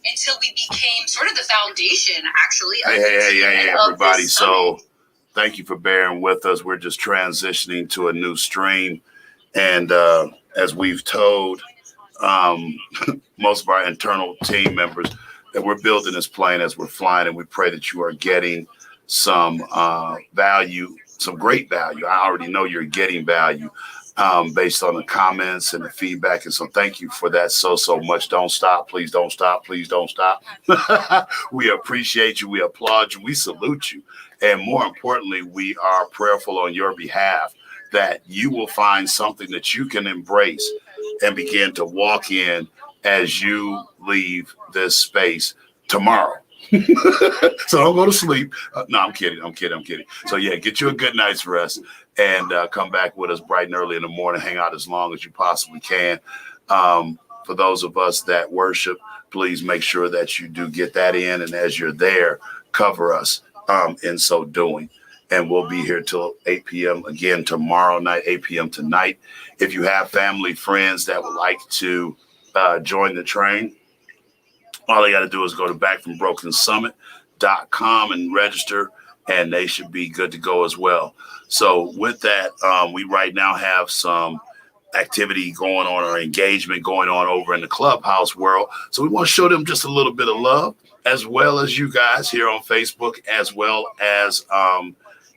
until we became sort of the foundation, actually. Hey, everybody. So thank you for bearing with us. We're just transitioning to a new stream. And as we've told most of our internal team members, that we're building this plane as we're flying, and we pray that you are getting some value, some great value. I already know you're getting value based on the comments and the feedback. And so thank you for that so much. Don't stop. Please don't stop. Please don't stop. We appreciate you. We applaud you. We salute you. And more importantly, we are prayerful on your behalf that you will find something that you can embrace and begin to walk in as you leave this space tomorrow. So don't go to sleep. No, I'm kidding. So yeah, get you a good night's rest and come back with us bright and early in the morning. Hang out as long as you possibly can. For those of us that worship, please make sure that you do get that in. And as you're there, cover us in so doing. And we'll be here till 8 p.m. again tomorrow night, 8 p.m. tonight. If you have family, friends that would like to join the train, all they got to do is go to backfrombrokensummit.com and register, and they should be good to go as well. So with that, we right now have some activity going on or engagement going on over in the Clubhouse world. So we want to show them just a little bit of love, as well as you guys here on Facebook, as well as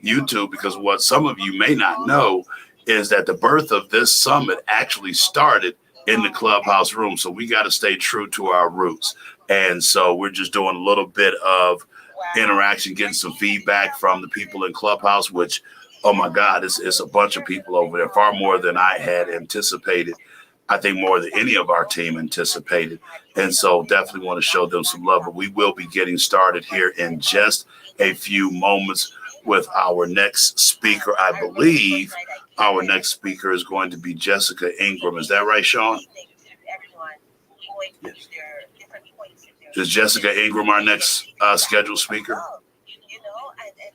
YouTube, because what some of you may not know is that the birth of this summit actually started in the Clubhouse room. So we got to stay true to our roots. And so we're just doing a little bit of interaction, getting some feedback from the people in Clubhouse, which, oh my God, it's a bunch of people over there, far more than I had anticipated. I think more than any of our team anticipated. And so definitely want to show them some love. But we will be getting started here in just a few moments with our next speaker. I believe our next speaker is going to be Jessica Ingram. Is that right, Sean? Yes. Is Jessica Ingram our next scheduled speaker? And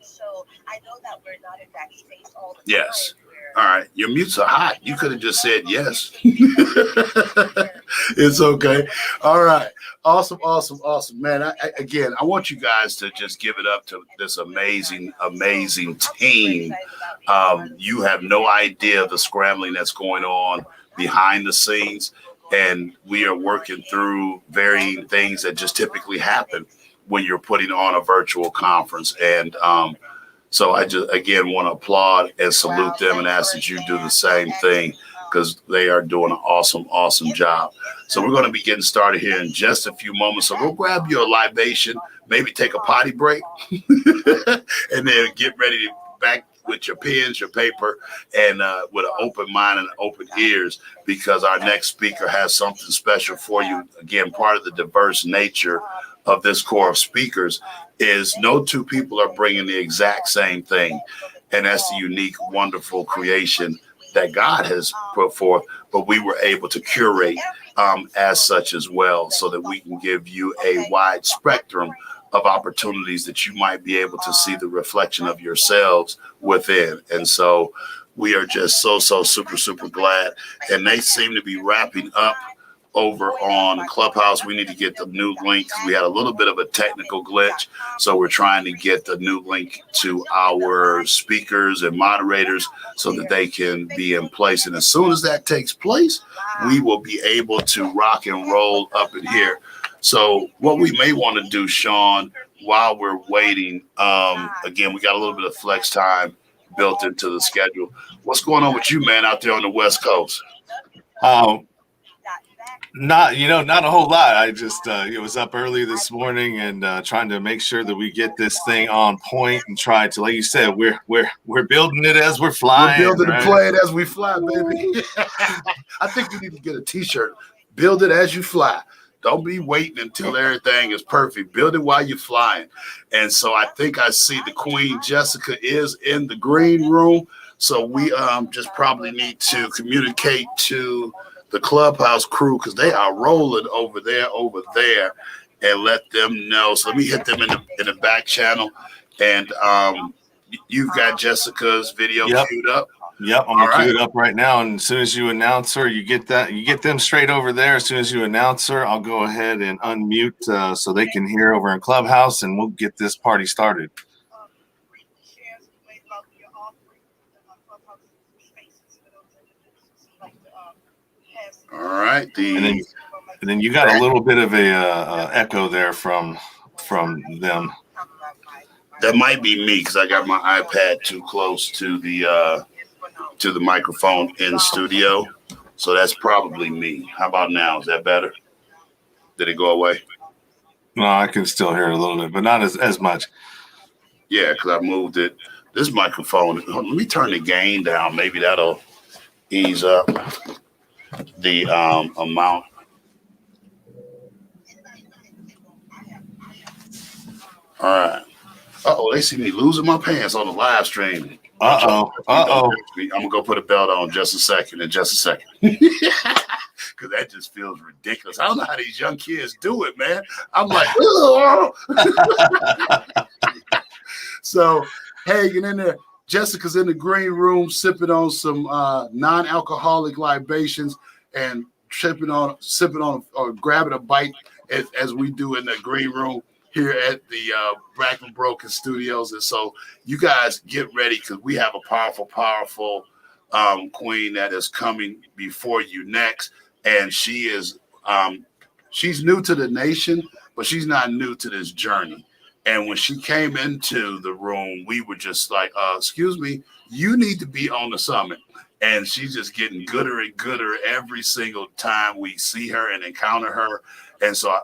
so I know that we're not in that space all the time. Yes. All right. Your mutes are hot. You could have just said yes. It's okay. All right. Awesome. Man, I want you guys to just give it up to this amazing team. You have no idea the scrambling that's going on behind the scenes. And we are working through varying things that just typically happen when you're putting on a virtual conference. And so I just, again, want to applaud and salute them and ask that you do the same thing, because they are doing an awesome job. So we're going to be getting started here in just a few moments. So go grab your libation, maybe take a potty break, and then get ready to back with your pens, your paper, and with an open mind and open ears, because our next speaker has something special for you. Again, part of the diverse nature of this core of speakers is no two people are bringing the exact same thing. And that's the unique, wonderful creation that God has put forth, but we were able to curate as such as well, so that we can give you a wide spectrum of opportunities that you might be able to see the reflection of yourselves within. And so we are just so super glad. And they seem to be wrapping up over on Clubhouse. We need to get the new link. We had a little bit of a technical glitch, so we're trying to get the new link to our speakers and moderators so that they can be in place. And as soon as that takes place, we will be able to rock and roll up in here. So what we may want to do, Sean, while we're waiting, again, we got a little bit of flex time built into the schedule. What's going on with you, man, out there on the West Coast? Not a whole lot. I just was up early this morning and trying to make sure that we get this thing on point and try to, like you said, we're building it as we're flying. We're building the plane as we fly, baby. I think you need to get a T-shirt. Build it as you fly. Don't be waiting until everything is perfect. Build it while you're flying. And so I think I see the Queen Jessica is in the green room. So we just probably need to communicate to the Clubhouse crew, because they are rolling over there, and let them know. So let me hit them in the back channel. And you've got Jessica's video queued up. Yep, I'm gonna cue it up right now, and as soon as you announce her, you get them straight over there. As soon as you announce her, I'll go ahead and unmute so they can hear over in Clubhouse, and we'll get this party started. All right, and then you got a little bit of a echo there from them. That might be me because I got my iPad too close to the microphone in studio, so that's probably me. How about now? Is that better? Did it go away? No, I can still hear it a little bit, but not as much. Yeah, because I moved it. This microphone. Let me turn the gain down. Maybe that'll ease up the amount. All right. They see me losing my pants on the live stream. I'm gonna go put a belt on in just a second. Because that just feels ridiculous. I don't know how these young kids do it, man. I'm like, so hanging in there. Jessica's in the green room sipping on some non-alcoholic libations and sipping on or grabbing a bite as we do in the green room here at the Black and Broken Studios. And so you guys get ready because we have a powerful queen that is coming before you next. And she is she's new to the nation, but she's not new to this journey. And when she came into the room, we were just like, excuse me, you need to be on the summit. And she's just getting gooder and gooder every single time we see her and encounter her. And so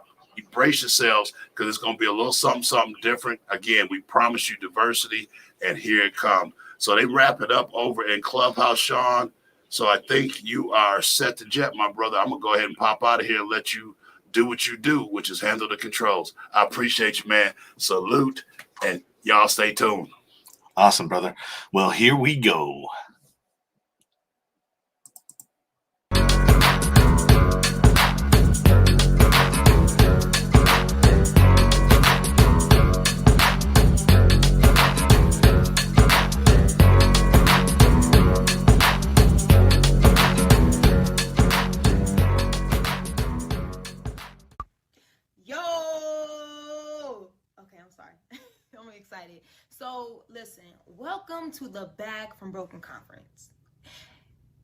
brace yourselves because it's going to be a little something different. Again, we promise you diversity, and here it comes. So they wrap it up over in Clubhouse, Sean. So I think you are set to jet, my brother. I'm going to go ahead and pop out of here and let you do what you do, which is handle the controls. I appreciate you, man. Salute, and y'all stay tuned. Awesome, brother. Well, here we go. Excited. So listen, welcome to the Back from Broken Conference.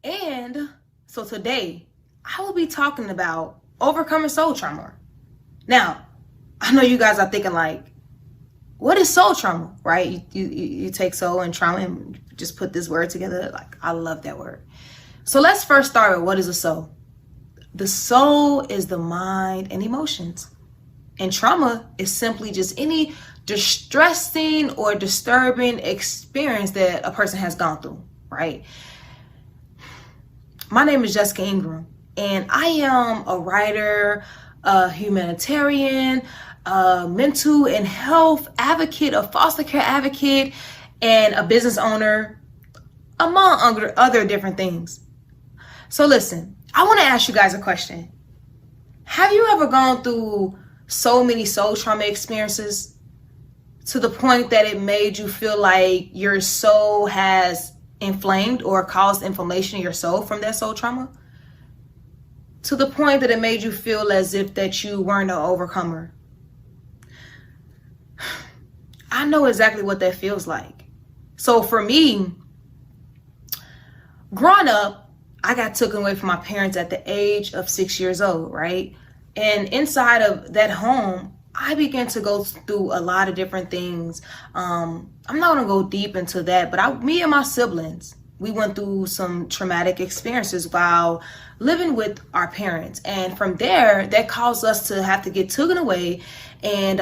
And so today I will be talking about overcoming soul trauma. Now, I know you guys are thinking like, what is soul trauma, right? You take soul and trauma and just put this word together. Like, I love that word. So let's first start with what is a soul? The soul is the mind and emotions. And trauma is simply just any distressing or disturbing experience that a person has gone through, right? My name is Jessica Ingram, and I am a writer, a humanitarian, a mental and health advocate, a foster care advocate, and a business owner, among other different things. So listen, I want to ask you guys a question. Have you ever gone through so many soul trauma experiences to the point that it made you feel like your soul has inflamed or caused inflammation in your soul from that soul trauma? To the point that it made you feel as if that you weren't an overcomer? I know exactly what that feels like. So for me, growing up, I got taken away from my parents at the age of 6 years old, right? And inside of that home, I began to go through a lot of different things. I'm not gonna go deep into that, but me and my siblings, we went through some traumatic experiences while living with our parents. And from there, that caused us to have to get taken away, and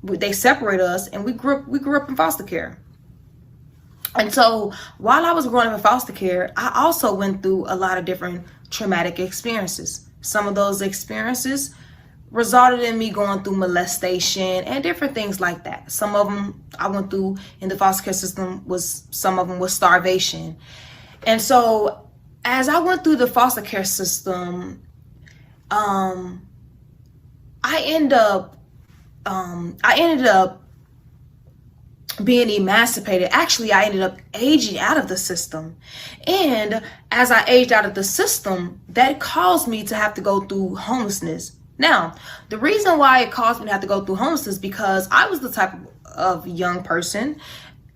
they separated us, and we grew up in foster care. And so while I was growing up in foster care, I also went through a lot of different traumatic experiences. Some of those experiences resulted in me going through molestation and different things like that. Some of them I went through in the foster care system some of them was starvation. And so as I went through the foster care system, I ended up being emancipated. Actually, I ended up aging out of the system. And as I aged out of the system, that caused me to have to go through homelessness. Now, the reason why it caused me to have to go through homelessness, because I was the type of young person,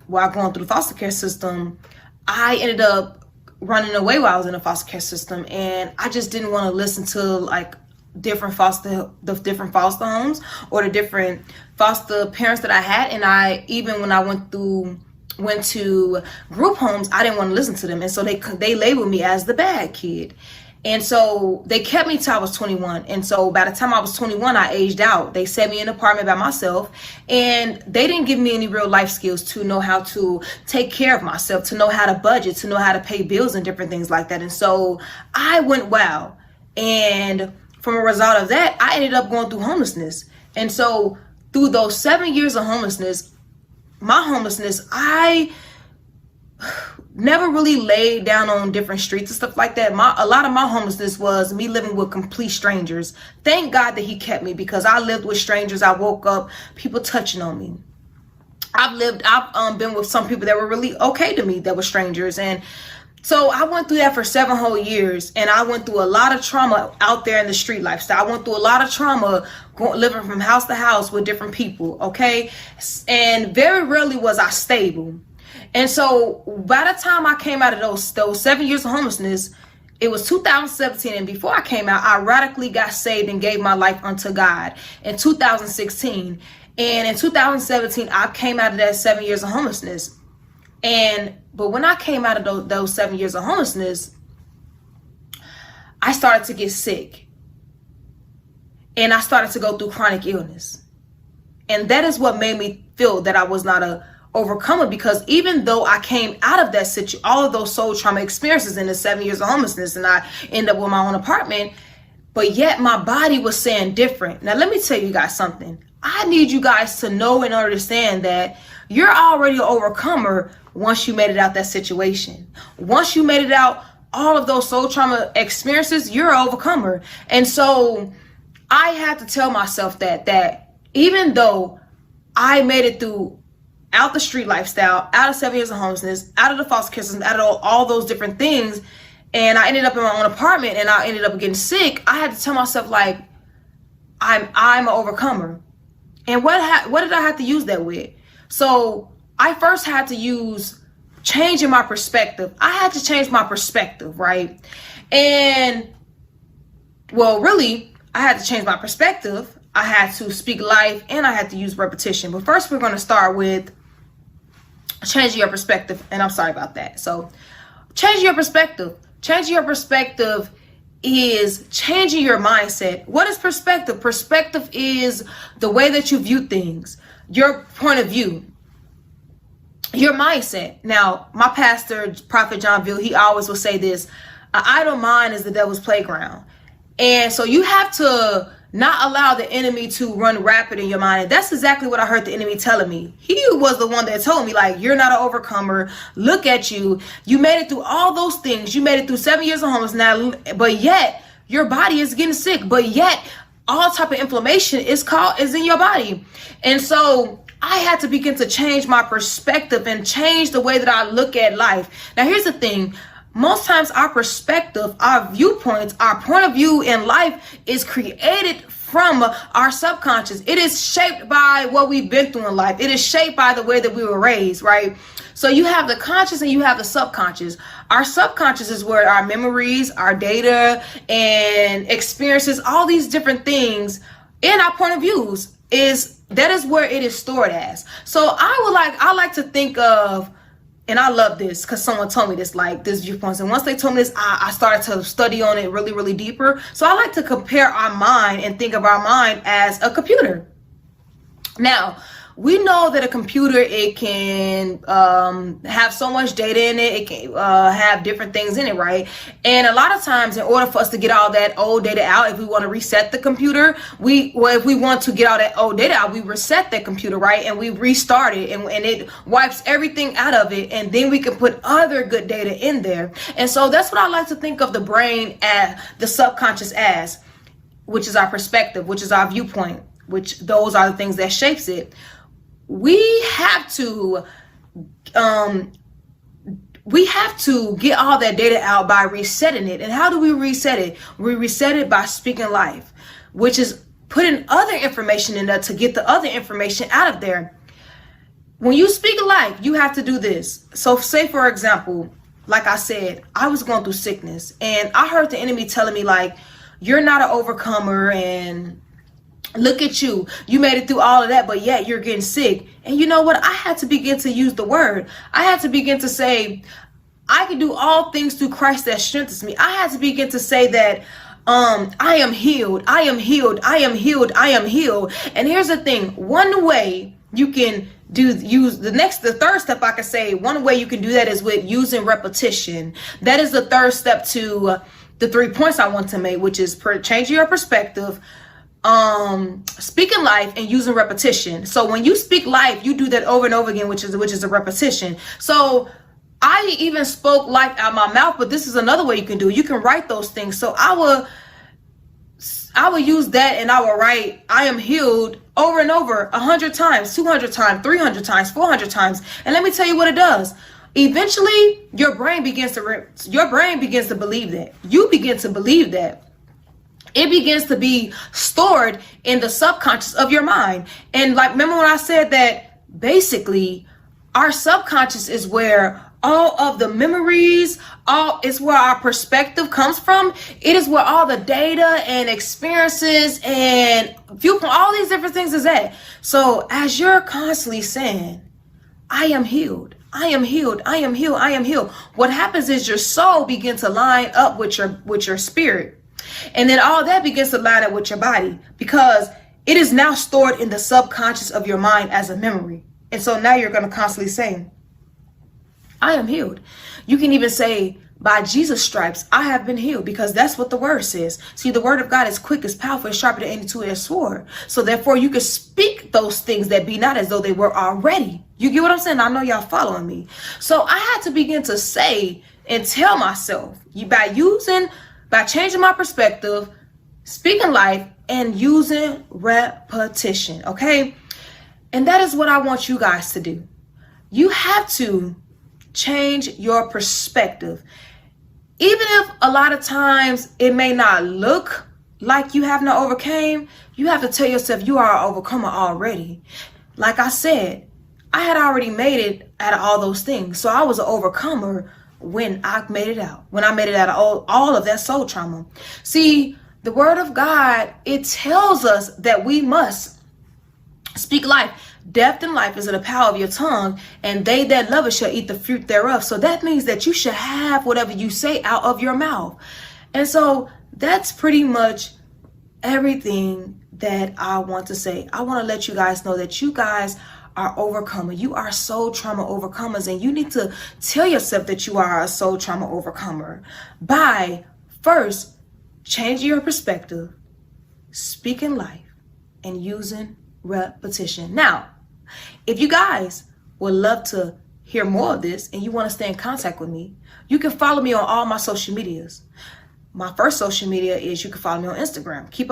while going through the foster care system, I ended up running away while I was in the foster care system. And I just didn't want to listen to like the different foster homes or the different foster parents that I had. And even when I went to group homes, I didn't want to listen to them. And so they labeled me as the bad kid. And so they kept me till I was 21. And so by the time I was 21, I aged out. They set me in an apartment by myself, and they didn't give me any real life skills to know how to take care of myself, to know how to budget, to know how to pay bills and different things like that. And so I went wild. And from a result of that, I ended up going through homelessness. And so through those 7 years of homelessness, I never really laid down on different streets and stuff like that. A lot of my homelessness was me living with complete strangers. Thank God that he kept me, because I lived with strangers. I woke up, people touching on me. I've been with some people that were really okay to me that were strangers. And so I went through that for 7 whole years, and I went through a lot of trauma out there in the street lifestyle. I went through a lot of trauma living from house to house with different people, okay? And very rarely was I stable. And so by the time I came out of those 7 years of homelessness, it was 2017. And before I came out, I radically got saved and gave my life unto God in 2016. And in 2017, I came out of that 7 years of homelessness. But when I came out of those 7 years of homelessness, I started to get sick. And I started to go through chronic illness. And that is what made me feel that I was not a overcomer, because even though I came out of that situation, all of those soul trauma experiences in the 7 years of homelessness, and I ended up with my own apartment, but yet my body was saying different. Now, let me tell you guys something. I need you guys to know and understand that you're already an overcomer once you made it out that situation. Once you made it out, all of those soul trauma experiences, you're an overcomer. And so I had to tell myself that even though I made it through out the street lifestyle, out of 7 years of homelessness, out of the foster care system, out of all those different things, and I ended up in my own apartment, and I ended up getting sick, I had to tell myself, like, I'm an overcomer. And what did I have to use that with? So I first had to use changing my perspective. I had to change my perspective, right? And, well, really, I had to change my perspective. I had to speak life, and I had to use repetition. But first, we're going to start with changing your perspective. And I'm sorry about that. So changing your perspective. Changing your perspective is changing your mindset. What is perspective? Perspective is the way that you view things, your point of view, your mindset. Now, my pastor, Prophet John Veal, he always will say this: an idle mind is the devil's playground. And so you have to not allow the enemy to run rapid in your mind. And that's exactly what I heard the enemy telling me. He was the one that told me, like, you're not an overcomer. Look at you. You made it through all those things. You made it through 7 years of homelessness now, but yet your body is getting sick. But yet all type of inflammation is in your body. And so I had to begin to change my perspective and change the way that I look at life. Now, here's the thing. Most times our perspective, our viewpoints, our point of view in life is created from our subconscious. It is shaped by what we've been through in life. It is shaped by the way that we were raised, right? So you have the conscious and you have the subconscious. Our subconscious is where our memories, our data, and experiences, all these different things in our point of views that is where it is stored as. So I like to think of, and I love this because someone told me this, like this viewpoints. And once they told me this, I started to study on it really, really deeper. So I like to compare our mind and think of our mind as a computer. Now, we know that a computer, it can have so much data in it. It can have different things in it, right? And a lot of times, in order for us to get all that old data out, if we want to reset the computer, if we want to get all that old data out, we reset that computer, right? And we restart it, and it wipes everything out of it, and then we can put other good data in there. And so that's what I like to think of the brain as, the subconscious as, which is our perspective, which is our viewpoint, which those are the things that shapes it. we have to get all that data out by resetting it. And how do we reset it? We reset it by speaking life, which is putting other information in there to get the other information out of there. When you speak life, you have to do this. So say, for example, like I said, I was going through sickness and I heard the enemy telling me like, you're not an overcomer and look at you. You made it through all of that, but yet you're getting sick. And you know what? I had to begin to use the word. I had to begin to say, I can do all things through Christ that strengthens me. I had to begin to say that I am healed. I am healed. I am healed. I am healed. And here's the thing. One way you can the third step I can say, one way you can do that is with using repetition. That is the third step to the 3 points I want to make, which is changing your perspective, speaking life, and using repetition. So when you speak life, you do that over and over again, which is a repetition. So I even spoke life out my mouth, but this is another way you can do it. You can write those things. So I will use that and I will write, I am healed over and over 100 times, 200 times, 300 times, 400 times. And let me tell you what it does. Eventually, your brain begins to believe that. You begin to believe that. It begins to be stored in the subconscious of your mind. And like, remember when I said that basically our subconscious is where all of the memories, it's where our perspective comes from. It is where all the data and experiences and viewpoint, all these different things is at. So as you're constantly saying, I am healed, I am healed, I am healed, I am healed, what happens is your soul begins to line up with your spirit. And then all that begins to line up with your body, because it is now stored in the subconscious of your mind as a memory. And so now you're going to constantly say, I am healed. You can even say, by Jesus' stripes, I have been healed, because that's what the word says. See, the word of God is quick, is powerful, is sharper than any two-edged sword. So therefore, you can speak those things that be not as though they were already. You get what I'm saying? I know y'all following me. So I had to begin to say and tell myself, by changing my perspective, speaking life, and using repetition, okay? And that is what I want you guys to do. You have to change your perspective. Even if a lot of times it may not look like you have not overcame, you have to tell yourself you are an overcomer already. Like I said, I had already made it out of all those things. So I was an overcomer when I made it out. When I made it out of all of that soul trauma. See, the word of God, it tells us that we must speak life. Death and life is in the power of your tongue, and they that love it shall eat the fruit thereof. So that means that you should have whatever you say out of your mouth. And so that's pretty much everything that I want to say. I want to let you guys know that you guys are overcomer. You are soul trauma overcomers, and you need to tell yourself that you are a soul trauma overcomer by first changing your perspective, speaking life, and using repetition. Now, if you guys would love to hear more of this and you want to stay in contact with me, you can follow me on all my social medias. My first social media is you can follow me on Instagram. Keep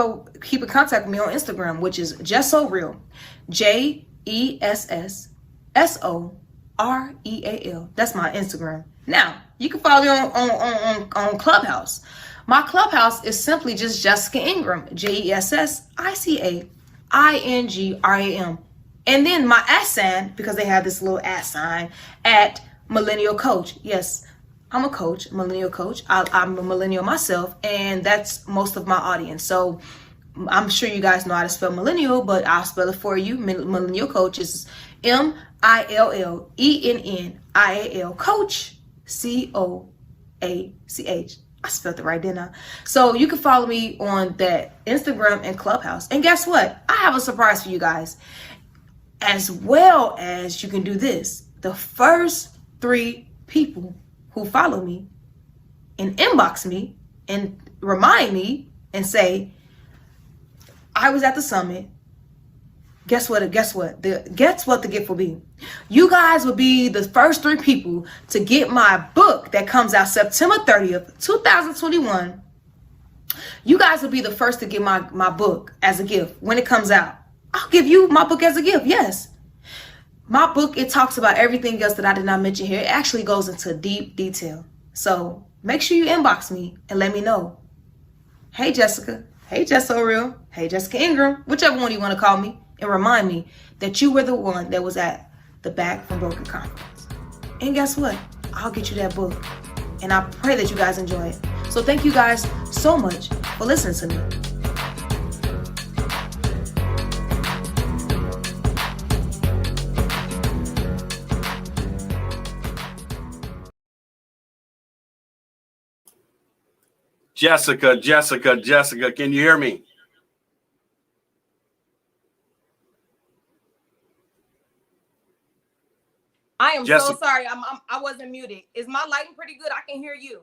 in contact with me on Instagram, which is Just So Real. JESSSOREAL. That's my Instagram. Now, you can follow me on Clubhouse. My Clubhouse is simply just Jessica Ingram. JESSICAINGRAM. And then my @ because they have this little @ at Millennial Coach. Yes, I'm a coach, millennial coach. I'm a millennial myself, and that's most of my audience. So I'm sure you guys know how to spell millennial, but I'll spell it for you. Millennial Coach is MILLENNIAL Coach, COACH. I spelled it right, didn't I? So you can follow me on that Instagram and Clubhouse. And guess what? I have a surprise for you guys. As well as you can do this. The first 3 people who follow me and inbox me and remind me and say, I was at the summit. Guess what the gift will be? You guys will be the first 3 people to get my book that comes out September 30th, 2021. You guys will be the first to get my book as a gift when it comes out. I'll give you my book as a gift, yes. My book, it talks about everything else that I did not mention here. It actually goes into deep detail. So make sure you inbox me and let me know. Hey, Jessica. Hey, Jess So Real. Hey, Jessica Ingram. Whichever one you want to call me. And remind me that you were the one that was at the Back from Broken conference. And guess what? I'll get you that book. And I pray that you guys enjoy it. So thank you guys so much for listening to me. Jessica, can you hear me? I am Jessica. so sorry. I wasn't muted. Is my lighting pretty good? I can hear you.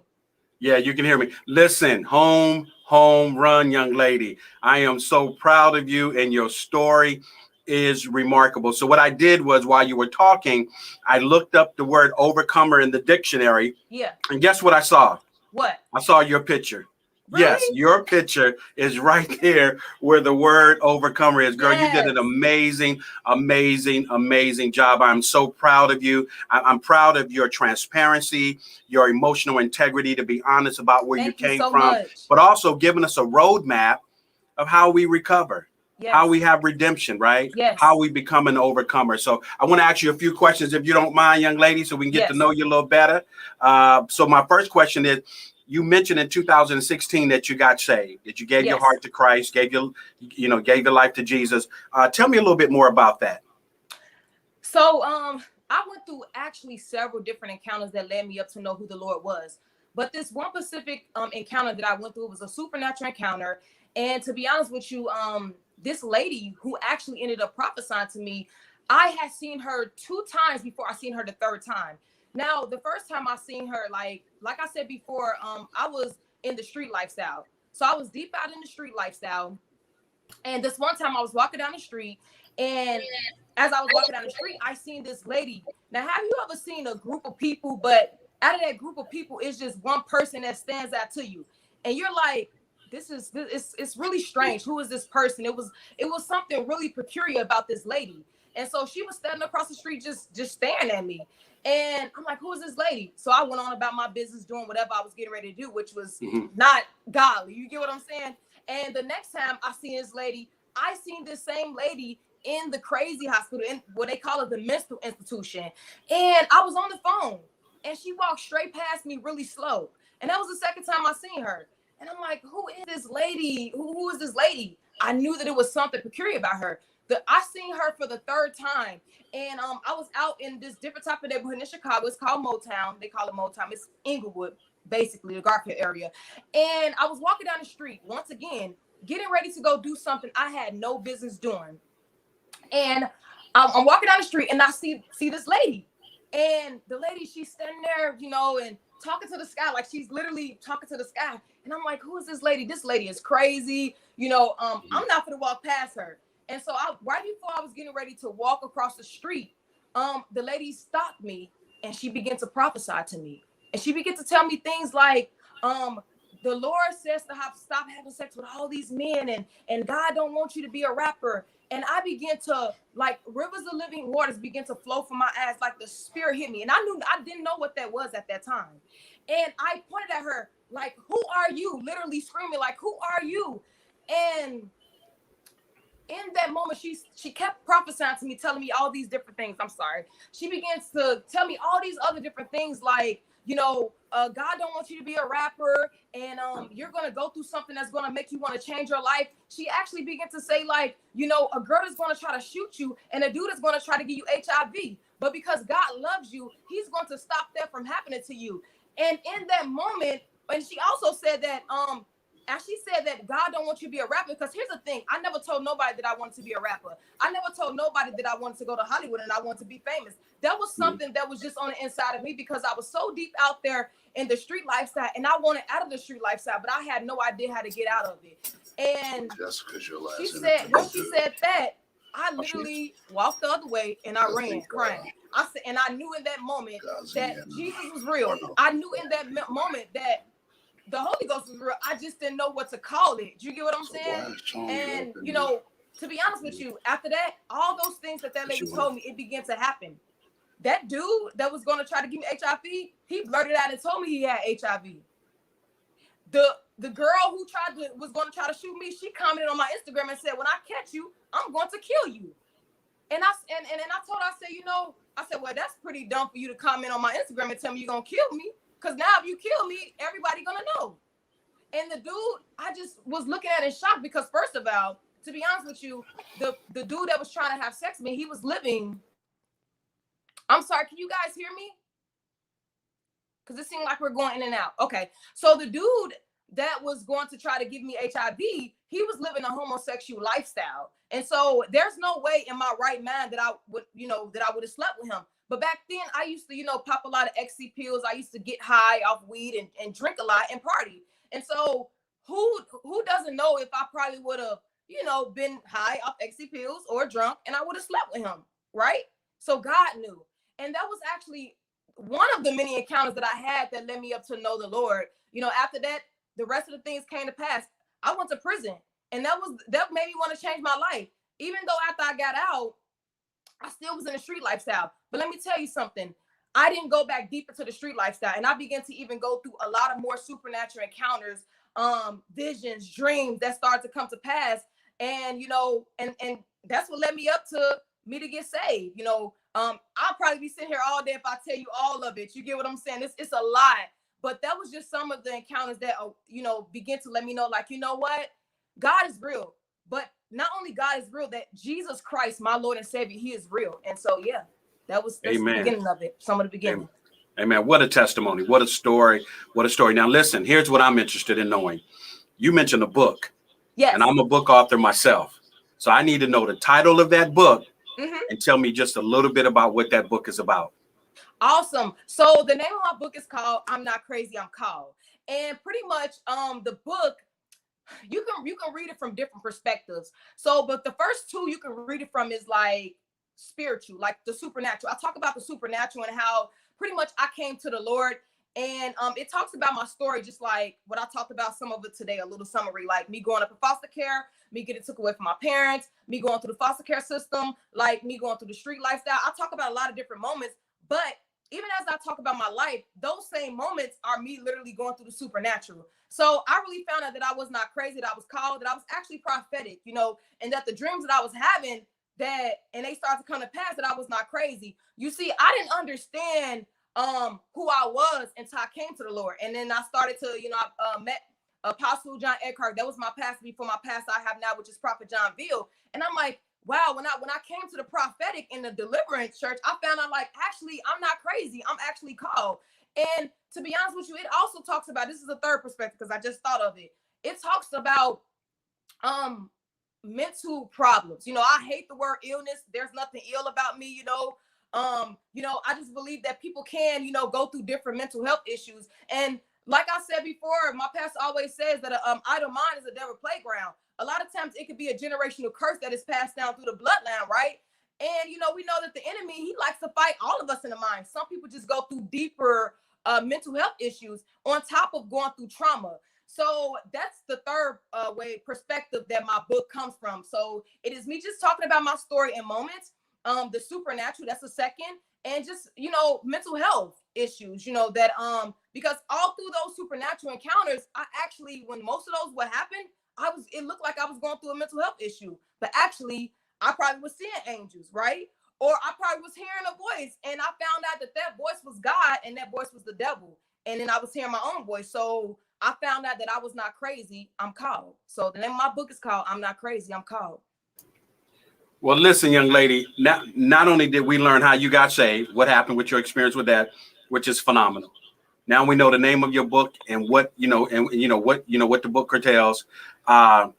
Yeah, you can hear me. Listen, home run, young lady. I am so proud of you, and your story is remarkable. So what I did was, while you were talking, I looked up the word overcomer in the dictionary. Yeah. And guess what I saw? What? I saw your picture. Really? Yes, your picture is right there where the word overcomer is. Girl, yes. You did an amazing job. I'm so proud of you. I'm proud of your transparency, your emotional integrity, to be honest about where you came from, much. But also giving us a roadmap of how we recover. Yes. How we have redemption, right? Yes. How we become an overcomer. So I want to ask you a few questions, if you don't mind, young lady, so we can get to know you a little better. So my first question is, you mentioned in 2016 that you got saved, that you gave your heart to Christ, gave your life to Jesus. Tell me a little bit more about that. So I went through actually several different encounters that led me up to know who the Lord was. But this one specific encounter that I went through was a supernatural encounter. And to be honest with you, this lady who actually ended up prophesying to me, I had seen her 2 times before I seen her the 3rd time. Now, the first time I seen her, like I said before, I was in the street lifestyle. So I was deep out in the street lifestyle. And this one time I was walking down the street, and as I was walking down the street, I seen this lady. Now, have you ever seen a group of people, but out of that group of people, it's just one person that stands out to you? And you're like, it's really strange. Who is this person? It was something really peculiar about this lady. And so she was standing across the street, just staring at me. And I'm like, who is this lady? So I went on about my business, doing whatever I was getting ready to do, which was not godly. You get what I'm saying? And the next time I seen this lady, I seen this same lady in the crazy hospital, in what they call it, the mental institution. And I was on the phone, and she walked straight past me really slow. And that was the second time I seen her. And I'm like, who is this lady? Who is this lady? I knew that it was something peculiar about her. I seen her for the 3rd time. And I was out in this different type of neighborhood in Chicago. It's called Motown. They call it Motown. It's Inglewood, basically, the Garfield area. And I was walking down the street, once again, getting ready to go do something I had no business doing. And I'm walking down the street, and I see this lady. And the lady, she's standing there, and talking to the sky, like she's literally talking to the sky. And I'm like, who is this lady? This lady is crazy. I'm not going to walk past her. And so right before I was getting ready to walk across the street, the lady stopped me, and she began to prophesy to me. And she began to tell me things like, the Lord says to stop having sex with all these men, and God don't want you to be a rapper. And I began to, like, rivers of living waters began to flow from my eyes, like the spirit hit me. And I didn't know what that was at that time. And I pointed at her, like, who are you? Literally screaming, like, who are you? And in that moment, she kept prophesying to me, telling me all these different things. I'm sorry. She begins to tell me all these other different things, like, God don't want you to be a rapper, and you're going to go through something that's going to make you want to change your life. She actually began to say, like, a girl is going to try to shoot you, and a dude is going to try to give you HIV. But because God loves you, he's going to stop that from happening to you. And in that moment, and she also said that, and she said that God don't want you to be a rapper, because here's the thing. I never told nobody that I wanted to be a rapper. I never told nobody that I wanted to go to Hollywood and I wanted to be famous. That was something that was just on the inside of me, because I was so deep out there in the street lifestyle, and I wanted out of the street lifestyle, but I had no idea how to get out of it. And she said, when she said that, I literally walked the other way and I ran crying. And I knew in that moment that Jesus was real. I knew in that moment that the Holy Ghost was real. I just didn't know what to call it. Do you get what I'm saying? And, to be honest with you, after that, all those things that lady told me, it began to happen. That dude that was going to try to give me HIV, he blurted out and told me he had HIV. The girl who was going to try to shoot me, she commented on my Instagram and said, when I catch you, I'm going to kill you. And I told her, I said, you know, I said, well, that's pretty dumb for you to comment on my Instagram and tell me you're going to kill me. Because now if you kill me, everybody going to know. And the dude, I just was looking at it in shock because first of all, to be honest with you, the dude that was trying to have sex with me, he was living. I'm sorry, can you guys hear me? Because it seemed like we're going in and out. Okay. So the dude that was going to try to give me HIV, he was living a homosexual lifestyle. And so there's no way in my right mind that I would, you know, that I would have slept with him. But back then I used to, you know, pop a lot of XC pills. I used to get high off weed and drink a lot and party. And so who doesn't know if I probably would have, you know, been high off XC pills or drunk and I would have slept with him, right? So God knew. And that was actually one of the many encounters that I had that led me up to know the Lord. You know, after that, the rest of the things came to pass. I went to prison, and that made me want to change my life. Even though after I got out, I still was in a street lifestyle. But let me tell you something. I didn't go back deep into the street lifestyle, and I began to even go through a lot of more supernatural encounters, visions, dreams that started to come to pass. And, you know, and that's what led me up to me to get saved. You know, I'll probably be sitting here all day if I tell you all of it. You get what I'm saying? It's a lot. But that was just some of the encounters that, you know, begin to let me know, like, you know what? God is real. But not only God is real, that Jesus Christ, my Lord and Savior, he is real. And so, yeah, that's the beginning of it. Some of the beginning. Amen. What a testimony. What a story. What a story. Now, listen, here's what I'm interested in knowing. You mentioned a book. Yes. And I'm a book author myself. So I need to know the title of that book and tell me just a little bit about what that book is about. Awesome. So the name of my book is called I'm Not Crazy, I'm Called. And pretty much the book, you can read it from different perspectives. So, but the first two you can read it from is like spiritual, like the supernatural. I talk about the supernatural and how pretty much I came to the Lord. And it talks about my story, just like what I talked about, some of it today, a little summary, like me growing up in foster care, me getting took away from my parents, me going through the foster care system, like me going through the street lifestyle. I talk about a lot of different moments, but even as I talk about my life, those same moments are me literally going through the supernatural. So I really found out that I was not crazy, that I was called, that I was actually prophetic, you know, and that the dreams that I was having and they started to come to pass, that I was not crazy. You see, I didn't understand who I was until I came to the Lord. And then I started to, you know, I met Apostle John Eckhart. That was my pastor before my pastor I have now, which is Prophet John Veal. And I'm like, wow, when I came to the prophetic in the deliverance church, I found out like, actually, I'm not crazy. I'm actually called. And to be honest with you, it also talks about, this is a third perspective because I just thought of it. It talks about mental problems. You know, I hate the word illness. There's nothing ill about me, you know. I just believe that people can, you know, go through different mental health issues. And like I said before, my pastor always says that an idle mind is a devil playground. A lot of times it could be a generational curse that is passed down through the bloodline, right? And, you know, we know that the enemy, he likes to fight all of us in the mind. Some people just go through deeper mental health issues on top of going through trauma. So that's the third perspective that my book comes from. So it is me just talking about my story in moments. The supernatural, that's the second. And just, you know, mental health issues, you know, that because all through those supernatural encounters, I actually, when most of those would happen, it looked like I was going through a mental health issue, but actually I probably was seeing angels, right? Or I probably was hearing a voice, and I found out that voice was God and that voice was the devil. And then I was hearing my own voice. So I found out that I was not crazy, I'm called. So the name of my book is called I'm Not Crazy, I'm Called. Well, listen, young lady, not only did we learn how you got saved, what happened with your experience with that, which is phenomenal. Now we know the name of your book and what the book curtails.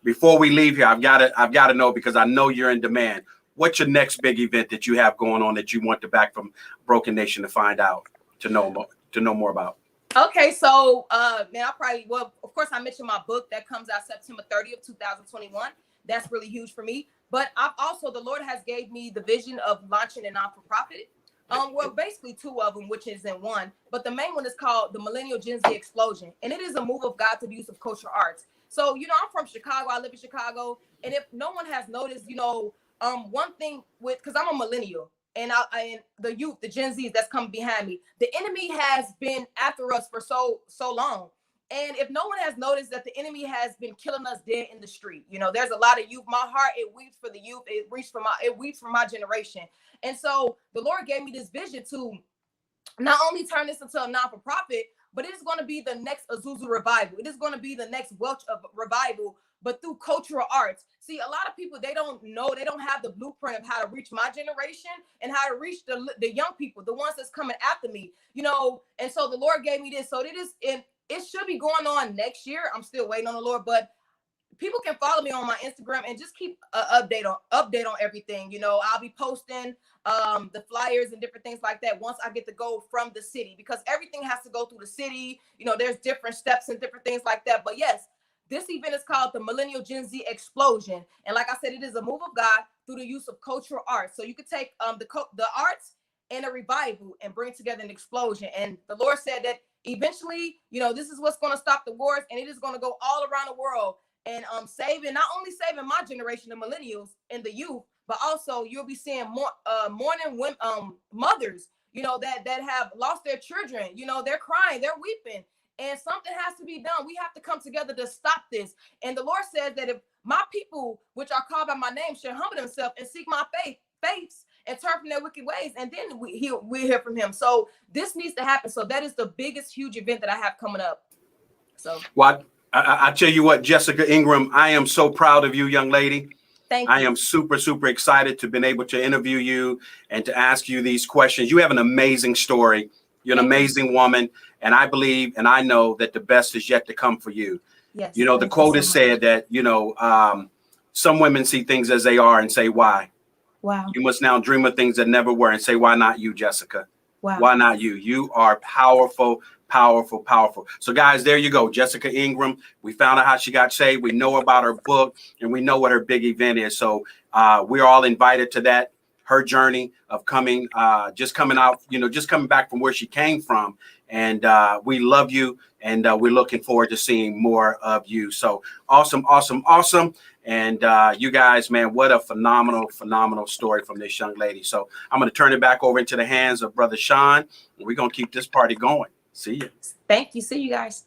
Before we leave here, I've got to know, because I know you're in demand. What's your next big event that you have going on that you want the Back from Broken Nation to find out, to know more about? Okay, so of course I mentioned my book that comes out September 30th, 2021. That's really huge for me. But the Lord has gave me the vision of launching a non-for-profit. Basically two of them, which is in one. But the main one is called the Millennial Gen Z Explosion. And it is a move of God to the use of cultural arts. So, I'm from Chicago. I live in Chicago. And if no one has noticed, one thing because I'm a millennial and and the youth, the Gen Zs that's coming behind me, the enemy has been after us for so long. And if no one has noticed that the enemy has been killing us dead in the street, there's a lot of youth. My heart, it weeps for the youth. It weeps for my generation. And so the Lord gave me this vision to not only turn this into a non-for-profit, but it is going to be the next Azusa revival. It is going to be the next Welch of revival, but through cultural arts. See, a lot of people, they don't have the blueprint of how to reach my generation and how to reach the young people, the ones that's coming after me, and so the Lord gave me this. So it should be going on next year. I'm still waiting on the Lord, but people can follow me on my Instagram and just keep an update on everything. I'll be posting the flyers and different things like that once I get to go from the city, because everything has to go through the city. There's different steps and different things like that. But yes, this event is called the Millennial Gen Z Explosion. And like I said, it is a move of God through the use of cultural arts. So you could take the arts and a revival and bring together an explosion. And the Lord said that eventually, this is what's going to stop the wars, and it is going to go all around the world. And not only saving my generation, the millennials and the youth, but also you'll be seeing more mourning women, mothers, that have lost their children. They're crying, they're weeping, and something has to be done. We have to come together to stop this. And the Lord says that if my people, which are called by my name, should humble themselves and seek my face and turn from their wicked ways, and then we hear from Him. So this needs to happen. So that is the biggest, huge event that I have coming up. So what? I tell you what, Jessica Ingram, I am so proud of you, young lady. Thank you. I am super, super excited to have been able to interview you and to ask you these questions. You have an amazing story. You're an amazing woman. And I believe and I know that the best is yet to come for you. Yes. The quote is said that, some women see things as they are and say, why? Wow. You must now dream of things that never were and say, why not you, Jessica? Wow. Why not you? You are powerful, powerful, powerful. So guys, there you go. Jessica Ingram. We found out how she got saved. We know about her book and we know what her big event is. So we're all invited to that, her journey of coming, just coming out, just coming back from where she came from. And we love you. And we're looking forward to seeing more of you. So awesome, awesome, awesome. And you guys, man, what a phenomenal, phenomenal story from this young lady. So I'm going to turn it back over into the hands of Brother Sean. And we're going to keep this party going. See you. Thank you. See you guys.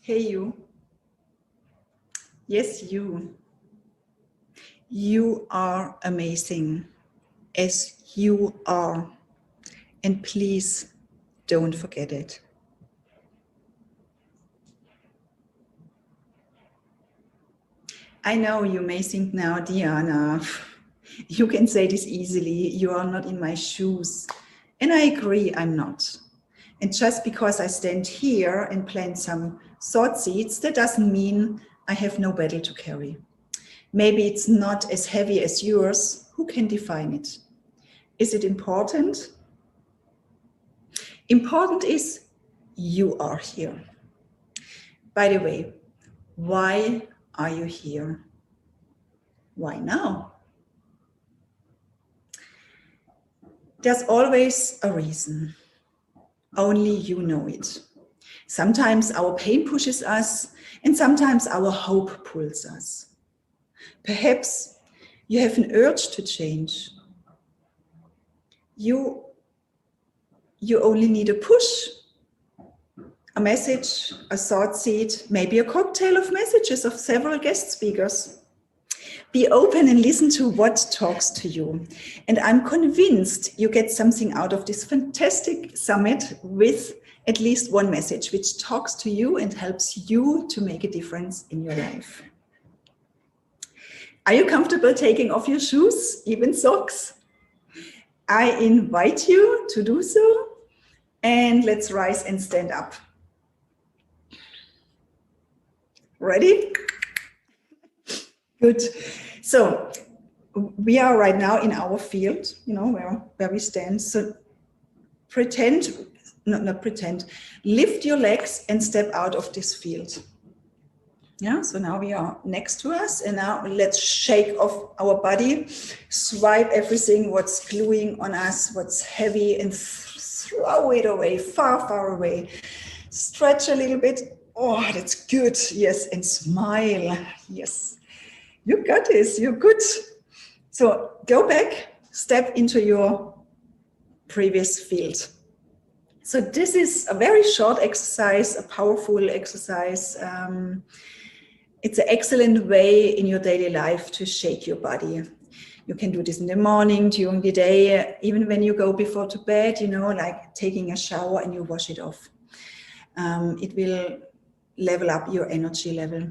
Hey, you. Yes, you. You are amazing as you are. And please don't forget it. I know you may think now, Diana, you can say this easily. You are not in my shoes. And I agree, I'm not. And just because I stand here and plant some thought seeds, that doesn't mean I have no battle to carry. Maybe it's not as heavy as yours. Who can define it? Is it important? Important is you are here. By the way, why are you here? Why now? There's always a reason. Only you know it. Sometimes our pain pushes us, and sometimes our hope pulls us. Perhaps you have an urge to change. You only need a push, a message, a thought seed, maybe a cocktail of messages of several guest speakers. Be open and listen to what talks to you. And I'm convinced you get something out of this fantastic summit with at least one message which talks to you and helps you to make a difference in your life. Are you comfortable taking off your shoes, even socks? I invite you to do so. And let's rise and stand up. Ready? Good. So we are right now in our field, you know, where we stand. So not pretend, lift your legs and step out of this field. Yeah, so now we are next to us, and now let's shake off our body, swipe everything, what's gluing on us, what's heavy, and throw it away, far, far away. Stretch a little bit. Oh, that's good. Yes, and smile. Yes, you got this. You're good. So go back, step into your previous field. So this is a very short exercise, a powerful exercise. It's an excellent way in your daily life to shake your body. You can do this in the morning, during the day, even when you go before to bed, you know, like taking a shower and you wash it off. It will level up your energy level.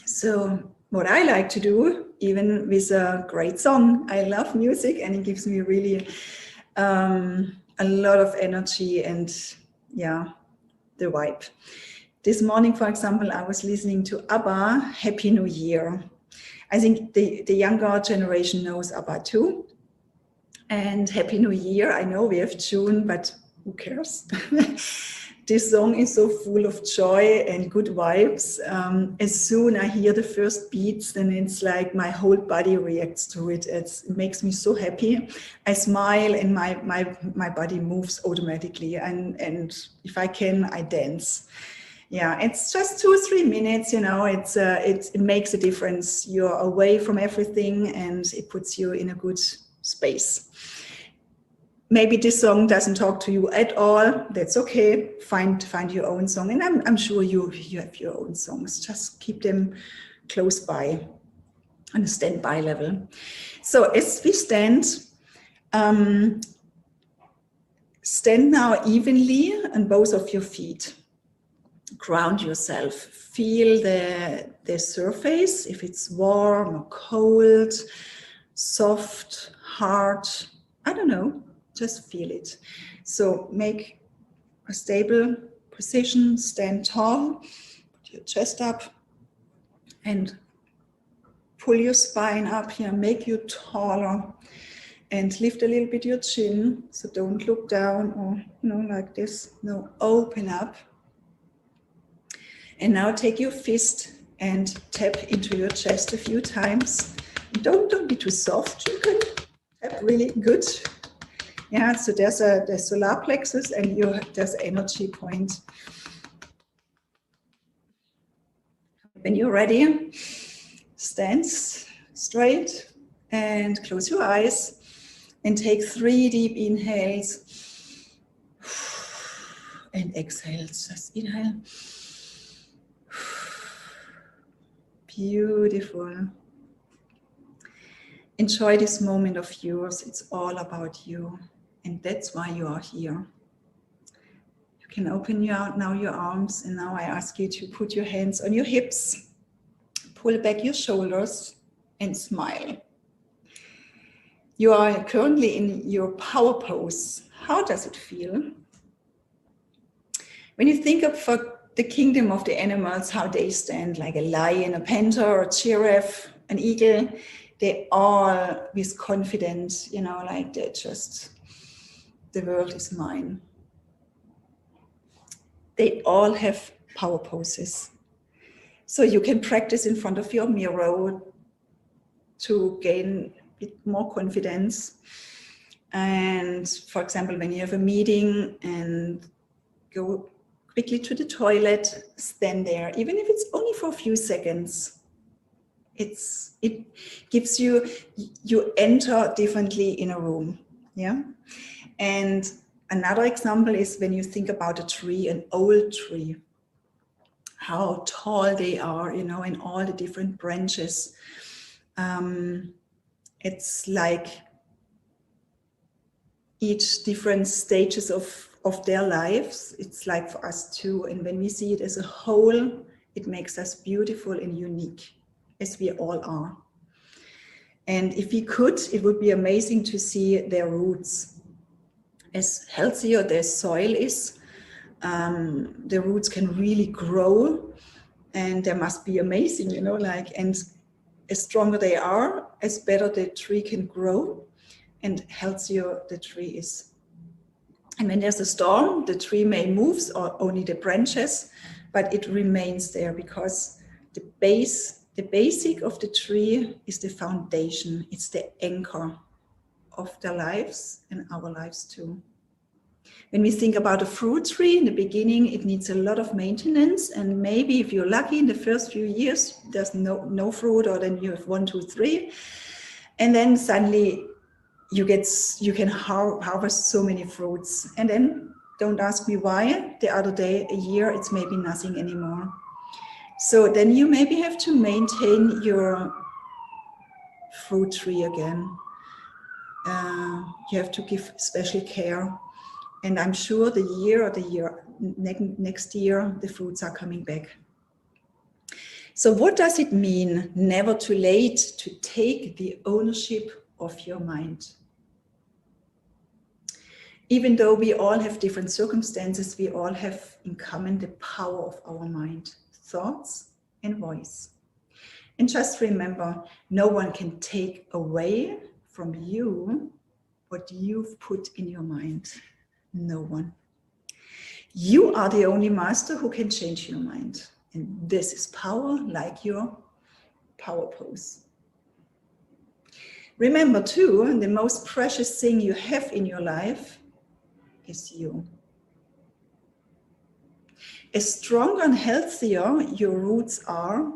So what I like to do, even with a great song, I love music and it gives me really a lot of energy and yeah, the vibe. This morning, for example, I was listening to ABBA, Happy New Year. I think the younger generation knows ABBA too. And Happy New Year, I know we have June, but who cares? This song is so full of joy and good vibes. As soon as I hear the first beats, then it's like my whole body reacts to it. It makes me so happy. I smile and my body moves automatically. And if I can, I dance. Yeah, it's just 2 or 3 minutes, you know, it makes a difference. You're away from everything and it puts you in a good space. Maybe this song doesn't talk to you at all. That's okay. Find your own song. And I'm sure you have your own songs. Just keep them close by on a standby level. So as we stand now evenly on both of your feet. Ground yourself. Feel the surface, if it's warm or cold, soft, hard, I don't know, just feel it. So make a stable position, stand tall, put your chest up and pull your spine up here, make you taller and lift a little bit your chin. So don't look down or, you know, like this. No, open up. And now take your fist and tap into your chest a few times. Don't be too soft. You can tap really good. Yeah, so there's the solar plexus and there's an energy point. When you're ready, stand straight and close your eyes and take 3 deep inhales and exhales. Just inhale. Beautiful. Enjoy this moment of yours. It's all about you. And that's why you are here. You can open your arms. And now I ask you to put your hands on your hips. Pull back your shoulders and smile. You are currently in your power pose. How does it feel? When you think of the kingdom of the animals, how they stand, like a lion, a panther, a giraffe, an eagle, they all with confidence, you know, like they're just, the world is mine. They all have power poses. So you can practice in front of your mirror to gain a bit more confidence. And for example, when you have a meeting and go quickly to the toilet, stand there, even if it's only for a few seconds. It gives you enter differently in a room. Yeah. And another example is when you think about a tree, an old tree, how tall they are, you know, and all the different branches. It's like each different stages of their lives. It's like for us too. And when we see it as a whole, it makes us beautiful and unique, as we all are. And if we could, it would be amazing to see their roots. As healthier their soil is, the roots can really grow and they must be amazing, you know, like, and as stronger they are, as better the tree can grow and healthier the tree is. And when there's a storm, the tree may move, or only the branches, but it remains there because the basic of the tree is the foundation. It's the anchor of their lives and our lives too. When we think about a fruit tree, in the beginning, it needs a lot of maintenance. And maybe if you're lucky in the first few years, there's no fruit, or then you have 1, 2, 3. And then suddenly you can harvest so many fruits. And then don't ask me why. The other day, a year, it's maybe nothing anymore. So then you maybe have to maintain your fruit tree again. You have to give special care. And I'm sure next year, the fruits are coming back. So what does it mean, never too late to take the ownership of your mind? Even though we all have different circumstances, we all have in common the power of our mind, thoughts and voice. And just remember, no one can take away from you what you've put in your mind. No one. You are the only master who can change your mind. And this is power, like your power pose. Remember too, the most precious thing you have in your life is you. As stronger and healthier your roots are,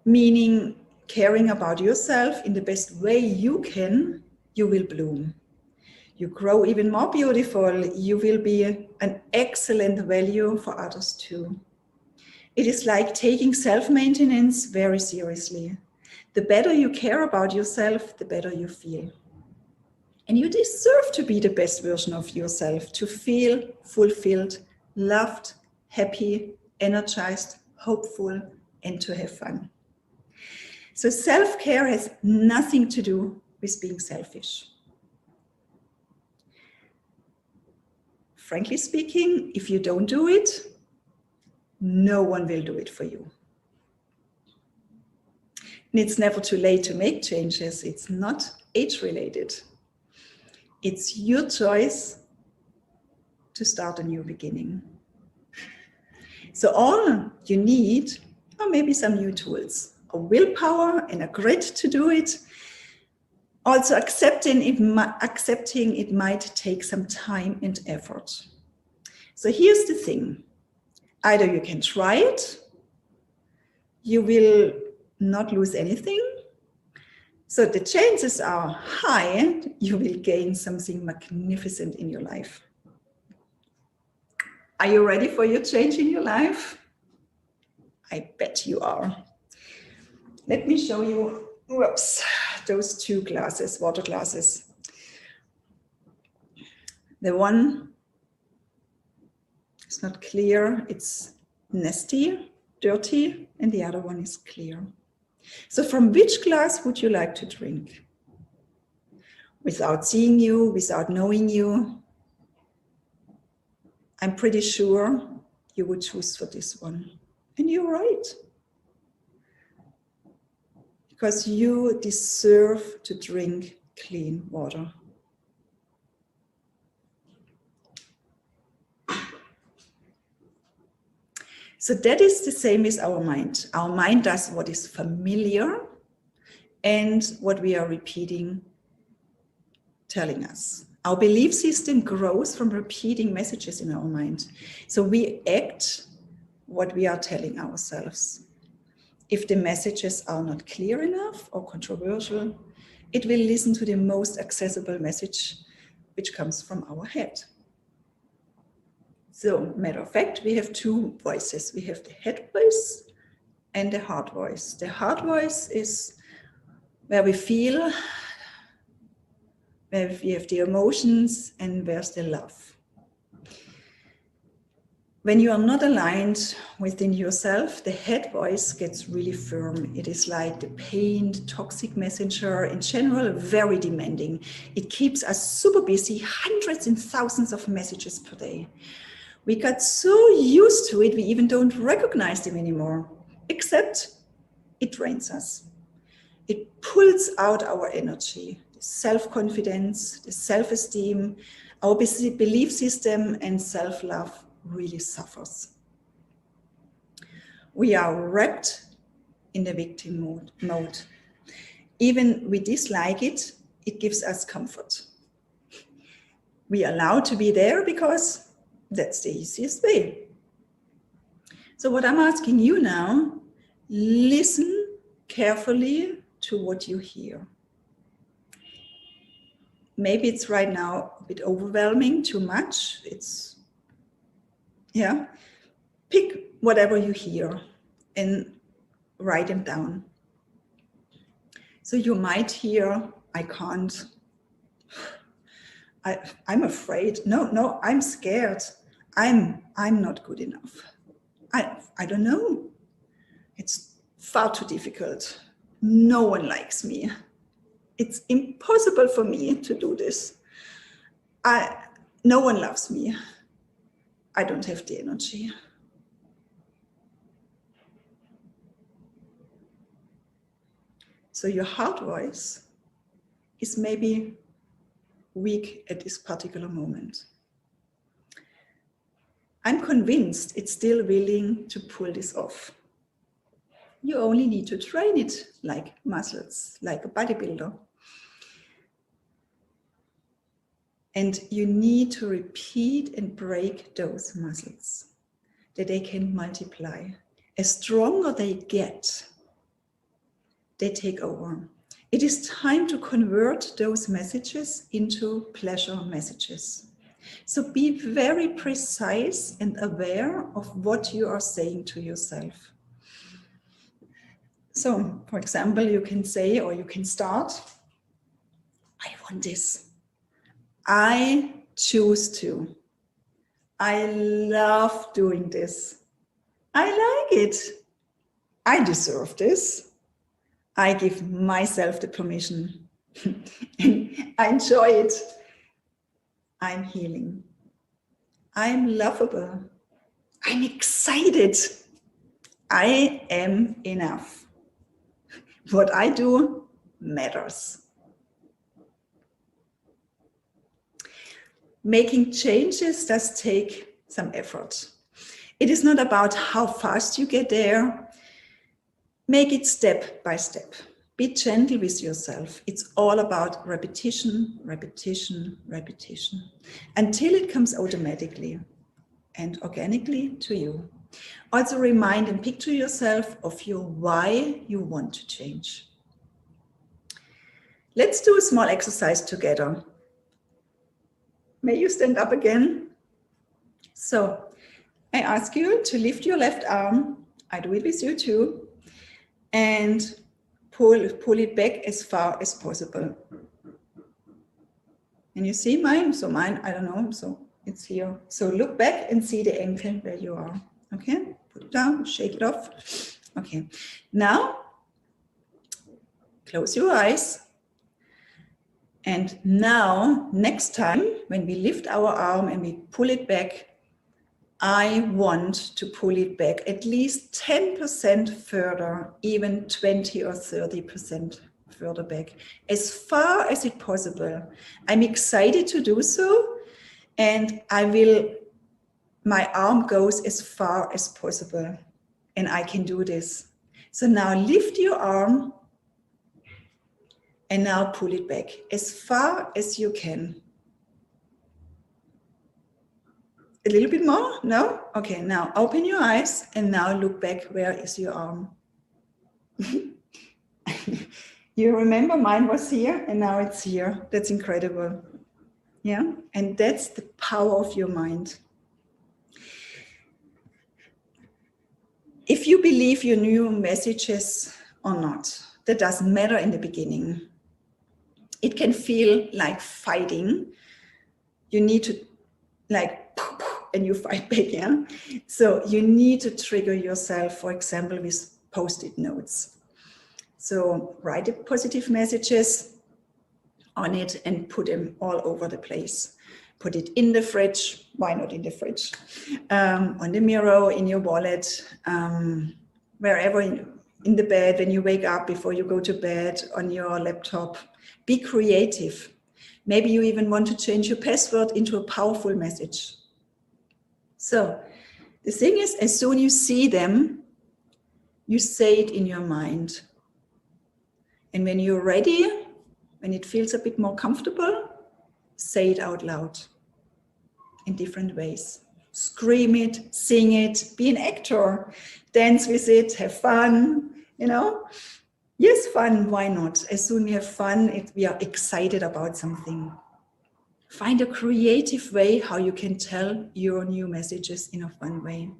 meaning caring about yourself in the best way you can, you will bloom. You grow even more beautiful. You will be an excellent value for others too. It is like taking self-maintenance very seriously. The better you care about yourself, the better you feel. And you deserve to be the best version of yourself, to feel fulfilled, loved, happy, energized, hopeful, and to have fun. So self-care has nothing to do with being selfish. Frankly speaking, if you don't do it, no one will do it for you. And it's never too late to make changes. It's not age-related. It's your choice to start a new beginning. So all you need are maybe some new tools, a willpower and a grit to do it. Also accepting it might take some time and effort. So here's the thing. Either you can try it, you will not lose anything. So the chances are high you will gain something magnificent in your life. Are you ready for your change in your life? I bet you are. Let me show you, those two glasses, water glasses. The one is not clear, it's nasty, dirty, and the other one is clear. So from which glass would you like to drink? Without seeing you, without knowing you, I'm pretty sure you would choose for this one. And you're right. Because you deserve to drink clean water. So that is the same as our mind. Our mind does what is familiar and what we are repeating, telling us. Our belief system grows from repeating messages in our mind. So we act what we are telling ourselves. If the messages are not clear enough or controversial, it will listen to the most accessible message, which comes from our head. So, matter of fact, we have two voices. We have the head voice and the heart voice. The heart voice is where we feel, where we have the emotions, and where's the love. When you are not aligned within yourself, the head voice gets really firm. It is like the pained, toxic messenger, in general, very demanding. It keeps us super busy, hundreds and thousands of messages per day. We got so used to it, we even don't recognize them anymore, except it drains us. It pulls out our energy, the self-confidence, the self-esteem, our belief system and self-love really suffers. We are wrapped in the victim mode. Even we dislike it, it gives us comfort. We are allowed to be there because that's the easiest way. So what I'm asking you now, listen carefully to what you hear. Maybe it's right now a bit overwhelming, too much. Pick whatever you hear and write them down. So you might hear, I can't. I'm afraid. No, I'm scared. I'm not good enough. I don't know. It's far too difficult. No one likes me. It's impossible for me to do this. No one loves me. I don't have the energy. So your heart voice is maybe weak at this particular moment. I'm convinced it's still willing to pull this off. You only need to train it like muscles, like a bodybuilder. And you need to repeat and break those muscles, that they can multiply. As stronger they get, they take over. It is time to convert those messages into pleasure messages. So be very precise and aware of what you are saying to yourself. So, for example, you can say, or you can start, I want this. I choose to. I love doing this. I like it. I deserve this. I give myself the permission. I enjoy it. I'm healing. I'm lovable. I'm excited. I am enough. What I do matters. Making changes does take some effort. It is not about how fast you get there. Make it step by step. Be gentle with yourself. It's all about repetition, repetition, repetition, until it comes automatically and organically to you. Also remind and picture yourself of your why you want to change. Let's do a small exercise together. May you stand up again? So I ask you to lift your left arm. I do it with you too. And pull it back as far as possible. And you see mine? So mine, I don't know, so it's here. So look back and see the ankle where you are. Okay, put it down, shake it off. Okay, now close your eyes. And now, next time, when we lift our arm and we pull it back, I want to pull it back at least 10% further, even 20 or 30% further back, as far as it's possible. I'm excited to do so, and my arm goes as far as possible, and I can do this. So now lift your arm, and now pull it back as far as you can. A little bit more? No? Okay, now open your eyes and now look back. Where is your arm? You remember mine was here and now it's here. That's incredible. Yeah, and that's the power of your mind. If you believe your new messages or not, that doesn't matter in the beginning. It can feel like fighting. You need to and you fight back, yeah? So you need to trigger yourself, for example, with Post-it notes. So write the positive messages on it and put them all over the place. Put it in the fridge. Why not in the fridge? On the mirror, in your wallet, wherever in the bed, when you wake up, before you go to bed, on your laptop. Be creative. Maybe you even want to change your password into a powerful message. So the thing is, as soon as you see them, you say it in your mind. And when you're ready, when it feels a bit more comfortable, say it out loud in different ways. Scream it, sing it, be an actor, dance with it, have fun, you know. Yes, fun, why not? As soon as we have fun, we are excited about something. Find a creative way how you can tell your new messages in a fun way.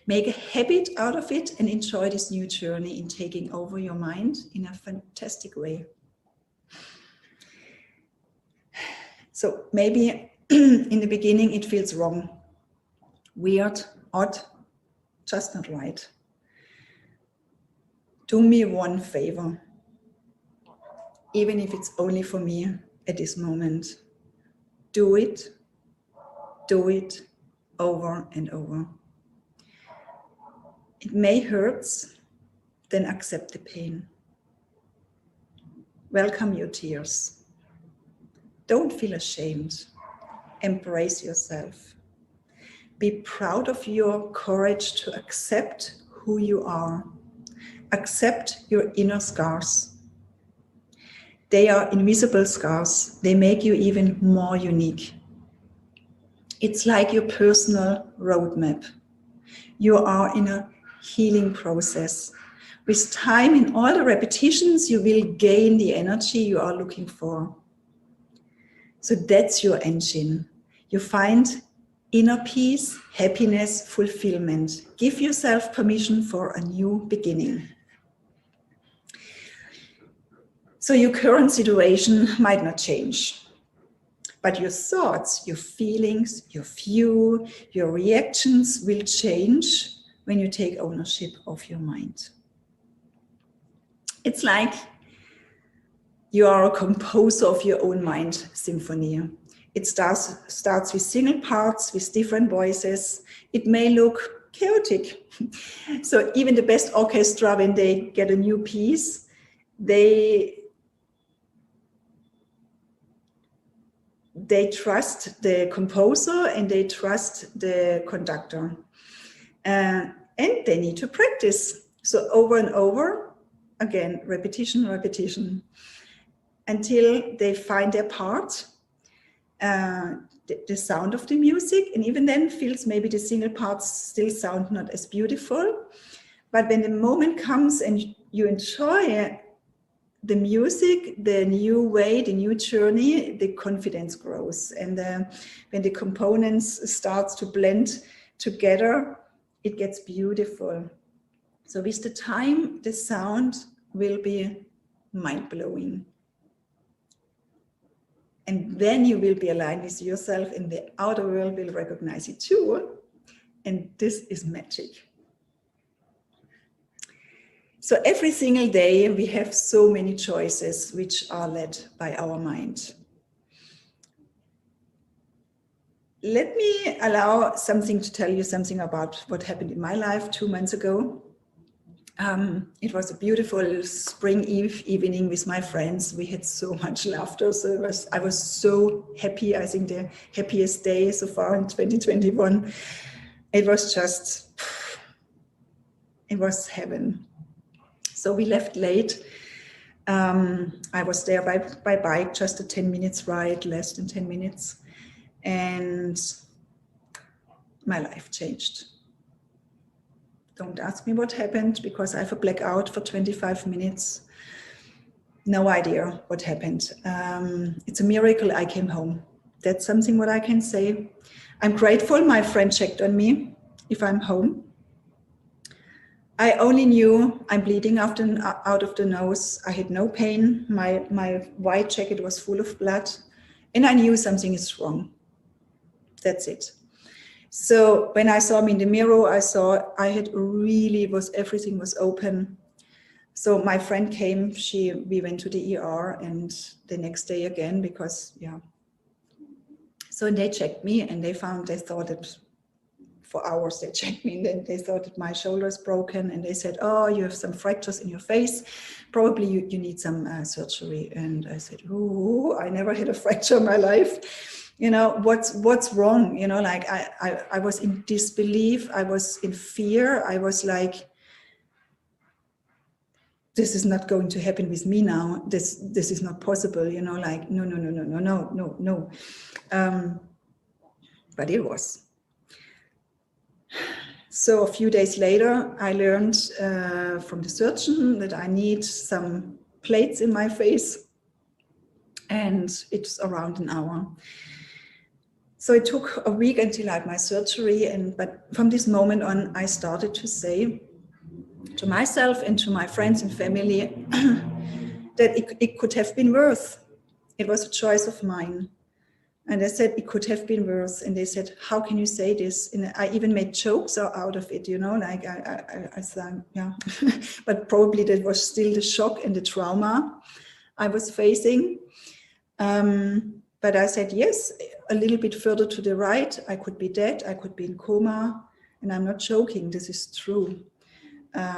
Make a habit out of it and enjoy this new journey in taking over your mind in a fantastic way. So maybe in the beginning it feels wrong, weird, odd, just not right. Do me one favor, even if it's only for me at this moment. Do it over and over. It may hurt, then accept the pain. Welcome your tears. Don't feel ashamed. Embrace yourself. Be proud of your courage to accept who you are. Accept your inner scars. They are invisible scars. They make you even more unique. It's like your personal roadmap. You are in a healing process. With time and all the repetitions, you will gain the energy you are looking for. So that's your engine. You find inner peace, happiness, fulfillment. Give yourself permission for a new beginning. So your current situation might not change, but your thoughts, your feelings, your view, your reactions will change when you take ownership of your mind. It's like you are a composer of your own mind symphony. It starts with single parts, with different voices. It may look chaotic. So even the best orchestra, when they get a new piece, they trust the composer and they trust the conductor. And they need to practice. So over and over, again, repetition, until they find their part, the sound of the music. And even then feels maybe the single parts still sound not as beautiful. But when the moment comes and you enjoy the music, the new way, the new journey, the confidence grows. And when the components start to blend together, it gets beautiful. So with the time, the sound will be mind-blowing. And then you will be aligned with yourself and the outer world will recognize it too. And this is magic. So every single day we have so many choices which are led by our mind. Let me allow something to tell you something about what happened in my life 2 months ago. It was a beautiful spring evening with my friends. We had so much laughter. So I was so happy. I think the happiest day so far in 2021. It was heaven. So we left late. I was there by bike, just a 10 minutes ride, less than 10 minutes. And my life changed. Don't ask me what happened because I have a blackout for 25 minutes. No idea what happened. It's a miracle I came home. That's something what I can say. I'm grateful my friend checked on me if I'm home. I only knew I'm bleeding out of the nose. I had no pain. My white jacket was full of blood. And I knew something is wrong. That's it. So when I saw me in the mirror, I saw everything was open. So my friend came, we went to the ER and the next day again because, So they checked me, and they thought that for hours they checked me, and then they thought that my shoulder is broken, and they said, oh, you have some fractures in your face, probably you need some surgery. And I said, oh, I never had a fracture in my life. You know, what's wrong? You know, like I was in disbelief, I was in fear, I was like, this is not going to happen with me now. This is not possible, you know, like, no. But it was. So a few days later, I learned from the surgeon that I need some plates in my face, and it's around an hour. So it took a week until I had my surgery, but from this moment on, I started to say to myself and to my friends and family that it could have been worse. It was a choice of mine. And I said, it could have been worse. And they said, how can you say this? And I even made jokes out of it, you know, like I said, yeah. But probably that was still the shock and the trauma I was facing. But I said, yes, a little bit further to the right, I could be dead, I could be in coma. And I'm not joking, this is true.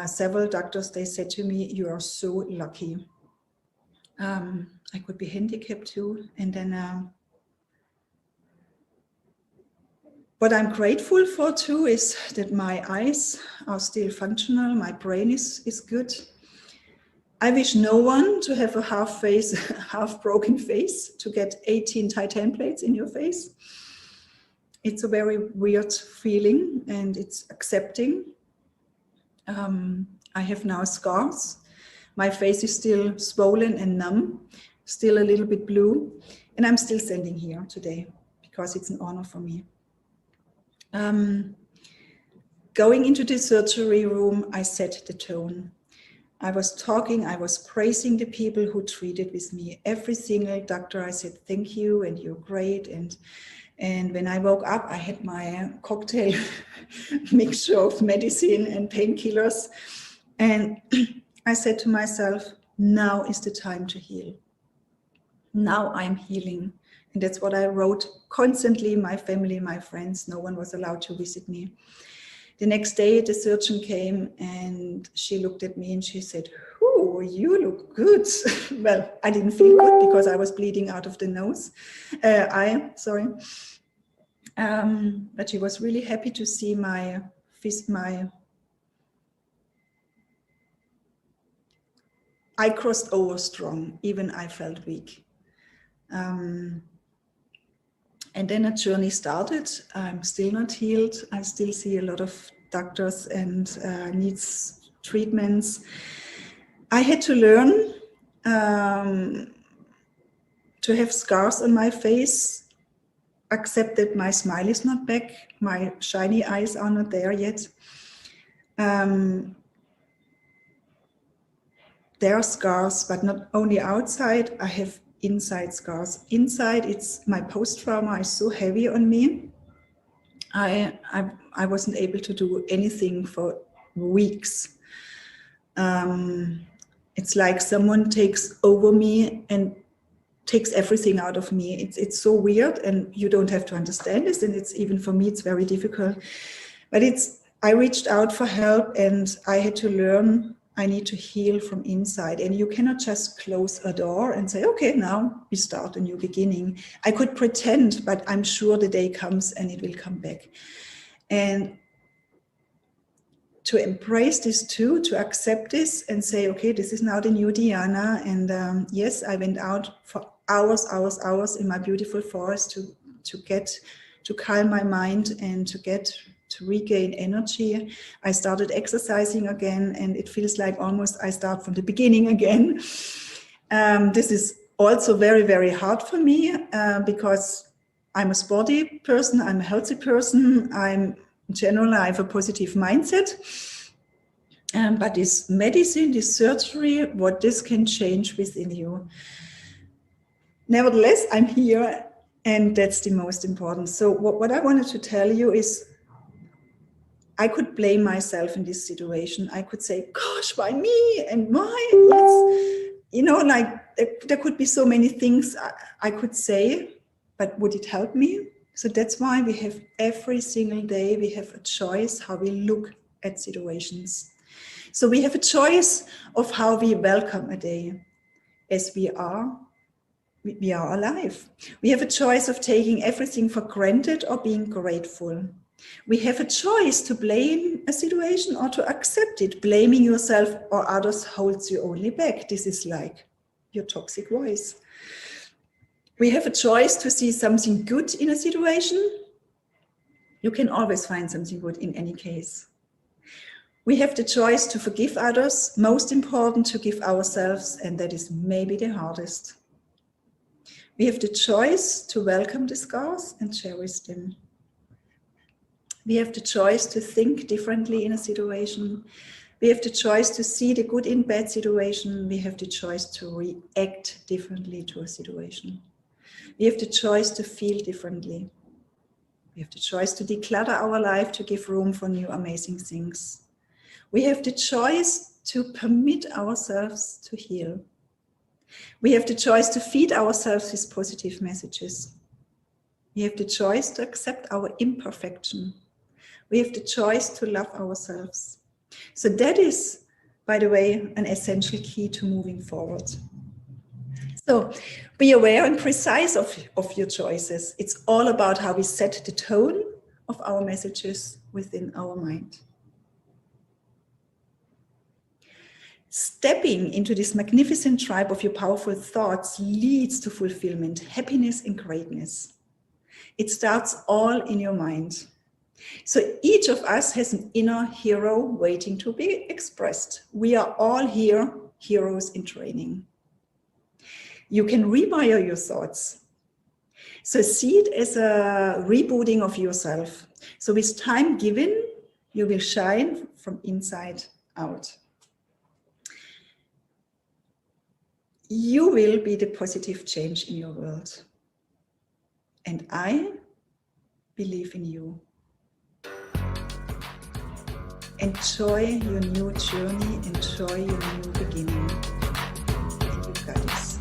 Several doctors, they said to me, you are so lucky. I could be handicapped too. And then what I'm grateful for too is that my eyes are still functional, my brain is good. I wish no one to have a half broken face, to get 18 titanium plates in your face. It's a very weird feeling, and it's accepting. I have now scars. My face is still swollen and numb, still a little bit blue, and I'm still standing here today because it's an honor for me. Going into the surgery room, I set the tone. I was talking, I was praising the people who treated with me. Every single doctor, I said, thank you, and you're great. And when I woke up, I had my cocktail mixture of medicine and painkillers. And I said to myself, now is the time to heal. Now I'm healing. And that's what I wrote constantly, my family, my friends, no one was allowed to visit me. The next day, the surgeon came and she looked at me and she said, "Oh, you look good." Well, I didn't feel good because I was bleeding out of the nose. But she was really happy to see I crossed over strong, even I felt weak. And then a journey started. I'm still not healed. I still see a lot of doctors and needs treatments. I had to learn to have scars on my face, accept that my smile is not back, my shiny eyes are not there yet. There are scars, but not only outside, I have inside scars. Inside, it's my post-trauma is so heavy on me. I wasn't able to do anything for weeks. It's like someone takes over me and takes everything out of me. It's so weird, and you don't have to understand this, and it's even for me, it's very difficult. But I reached out for help, and I had to learn I need to heal from inside. And you cannot just close a door and say, okay, now we start a new beginning. I could pretend, but I'm sure the day comes and it will come back. And to embrace this too, to accept this and say, okay, this is now the new Diana. And yes, I went out for hours in my beautiful forest to calm my mind and to regain energy. I started exercising again, and it feels like almost I start from the beginning again. This is also very, very hard for me because I'm a sporty person, I'm a healthy person, in general, I have a positive mindset. But this medicine, this surgery, what this can change within you. Nevertheless, I'm here, and that's the most important. So what I wanted to tell you is, I could blame myself in this situation. I could say, gosh, why me? And why? Like there could be so many things I could say, but would it help me? So that's why we have every single day, we have a choice how we look at situations. So we have a choice of how we welcome a day as we are alive. We have a choice of taking everything for granted or being grateful. We have a choice to blame a situation or to accept it. Blaming yourself or others holds you only back. This is like your toxic voice. We have a choice to see something good in a situation. You can always find something good in any case. We have the choice to forgive others, most important to give ourselves, and that is maybe the hardest. We have the choice to welcome the scars and cherish them. We have the choice to think differently in a situation. We have the choice to see the good in bad situation. We have the choice to react differently to a situation. We have the choice to feel differently. We have the choice to declutter our life to give room for new amazing things. We have the choice to permit ourselves to heal. We have the choice to feed ourselves with positive messages. We have the choice to accept our imperfection. We have the choice to love ourselves. So that is, by the way, an essential key to moving forward. So be aware and precise of your choices. It's all about how we set the tone of our messages within our mind. Stepping into this magnificent tribe of your powerful thoughts leads to fulfillment, happiness, and greatness. It starts all in your mind. So each of us has an inner hero waiting to be expressed. We are all here, heroes in training. You can rewire your thoughts. So see it as a rebooting of yourself. So with time given, you will shine from inside out. You will be the positive change in your world. And I believe in you. Enjoy your new journey, enjoy your new beginning. And you got this.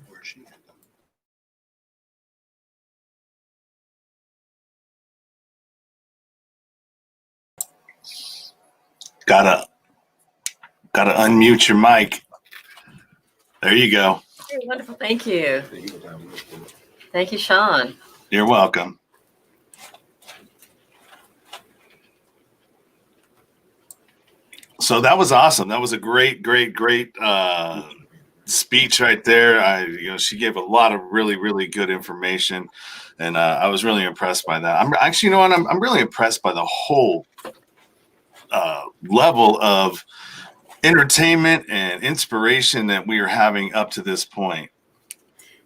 Where's she at? Gotta unmute your mic. There you go. Hey, wonderful. Thank you. Thank you, Sean. You're welcome. So that was awesome. That was a great speech right there. She gave a lot of really good information, and I was really impressed by that. I'm actually, you know what? I'm really impressed by the whole level of entertainment and inspiration that we are having up to this point.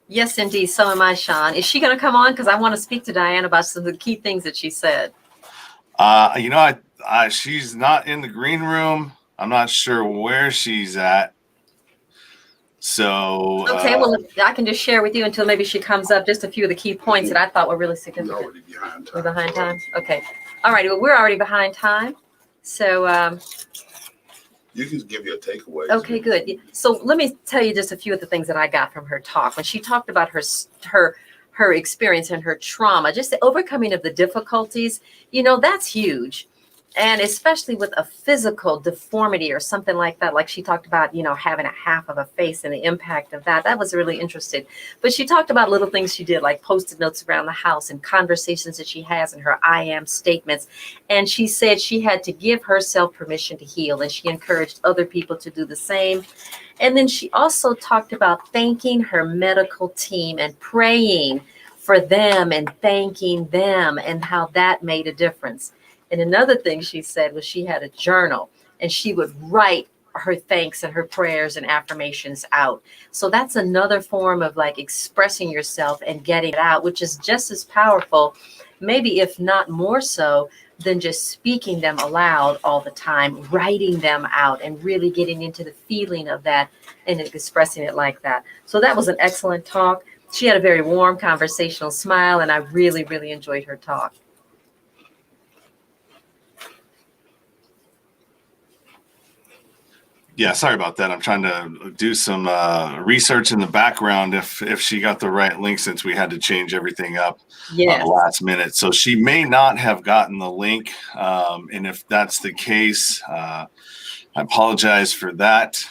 Yes, indeed. So am I, Sean. Is she going to come on? Because I want to speak to Diane about some of the key things that she said. She's not in the green room. I'm not sure where she's at. So okay, well, I can just share with you until maybe she comes up just a few of the key points that I thought were really significant. Already behind time. We're behind time? Okay. All right. Well, we're already behind time. So You can give you a takeaway. okay, good. So let me tell you just a few of the things that I got from her talk. When she talked about her experience and her trauma, just the overcoming of the difficulties, that's huge. And especially with a physical deformity or something like that, like she talked about, having a half of a face and the impact of that. That was really interesting. But she talked about little things she did, like Post-it notes around the house and conversations that she has and her I am statements. And she said she had to give herself permission to heal, and she encouraged other people to do the same. And then she also talked about thanking her medical team and praying for them and thanking them and how that made a difference. And another thing she said was she had a journal, and she would write her thanks and her prayers and affirmations out. So that's another form of like expressing yourself and getting it out, which is just as powerful, maybe if not more so, than just speaking them aloud all the time, writing them out and really getting into the feeling of that and expressing it like that. So that was an excellent talk. She had a very warm conversational smile, and I really, really enjoyed her talk. Yeah, sorry about that. I'm trying to do some research in the background if she got the right link, since we had to change everything up Yes. last minute. So she may not have gotten the link. And if that's the case, I apologize for that.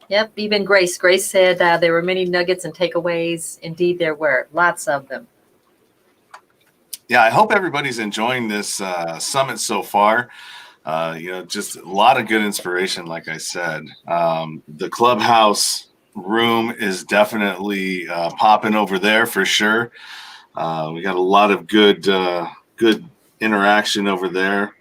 Yep, even Grace. Grace said there were many nuggets and takeaways. Indeed, there were lots of them. Yeah, I hope everybody's enjoying this summit so far. Just a lot of good inspiration, like I said. The clubhouse room is definitely popping over there for sure. We got a lot of good interaction over there.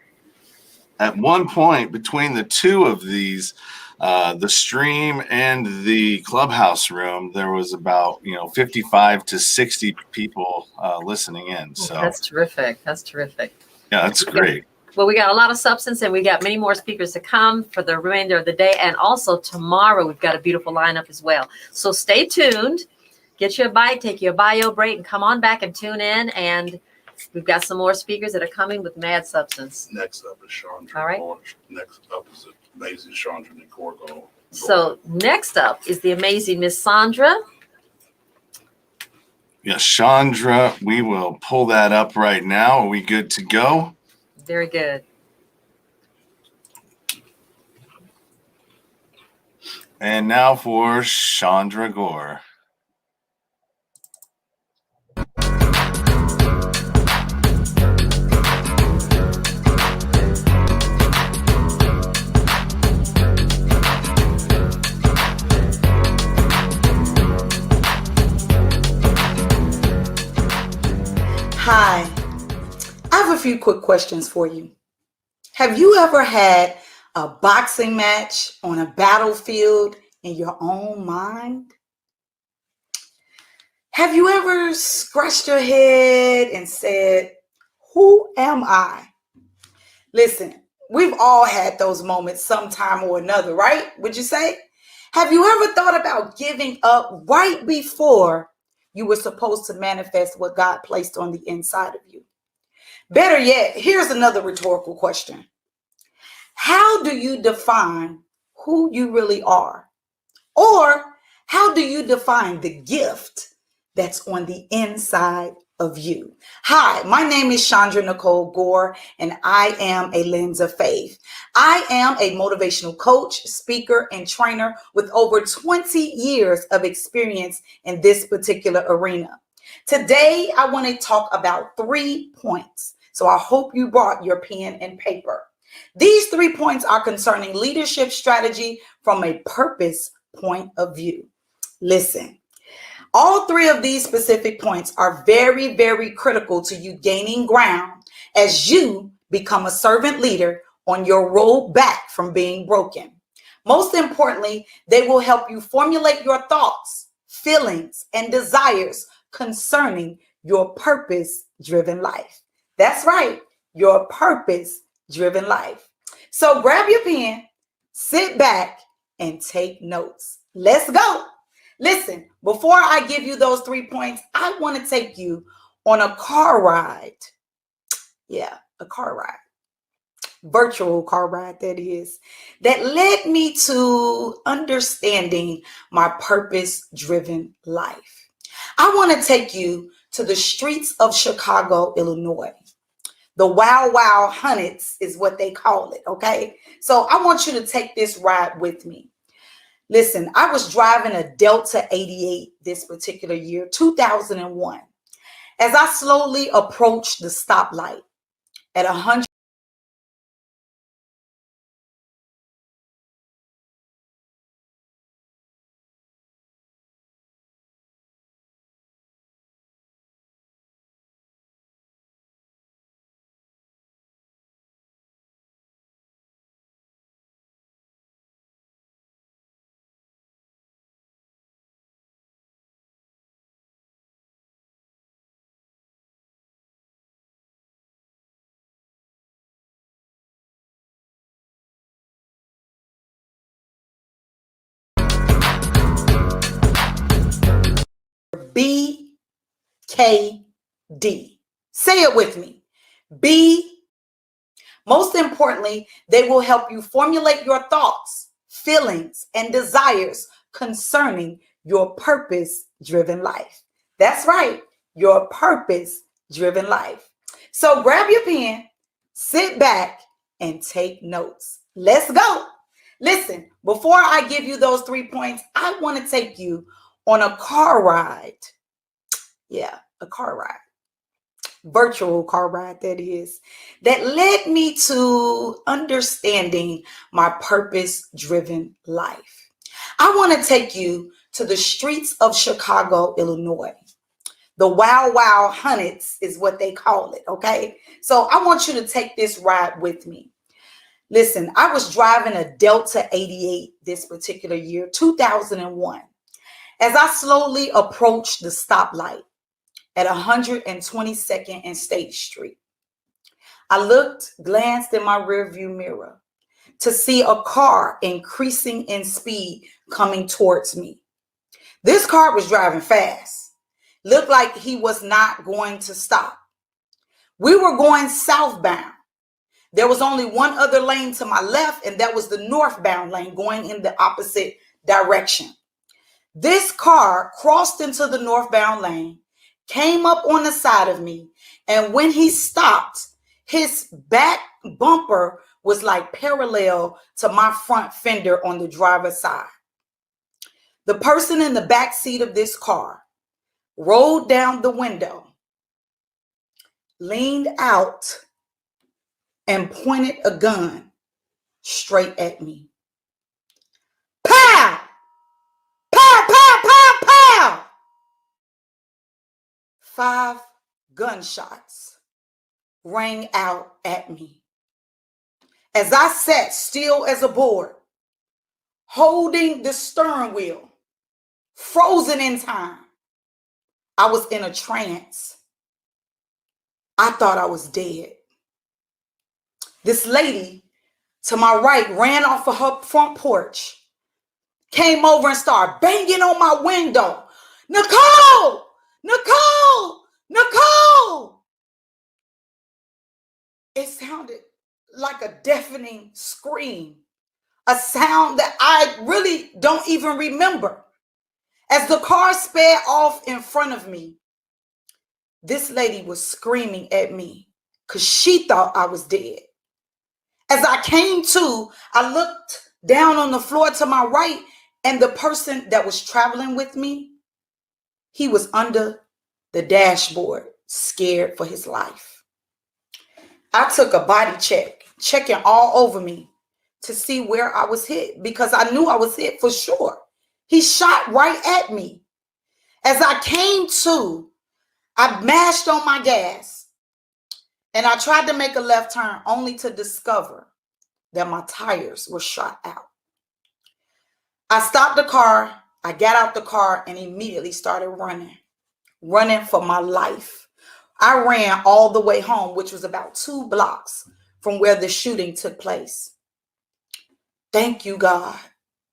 At one point, between the two of these, the stream and the clubhouse room, there was about 55 to 60 people listening in. So that's terrific. That's terrific. Yeah, that's great. Well, we got a lot of substance, and we got many more speakers to come for the remainder of the day. And also tomorrow, we've got a beautiful lineup as well. So stay tuned, get you a bite, take your bio break, and come on back and tune in. And we've got some more speakers that are coming with mad substance. Next up is Chandra. All right. Next up is the amazing Chandra Nicorgo. So next up is the amazing Miss Sandra. Yeah, Chandra, we will pull that up right now. Are we good to go? Very good. And now for Chandra Gore. Hi, I have a few quick questions for you. Have you ever had a boxing match on a battlefield in your own mind? Have you ever scratched your head and said, "Who am I?" Listen, we've all had those moments sometime or another, right? Would you say? Have you ever thought about giving up right before you were supposed to manifest what God placed on the inside of you? Better yet, here's another rhetorical question. How do you define who you really are? Or how do you define the gift that's on the inside of you? Hi, my name is Chandra Nicole Gore, and I am a lens of faith. I am a motivational coach, speaker, and trainer with over 20 years of experience in this particular arena. Today, I want to talk about 3 points. So I hope you brought your pen and paper. These 3 points are concerning leadership strategy from a purpose point of view. Listen, all 3 of these specific points are very, very critical to you gaining ground as you become a servant leader on your road back from being broken. Most importantly, they will help you formulate your thoughts, feelings, and desires concerning your purpose-driven life. That's right, your purpose-driven life. So grab your pen, sit back, and take notes. Let's go. Listen, before I give you those 3 points, I want to take you on a car ride. Yeah, a car ride. Virtual car ride, that is. That led me to understanding my purpose-driven life. I want to take you to the streets of Chicago, Illinois. The Wow Wow Hunnets is what they call it, okay? So I want you to take this ride with me. Listen, I was driving a Delta 88 this particular year, 2001. As I slowly approached the stoplight at 100 BKD. Say it with me. B. Most importantly, they will help you formulate your thoughts, feelings, and desires concerning your purpose-driven life. That's right, your purpose-driven life. So grab your pen, sit back, and take notes. Let's go. Listen, before I give you those 3 points, I want to take you on a car ride. Yeah, a car ride. Virtual car ride, that is, that led me to understanding my purpose-driven life. I want to take you to the streets of Chicago, Illinois. The Wow Wow Hunnets is what they call it, okay? So I want you to take this ride with me. Listen, I was driving a Delta 88 this particular year, 2001, as I slowly approached the stoplight at 122nd and State Street. I glanced in my rearview mirror to see a car increasing in speed coming towards me. This car was driving fast. Looked like he was not going to stop. We were going southbound. There was only one other lane to my left, and that was the northbound lane going in the opposite direction. This car crossed into the northbound lane, came up on the side of me, and when he stopped, his back bumper was like parallel to my front fender on the driver's side. The person in the back seat of this car rolled down the window, leaned out, and pointed a gun straight at me. Pow! Pow, pow, pow, pow! 5 gunshots rang out at me. As I sat still as a board, holding the steering wheel, frozen in time, I was in a trance. I thought I was dead. This lady to my right ran off of her front porch, came over and started banging on my window. Nicole! Nicole! Nicole! It sounded like a deafening scream, a sound that I really don't even remember. As the car sped off in front of me, this lady was screaming at me because she thought I was dead. As I came to, I looked down on the floor to my right, and the person that was traveling with me, he was under the dashboard, scared for his life. I took a body check, checking all over me to see where I was hit, because I knew I was hit for sure. He shot right at me. As I came to, I mashed on my gas, and I tried to make a left turn only to discover that my tires were shot out. I stopped the car, I got out the car, and immediately started running for my life. I ran all the way home, which was about 2 blocks from where the shooting took place. Thank you, God,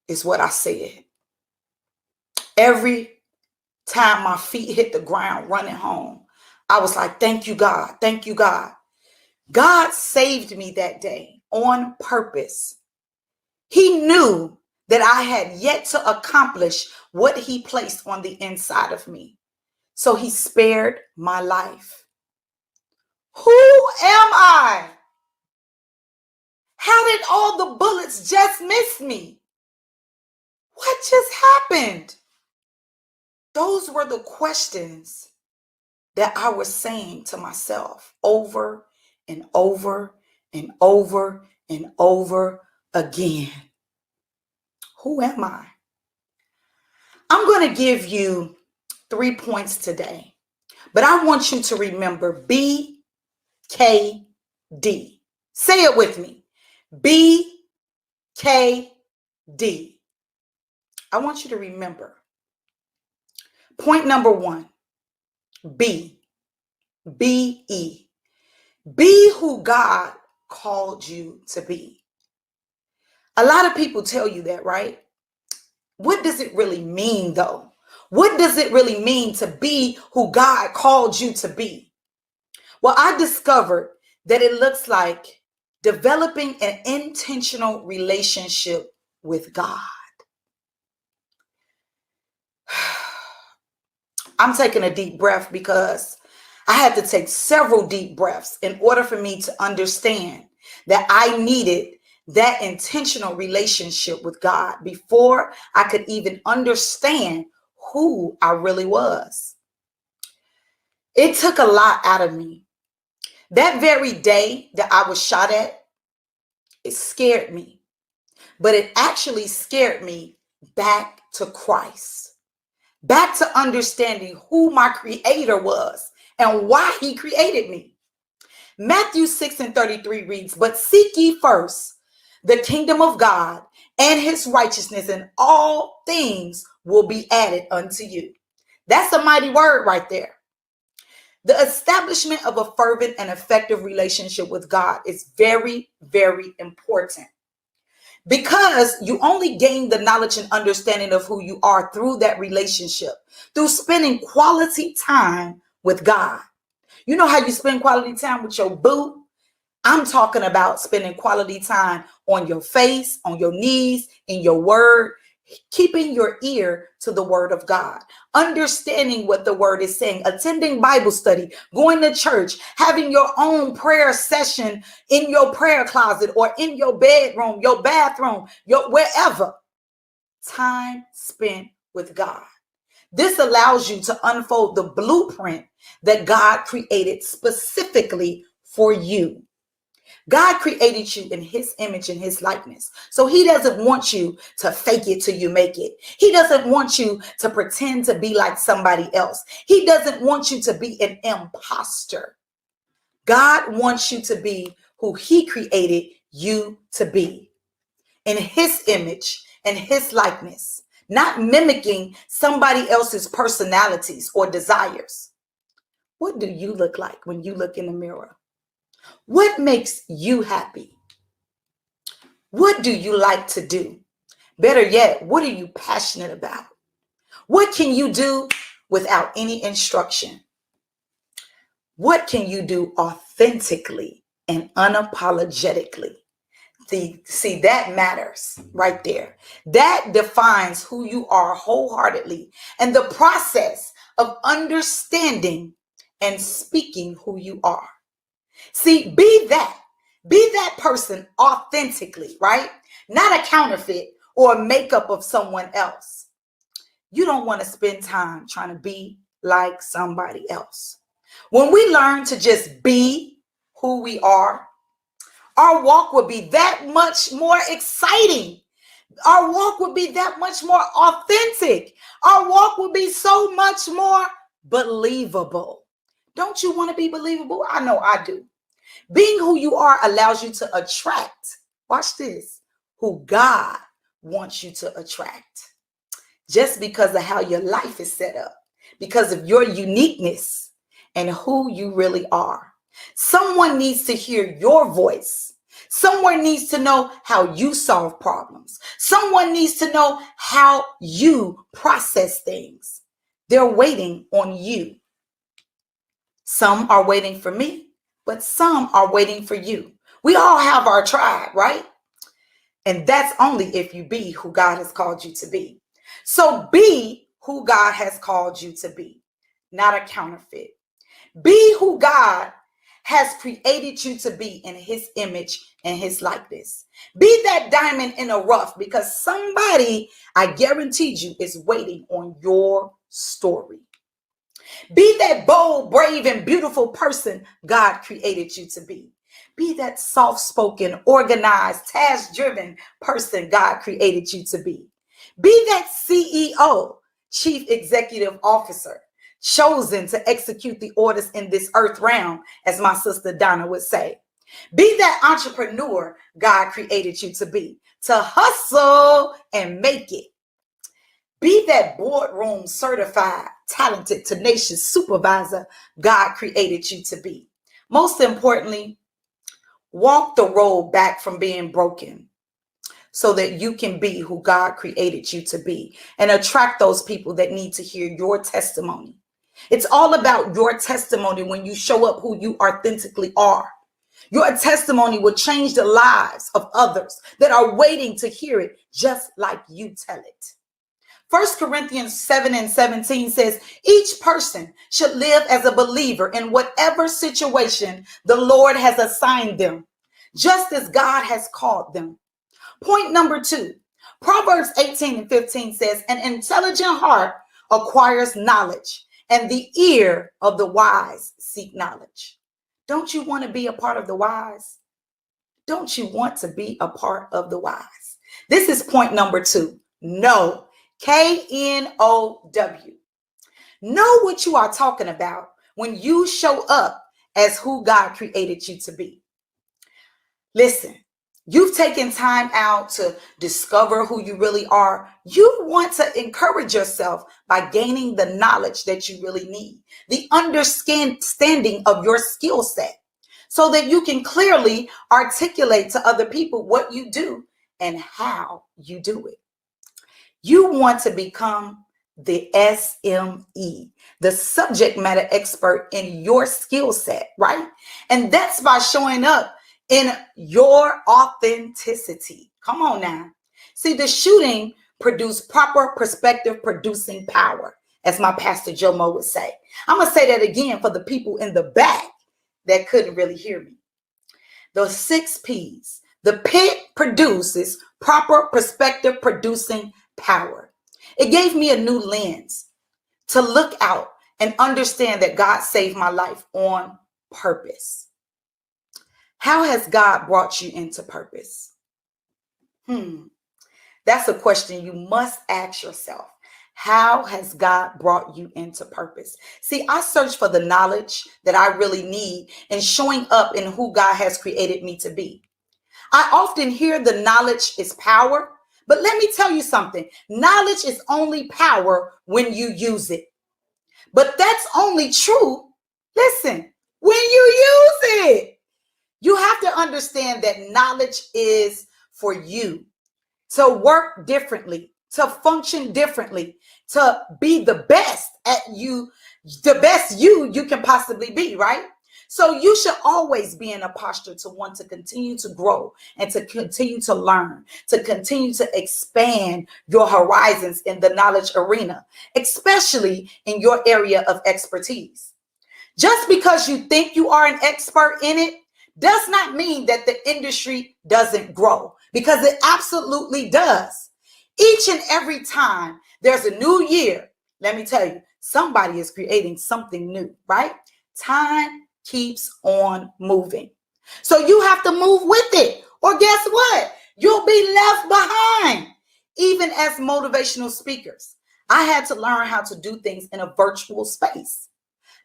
is what I said. Every time my feet hit the ground running home, I was like, thank you, God. Thank you, God. God saved me that day on purpose. He knew that I had yet to accomplish what he placed on the inside of me. So he spared my life. Who am I? How did all the bullets just miss me? What just happened? Those were the questions that I was saying to myself over and over and over and over again. Who am I? I'm going to give you 3 points today, but I want you to remember BKD. Say it with me. BKD. I want you to remember. Point number 1, B. B-E. Be who God called you to be. A lot of people tell you that, right? What does it really mean, though? What does it really mean to be who God called you to be? Well, I discovered that it looks like developing an intentional relationship with God. I'm taking a deep breath because I had to take several deep breaths in order for me to understand that I needed that intentional relationship with God before I could even understand who I really was. It took a lot out of me. That very day that I was shot at, it scared me, but it actually scared me back to Christ, back to understanding who my creator was and why he created me. Matthew 6:33 reads, "But seek ye first the kingdom of God and his righteousness, and all things will be added unto you." That's a mighty word right there. The establishment of a fervent and effective relationship with God is very, very important, because you only gain the knowledge and understanding of who you are through that relationship, through spending quality time with God. You know how you spend quality time with your boo? I'm talking about spending quality time on your face, on your knees, in your word, keeping your ear to the word of God, understanding what the word is saying, attending Bible study, going to church, having your own prayer session in your prayer closet or in your bedroom, your bathroom, your wherever. Time spent with God. This allows you to unfold the blueprint that God created specifically for you. God created you in his image and his likeness. So he doesn't want you to fake it till you make it. He doesn't want you to pretend to be like somebody else. He doesn't want you to be an imposter. God wants you to be who he created you to be, in his image and his likeness, not mimicking somebody else's personalities or desires. What do you look like when you look in the mirror? What makes you happy? What do you like to do? Better yet, what are you passionate about? What can you do without any instruction? What can you do authentically and unapologetically? See, that matters right there. That defines who you are wholeheartedly, and the process of understanding and speaking who you are. See, be that person authentically, right? Not a counterfeit or a makeup of someone else. You don't want to spend time trying to be like somebody else. When we learn to just be who we are, our walk would be that much more exciting. Our walk would be that much more authentic. Our walk would be so much more believable. Don't you want to be believable? I know I do. Being who you are allows you to attract, watch this, who God wants you to attract. Just because of how your life is set up, because of your uniqueness and who you really are. Someone needs to hear your voice. Someone needs to know how you solve problems. Someone needs to know how you process things. They're waiting on you. Some are waiting for me, but some are waiting for you. We all have our tribe, right? And that's only if you be who God has called you to be. So be who God has called you to be, not a counterfeit. Be who God has created you to be in his image and his likeness. Be that diamond in a rough, because somebody, I guaranteed you, is waiting on your story. Be that bold, brave, and beautiful person God created you to be. Be that soft-spoken, organized, task-driven person God created you to be. Be that CEO, Chief Executive Officer, chosen to execute the orders in this earth realm, as my sister Donna would say. Be that entrepreneur God created you to be, to hustle and make it. Be that boardroom certified, talented, tenacious supervisor God created you to be. Most importantly, walk the road back from being broken. so that you can be who God created you to be and attract those people that need to hear your testimony. It's all about your testimony when you show up who you authentically are. Your testimony will change the lives of others that are waiting to hear it just like you tell it. 1 Corinthians 7:17 says, each person should live as a believer in whatever situation the Lord has assigned them, just as God has called them. Point number 2, Proverbs 18:15 says, an intelligent heart acquires knowledge, and the ear of the wise seek knowledge. Don't you want to be a part of the wise? Don't you want to be a part of the wise? This is point number 2. Know. K-N-O-W. Know what you are talking about when you show up as who God created you to be. Listen, you've taken time out to discover who you really are. You want to encourage yourself by gaining the knowledge that you really need, the understanding of your skill set, so that you can clearly articulate to other people what you do and how you do it. You want to become the SME, the subject matter expert in your skill set, right? And that's by showing up in your authenticity. Come on now. See, the shooting produced proper perspective producing power, as my pastor Jomo would say. I'm going to say that again for the people in the back that couldn't really hear me. Those 6 P's. The pit produces proper perspective producing power. It gave me a new lens to look out and understand that God saved my life on purpose. How has God brought you into purpose? That's a question you must ask yourself. How has God brought you into purpose? See, I search for the knowledge that I really need in showing up in who God has created me to be. I often hear the knowledge is power, but let me tell you something. Knowledge is only power when you use it. But that's only true, listen, when you use it. You have to understand that knowledge is for you to work differently, to function differently, to be the best at you, the best you can possibly be, right? So you should always be in a posture to want to continue to grow and to continue to learn, to continue to expand your horizons in the knowledge arena, especially in your area of expertise. Just because you think you are an expert in it does not mean that the industry doesn't grow, because it absolutely does. Each and every time there's a new year, let me tell you, somebody is creating something new, right? Time keeps on moving. So you have to move with it, or guess what? You'll be left behind. Even as motivational speakers, I had to learn how to do things in a virtual space.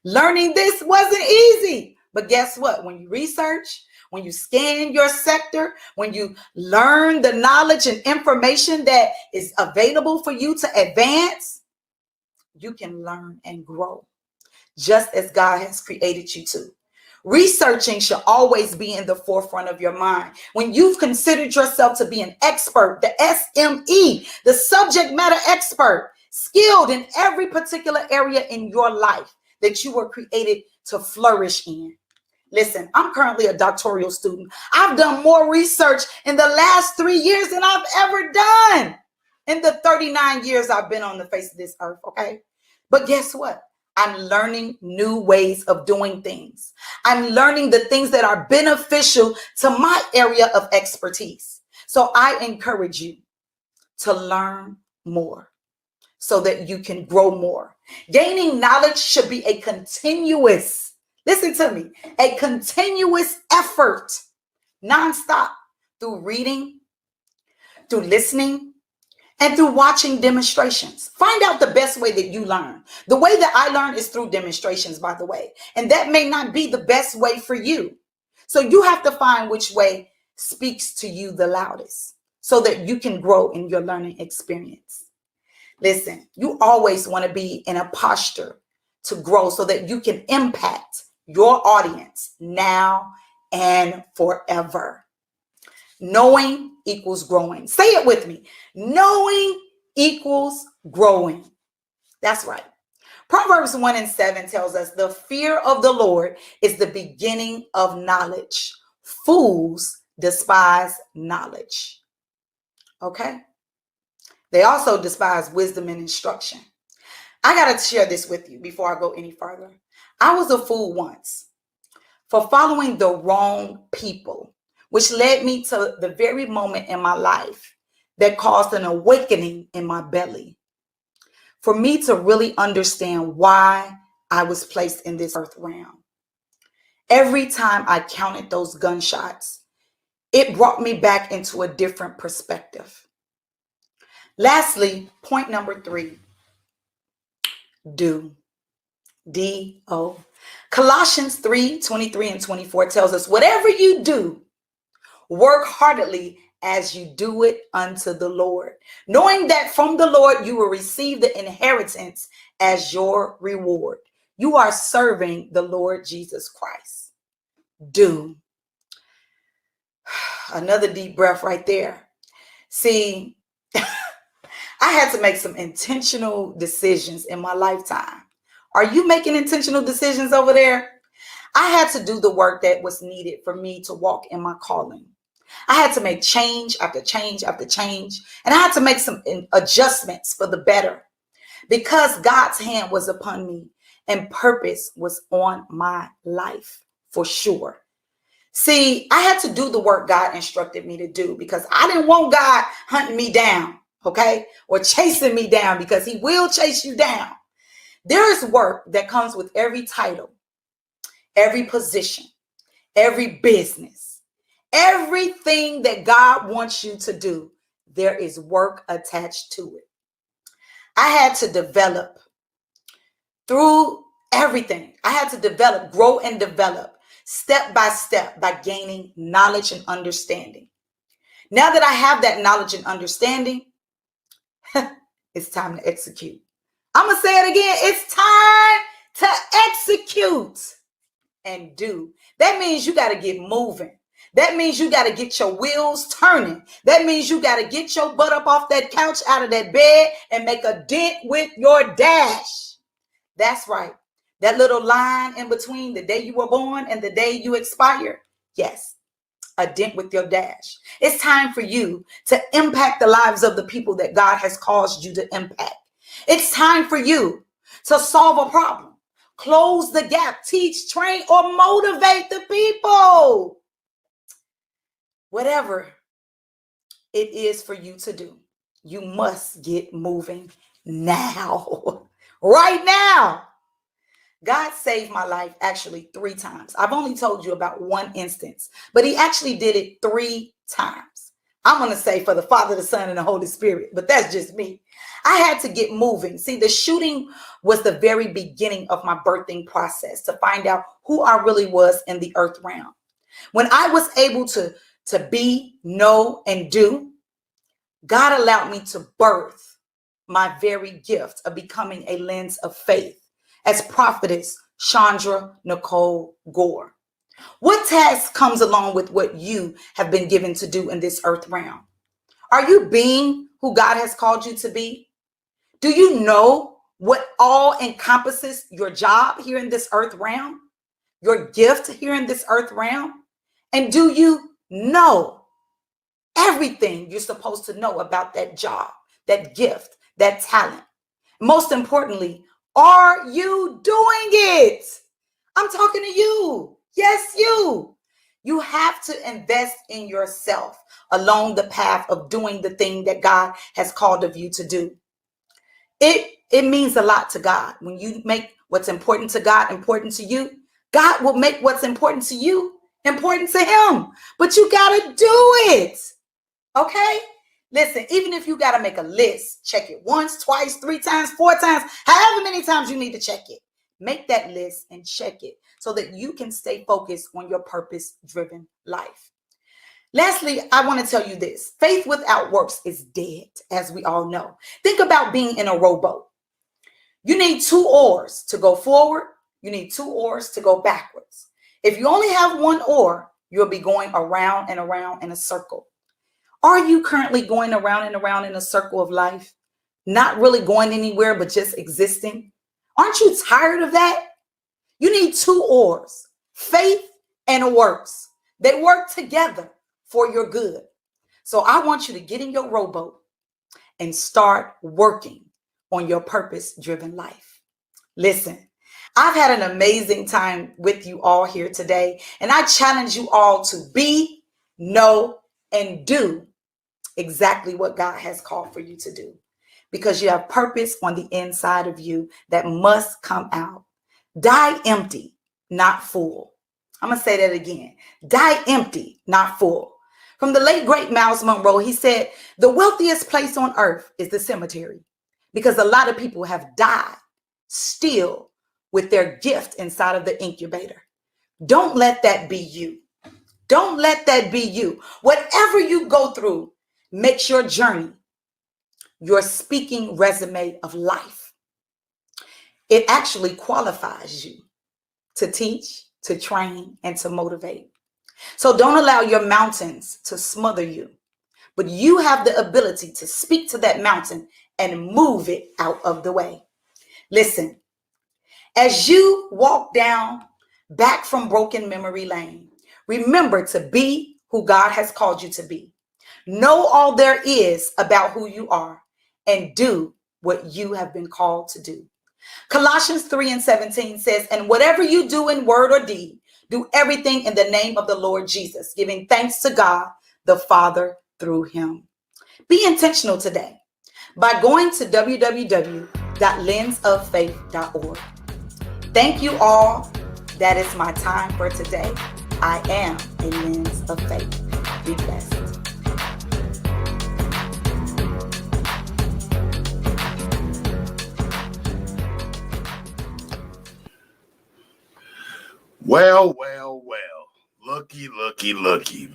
Learning this wasn't easy, but guess what? When you research, when you scan your sector, when you learn the knowledge and information that is available for you to advance, you can learn and grow just as God has created you to. Researching should always be in the forefront of your mind. When you've considered yourself to be an expert, the SME, the subject matter expert, skilled in every particular area in your life that you were created to flourish in. Listen, I'm currently a doctoral student. I've done more research in the last 3 years than I've ever done in the 39 years I've been on the face of this earth, okay? But guess what? I'm learning new ways of doing things. I'm learning the things that are beneficial to my area of expertise. So I encourage you to learn more so that you can grow more. Gaining knowledge should be a continuous, listen to me, a continuous effort, nonstop, through reading, through listening, and through watching demonstrations. Find out the best way that you learn. The way that I learn is through demonstrations, by the way. And that may not be the best way for you. So you have to find which way speaks to you the loudest so that you can grow in your learning experience. Listen, you always want to be in a posture to grow so that you can impact your audience now and forever. Knowing equals growing. Say it with me. Knowing equals growing. That's right. Proverbs 1:7 tells us the fear of the Lord is the beginning of knowledge. Fools despise knowledge. Okay? They also despise wisdom and instruction. I got to share this with you before I go any further. I was a fool once for following the wrong people, which led me to the very moment in my life that caused an awakening in my belly for me to really understand why I was placed in this earth realm. Every time I counted those gunshots, it brought me back into a different perspective. Lastly, point number 3, do. D-O. Colossians 3:23 and 24 tells us, whatever you do, work heartily as you do it unto the Lord, knowing that from the Lord you will receive the inheritance as your reward. You are serving the Lord Jesus Christ. Do. Another deep breath right there. See, I had to make some intentional decisions in my lifetime. Are you making intentional decisions over there? I had to do the work that was needed for me to walk in my calling. I had to make change after change after change, and I had to make some adjustments for the better because God's hand was upon me and purpose was on my life for sure. See, I had to do the work God instructed me to do because I didn't want God hunting me down, okay, or chasing me down, because he will chase you down. There is work that comes with every title, every position, every business, everything that God wants you to do. There is work attached to it. I had to develop through everything. I had to develop, grow and develop step by step by gaining knowledge and understanding. Now that I have that knowledge and understanding, it's time to execute. I'm going to say it again. It's time to execute and do. That means you got to get moving. That means you got to get your wheels turning. That means you got to get your butt up off that couch, out of that bed, and make a dent with your dash. That's right. That little line in between the day you were born and the day you expire. Yes, a dent with your dash. It's time for you to impact the lives of the people that God has caused you to impact. It's time for you to solve a problem, close the gap, teach, train, or motivate the people. Whatever it is for you to do, you must get moving now, right now. God saved my life actually 3 times. I've only told you about one instance, but he actually did it 3 times. I'm going to say for the Father, the Son, and the Holy Spirit, but that's just me. I had to get moving. See, the shooting was the very beginning of my birthing process to find out who I really was in the earth realm. When I was able to be, know, and do, God allowed me to birth my very gift of becoming a lens of faith as prophetess Chandra Nicole Gore. What task comes along with what you have been given to do in this earth realm? Are you being who God has called you to be? Do you know what all encompasses your job here in this earth realm? Your gift here in this earth realm? And do you know everything you're supposed to know about that job, that gift, that talent? Most importantly, are you doing it? I'm talking to you. Yes, you. You have to invest in yourself along the path of doing the thing that God has called of you to do. It means a lot to God. When you make what's important to God important to you, God will make what's important to you important to him. But you got to do it. Okay? Listen, even if you got to make a list, check it once, twice, 3 times, 4 times, however many times you need to check it. Make that list and check it so that you can stay focused on your purpose-driven life. Lastly, I want to tell you this. Faith without works is dead, as we all know. Think about being in a rowboat. You need 2 oars to go forward. You need 2 oars to go backwards. If you only have 1 oar, you'll be going around and around in a circle. Are you currently going around and around in a circle of life? Not really going anywhere, but just existing? Aren't you tired of that? You need two oars, faith and works. They work together for your good. So I want you to get in your rowboat and start working on your purpose-driven life. Listen, I've had an amazing time with you all here today, and I challenge you all to be, know, and do exactly what God has called for you to do, because you have purpose on the inside of you that must come out. Die empty, not full. I'm going to say that again. Die empty, not full. From the late, great Miles Monroe, he said, the wealthiest place on earth is the cemetery, because a lot of people have died still with their gift inside of the incubator. Don't let that be you. Don't let that be you. Whatever you go through makes your journey your speaking resume of life. It actually qualifies you to teach, to train, and to motivate. So don't allow your mountains to smother you, but you have the ability to speak to that mountain and move it out of the way. Listen, as you walk down back from broken memory lane, remember to be who God has called you to be. Know all there is about who you are and do what you have been called to do. Colossians 3:17 says, and whatever you do in word or deed, do everything in the name of the Lord Jesus, giving thanks to God the Father through him. Be intentional today by going to www.lensoffaith.org. Thank you all. That is my time for today. I am a lens of faith. Be blessed. Well. Looky.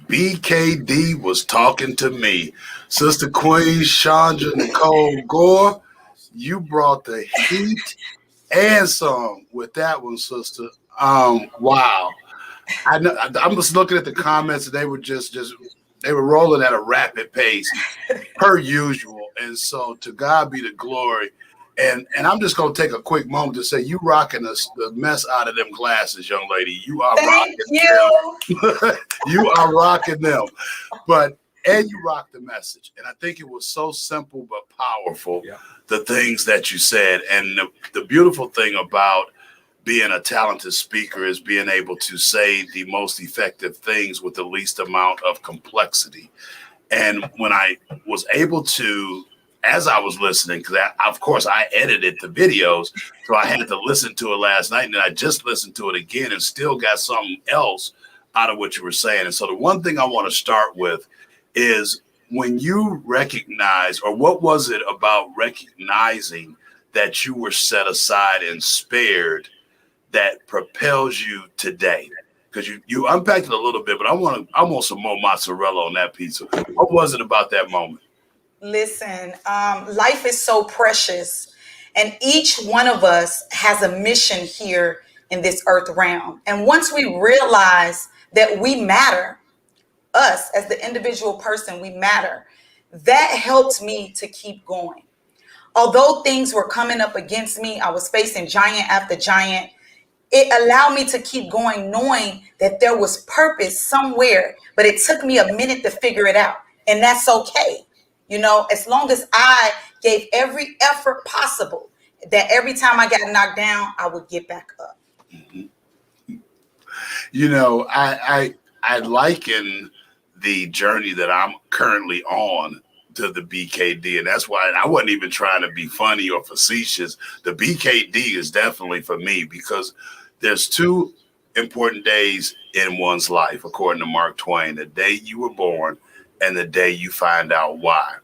BKD was talking to me. Sister Queen Chandra Nicole Gore, you brought the heat and some with that one, sister. Wow. I know. I'm just looking at the comments, and they were just they were rolling at a rapid pace, per usual. And so, to God be the glory. And I'm just gonna take a quick moment to say, you rocking the mess out of them glasses, young lady. You are Thank rocking you. them. You are rocking them. And you rock the message. And I think it was so simple but powerful. Yeah. The things that you said, and the beautiful thing about being a talented speaker is being able to say the most effective things with the least amount of complexity. And when I was able to, as I was listening, because of course I edited the videos, so I had to listen to it last night, and then I just listened to it again and still got something else out of what you were saying. And so the one thing I want to start with is, when you recognize, or what was it about recognizing that you were set aside and spared that propels you today? Because you unpacked it a little bit, but I want some more mozzarella on that pizza. What was it about that moment? Listen, life is so precious, and each one of us has a mission here in this earth realm. And once we realize that we matter, us as the individual person, we matter, that helped me to keep going. Although things were coming up against me, I was facing giant after giant. It allowed me to keep going, knowing that there was purpose somewhere, but it took me a minute to figure it out. And that's okay. You know, as long as I gave every effort possible, that every time I got knocked down, I would get back up. Mm-hmm. You know, I liken the journey that I'm currently on to the BKD, and that's why I wasn't even trying to be funny or facetious. The BKD is definitely for me, because there's two important days in one's life, according to Mark Twain: the day you were born and the day you find out why.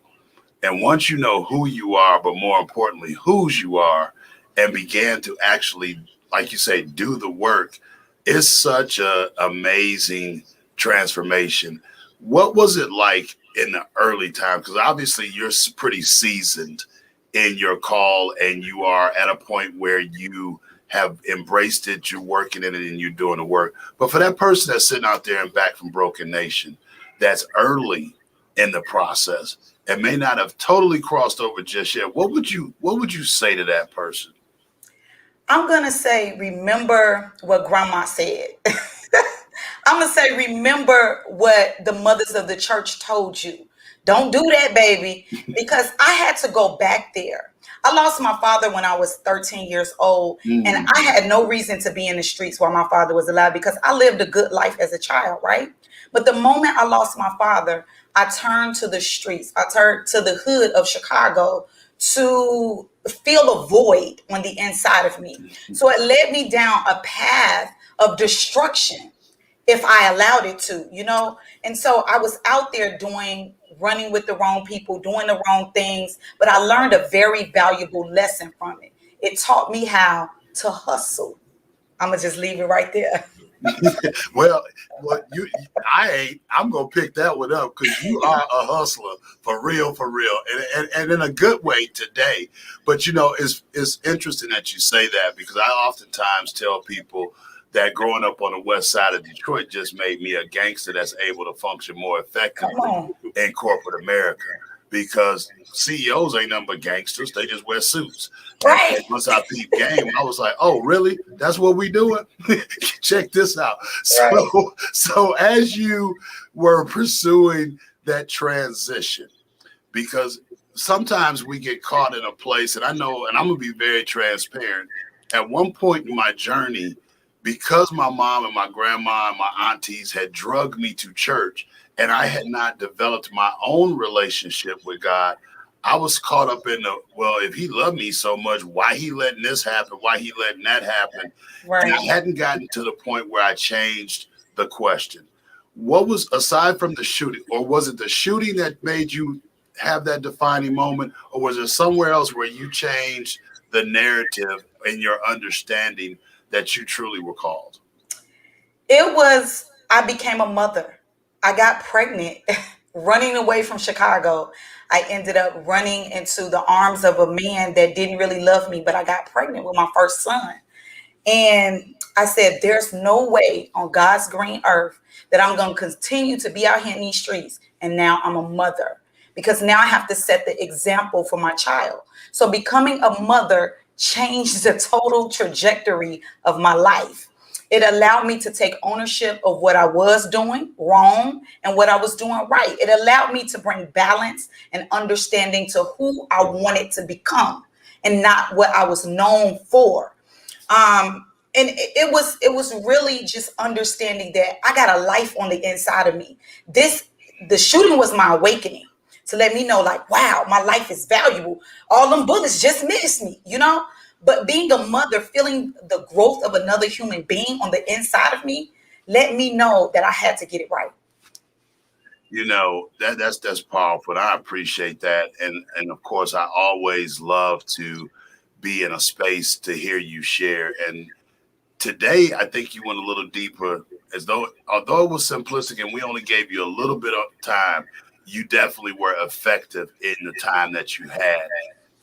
And once you know who you are, but more importantly, whose you are, and began to actually, like you say, do the work, it's such an amazing transformation. What was it like in the early time? Because obviously you're pretty seasoned in your call, and you are at a point where you have embraced it, you're working in it, and you're doing the work. But for that person that's sitting out there and Back from Broken Nation, that's early in the process and may not have totally crossed over just yet, what would you say to that person? I'm going to say, remember what grandma said. I'm going to say, remember what the mothers of the church told you. Don't do that, baby, because I had to go back there. I lost my father when I was 13 years old, and I had no reason to be in the streets while my father was alive because I lived a good life as a child, right? But the moment I lost my father, I turned to the streets. I turned to the hood of Chicago to feel a void on the inside of me. So it led me down a path of destruction if I allowed it to, you know? And so I was out there running with the wrong people, doing the wrong things, but I learned a very valuable lesson from it. It taught me how to hustle. I'm gonna just leave it right there. Well, I'm gonna pick that one up because you are a hustler for real, and in a good way today. But you know, it's interesting that you say that because I oftentimes tell people that growing up on the west side of Detroit just made me a gangster that's able to function more effectively in corporate America. Because CEOs ain't nothing but gangsters; they just wear suits. Right. And once I peeped game, I was like, "Oh, really? That's what we doing? Check this out." So as you were pursuing that transition, because sometimes we get caught in a place, and I know, and I'm gonna be very transparent. At one point in my journey, because my mom and my grandma and my aunties had drugged me to church, and I had not developed my own relationship with God, I was caught up in well, if he loved me so much, why he letting this happen? Why he letting that happen? Right. And I hadn't gotten to the point where I changed the question. What was, aside from the shooting, or was it the shooting that made you have that defining moment, or was there somewhere else where you changed the narrative in your understanding that you truly were called? It was, I became a mother. I got pregnant running away from Chicago. I ended up running into the arms of a man that didn't really love me, but I got pregnant with my first son. And I said, there's no way on God's green earth that I'm going to continue to be out here in these streets. And now I'm a mother because now I have to set the example for my child. So becoming a mother changed the total trajectory of my life. It allowed me to take ownership of what I was doing wrong and what I was doing right. It allowed me to bring balance and understanding to who I wanted to become and not what I was known for. And it was really just understanding that I got a life on the inside of me. The shooting was my awakening to let me know, like, wow, my life is valuable. All them bullets just missed me, you know? But being a mother, feeling the growth of another human being on the inside of me, let me know that I had to get it right. You know, that's powerful. And I appreciate that. And of course, I always love to be in a space to hear you share. And today, I think you went a little deeper, although it was simplistic and we only gave you a little bit of time, you definitely were effective in the time that you had.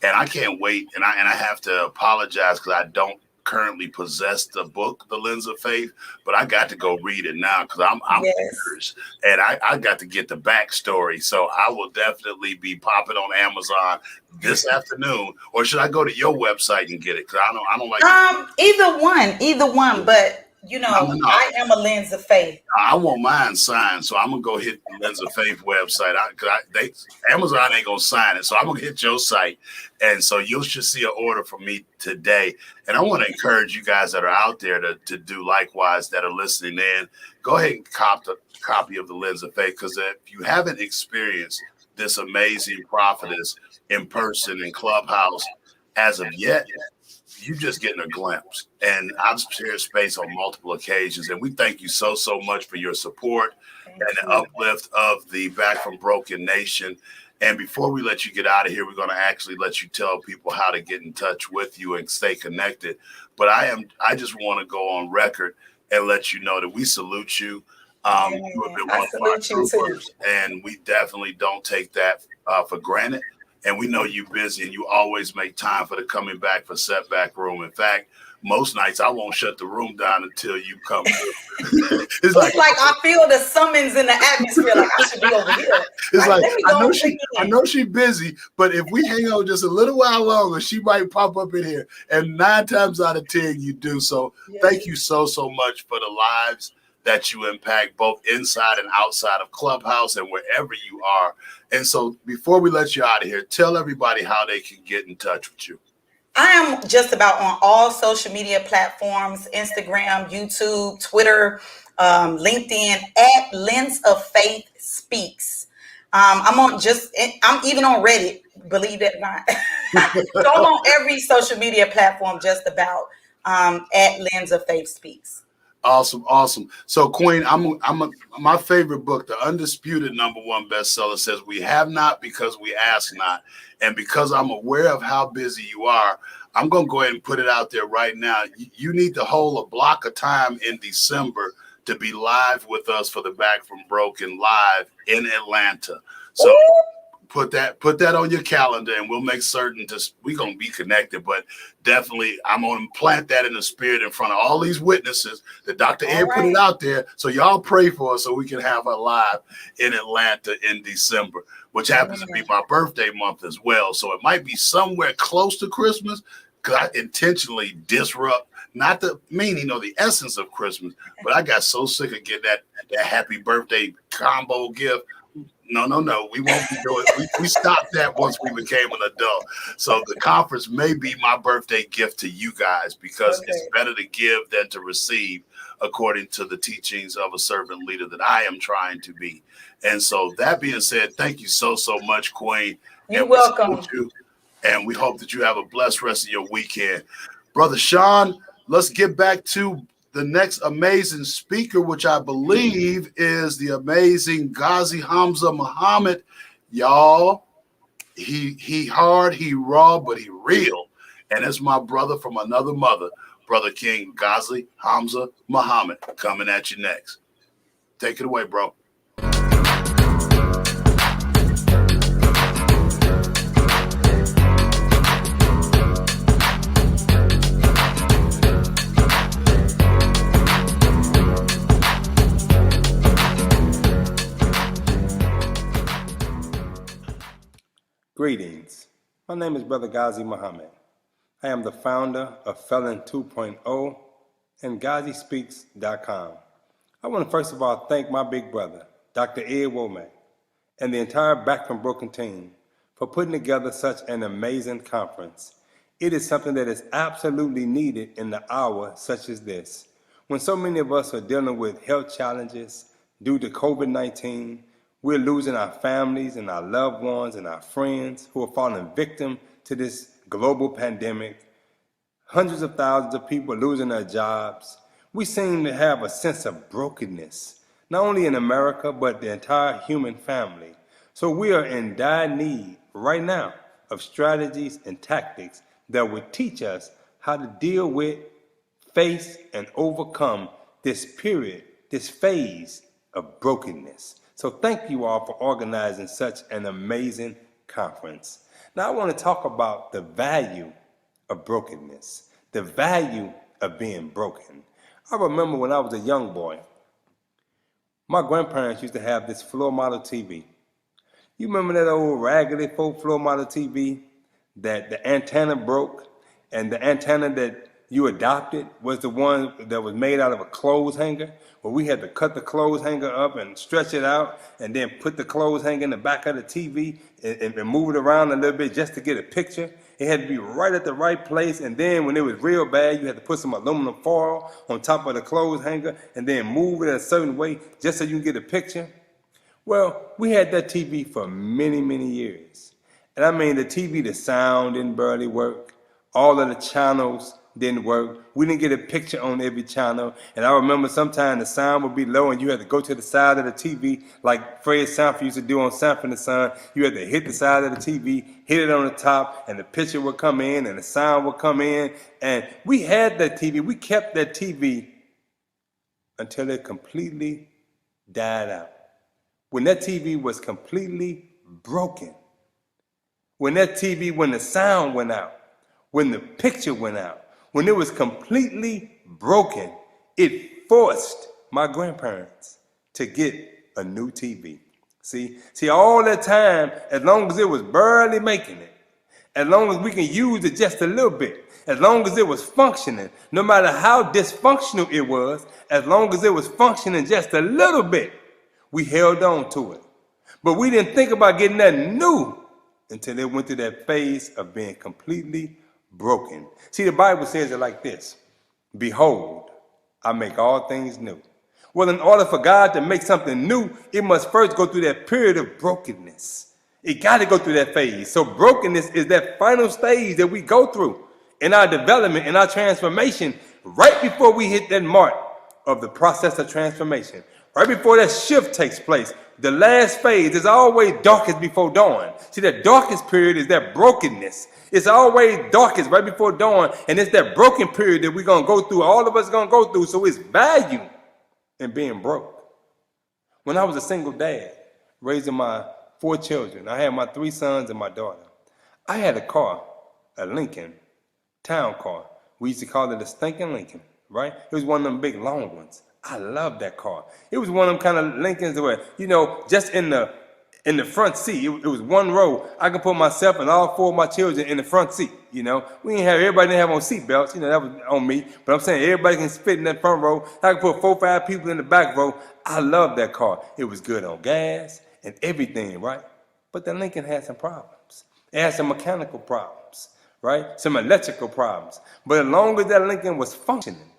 And I can't wait. And I have to apologize because I don't currently possess the book, The Lens of Faith, but I got to go read it now because I'm curious. And I got to get the backstory. So I will definitely be popping on Amazon this afternoon. Or should I go to your website and get it? Because I don't like either one. But you know, I am a Lens of Faith. I want mine signed, so I'm gonna go hit the Lens of Faith website. Amazon ain't gonna sign it, so I'm gonna hit your site, and so you should see an order from me today. And I want to encourage you guys that are out there to do likewise, that are listening in. Go ahead and cop the copy of the Lens of Faith, because if you haven't experienced this amazing prophetess in person in Clubhouse as of yet, you're just getting a glimpse. And I've shared space on multiple occasions. And we thank you so much for your support and the uplift of the Back from Broken Nation. And before we let you get out of here, we're going to actually let you tell people how to get in touch with you and stay connected. But I just want to go on record and let you know that we salute you. You have been one of our troopers, and we definitely don't take that for granted. And we know you're busy and you always make time for the Coming Back for Setback Room. In fact, most nights I won't shut the room down until you come through. it's It's like I feel the summons in the atmosphere. Like I should be over here. It's like Let me I go know check I in. know she's busy, but if we hang out just a little while longer, she might pop up in here. And 9 times out of 10, you do. So thank you so much for the lives that you impact, both inside and outside of Clubhouse and wherever you are. And so before we let you out of here, tell everybody how they can get in touch with you. I am just about on all social media platforms: Instagram, YouTube, Twitter, LinkedIn, at Lens of Faith Speaks. I'm even on Reddit, believe it or not. So I'm on every social media platform just about at Lens of Faith Speaks. Awesome. So Queen, my favorite book, the undisputed #1 bestseller, says we have not because we ask not. And because I'm aware of how busy you are, I'm going to go ahead and put it out there right now. You need to hold a block of time in December to be live with us for the Back from Broken live in Atlanta. So put that on your calendar, and we'll make certain we're going to be connected. But definitely, I'm going to plant that in the spirit in front of all these witnesses that Dr. Ed put it out there. So y'all pray for us so we can have her live in Atlanta in December, which happens to be my birthday month as well. So it might be somewhere close to Christmas, because I intentionally disrupt, not the meaning or the essence of Christmas, but I got so sick of getting that happy birthday combo gift. No. We won't be doing it. We stopped that once we became an adult. So the conference may be my birthday gift to you guys, because it's better to give than to receive, according to the teachings of a servant leader that I am trying to be. And so that being said, thank you so much, Queen. You're welcome. And we hope that you have a blessed rest of your weekend. Brother Sean, let's get back to the next amazing speaker, which I believe is the amazing Ghazi Hamza Muhammad. Y'all, he hard, he raw, but he real. And it's my brother from another mother, Brother King Ghazi Hamza Muhammad, coming at you next. Take it away, bro. Greetings. My name is Brother Ghazi Muhammad. I am the founder of Felon 2.0 and GhaziSpeaks.com. I want to first of all thank my big brother, Dr. Ed Womack, and the entire Back from Broken team for putting together such an amazing conference. It is something that is absolutely needed in the hour such as this, when so many of us are dealing with health challenges due to COVID-19. We're losing our families and our loved ones and our friends who are falling victim to this global pandemic. Hundreds of thousands of people losing their jobs. We seem to have a sense of brokenness, not only in America, but the entire human family. So we are in dire need right now of strategies and tactics that would teach us how to deal with, face, and overcome this period, this phase of brokenness. So thank you all for organizing such an amazing conference. Now I want to talk about the value of brokenness, the value of being broken. I remember when I was a young boy, my grandparents used to have this floor model TV. You remember that old raggedy floor model TV that the antenna broke, and the antenna that you adopted was the one that was made out of a clothes hanger, where we had to cut the clothes hanger up and stretch it out and then put the clothes hanger in the back of the TV and move it around a little bit just to get a picture. It had to be right at the right place, and then when it was real bad, you had to put some aluminum foil on top of the clothes hanger and then move it a certain way just so you can get a picture. Well, we had that TV for many, many years. And I mean, the TV, the sound didn't barely work. All of the channels didn't work. We didn't get a picture on every channel. And I remember sometimes the sound would be low and you had to go to the side of the TV like Fred Sanford used to do on Sanford and the Son. You had to hit the side of the TV, hit it on the top, and the picture would come in and the sound would come in. And we had that TV. We kept that TV until it completely died out. When that TV was completely broken. When that TV, when the sound went out, when the picture went out, when it was completely broken, it forced my grandparents to get a new TV. See, all that time, as long as it was barely making it, as long as we can use it just a little bit, as long as it was functioning, no matter how dysfunctional it was, as long as it was functioning just a little bit, we held on to it. But we didn't think about getting that new until it went through that phase of being completely broken. See, the Bible says it like this: behold, I make all things new. Well, in order for God to make something new, it must first go through that period of brokenness. It got to go through that phase. So brokenness is that final stage that we go through in our development, in our transformation, right before we hit that mark of the process of transformation. Right before that shift takes place, the last phase is always darkest before dawn. See, that darkest period is that brokenness. It's always darkest right before dawn, and it's that broken period that we're going to go through. All of us are going to go through, so it's value in being broke. When I was a single dad, raising my 4 children, I had my 3 sons and my daughter. I had a car, a Lincoln town car. We used to call it a stinking Lincoln, right? It was one of them big long ones. I loved that car. It was one of them kind of Lincolns where, just in the front seat, it was one row. I could put myself and all 4 of my children in the front seat. We everybody didn't have on seat belts. That was on me. But I'm saying everybody can fit in that front row. I could put 4 or 5 people in the back row. I loved that car. It was good on gas and everything, right? But the Lincoln had some problems. It had some mechanical problems, right? Some electrical problems. But as long as that Lincoln was functioning,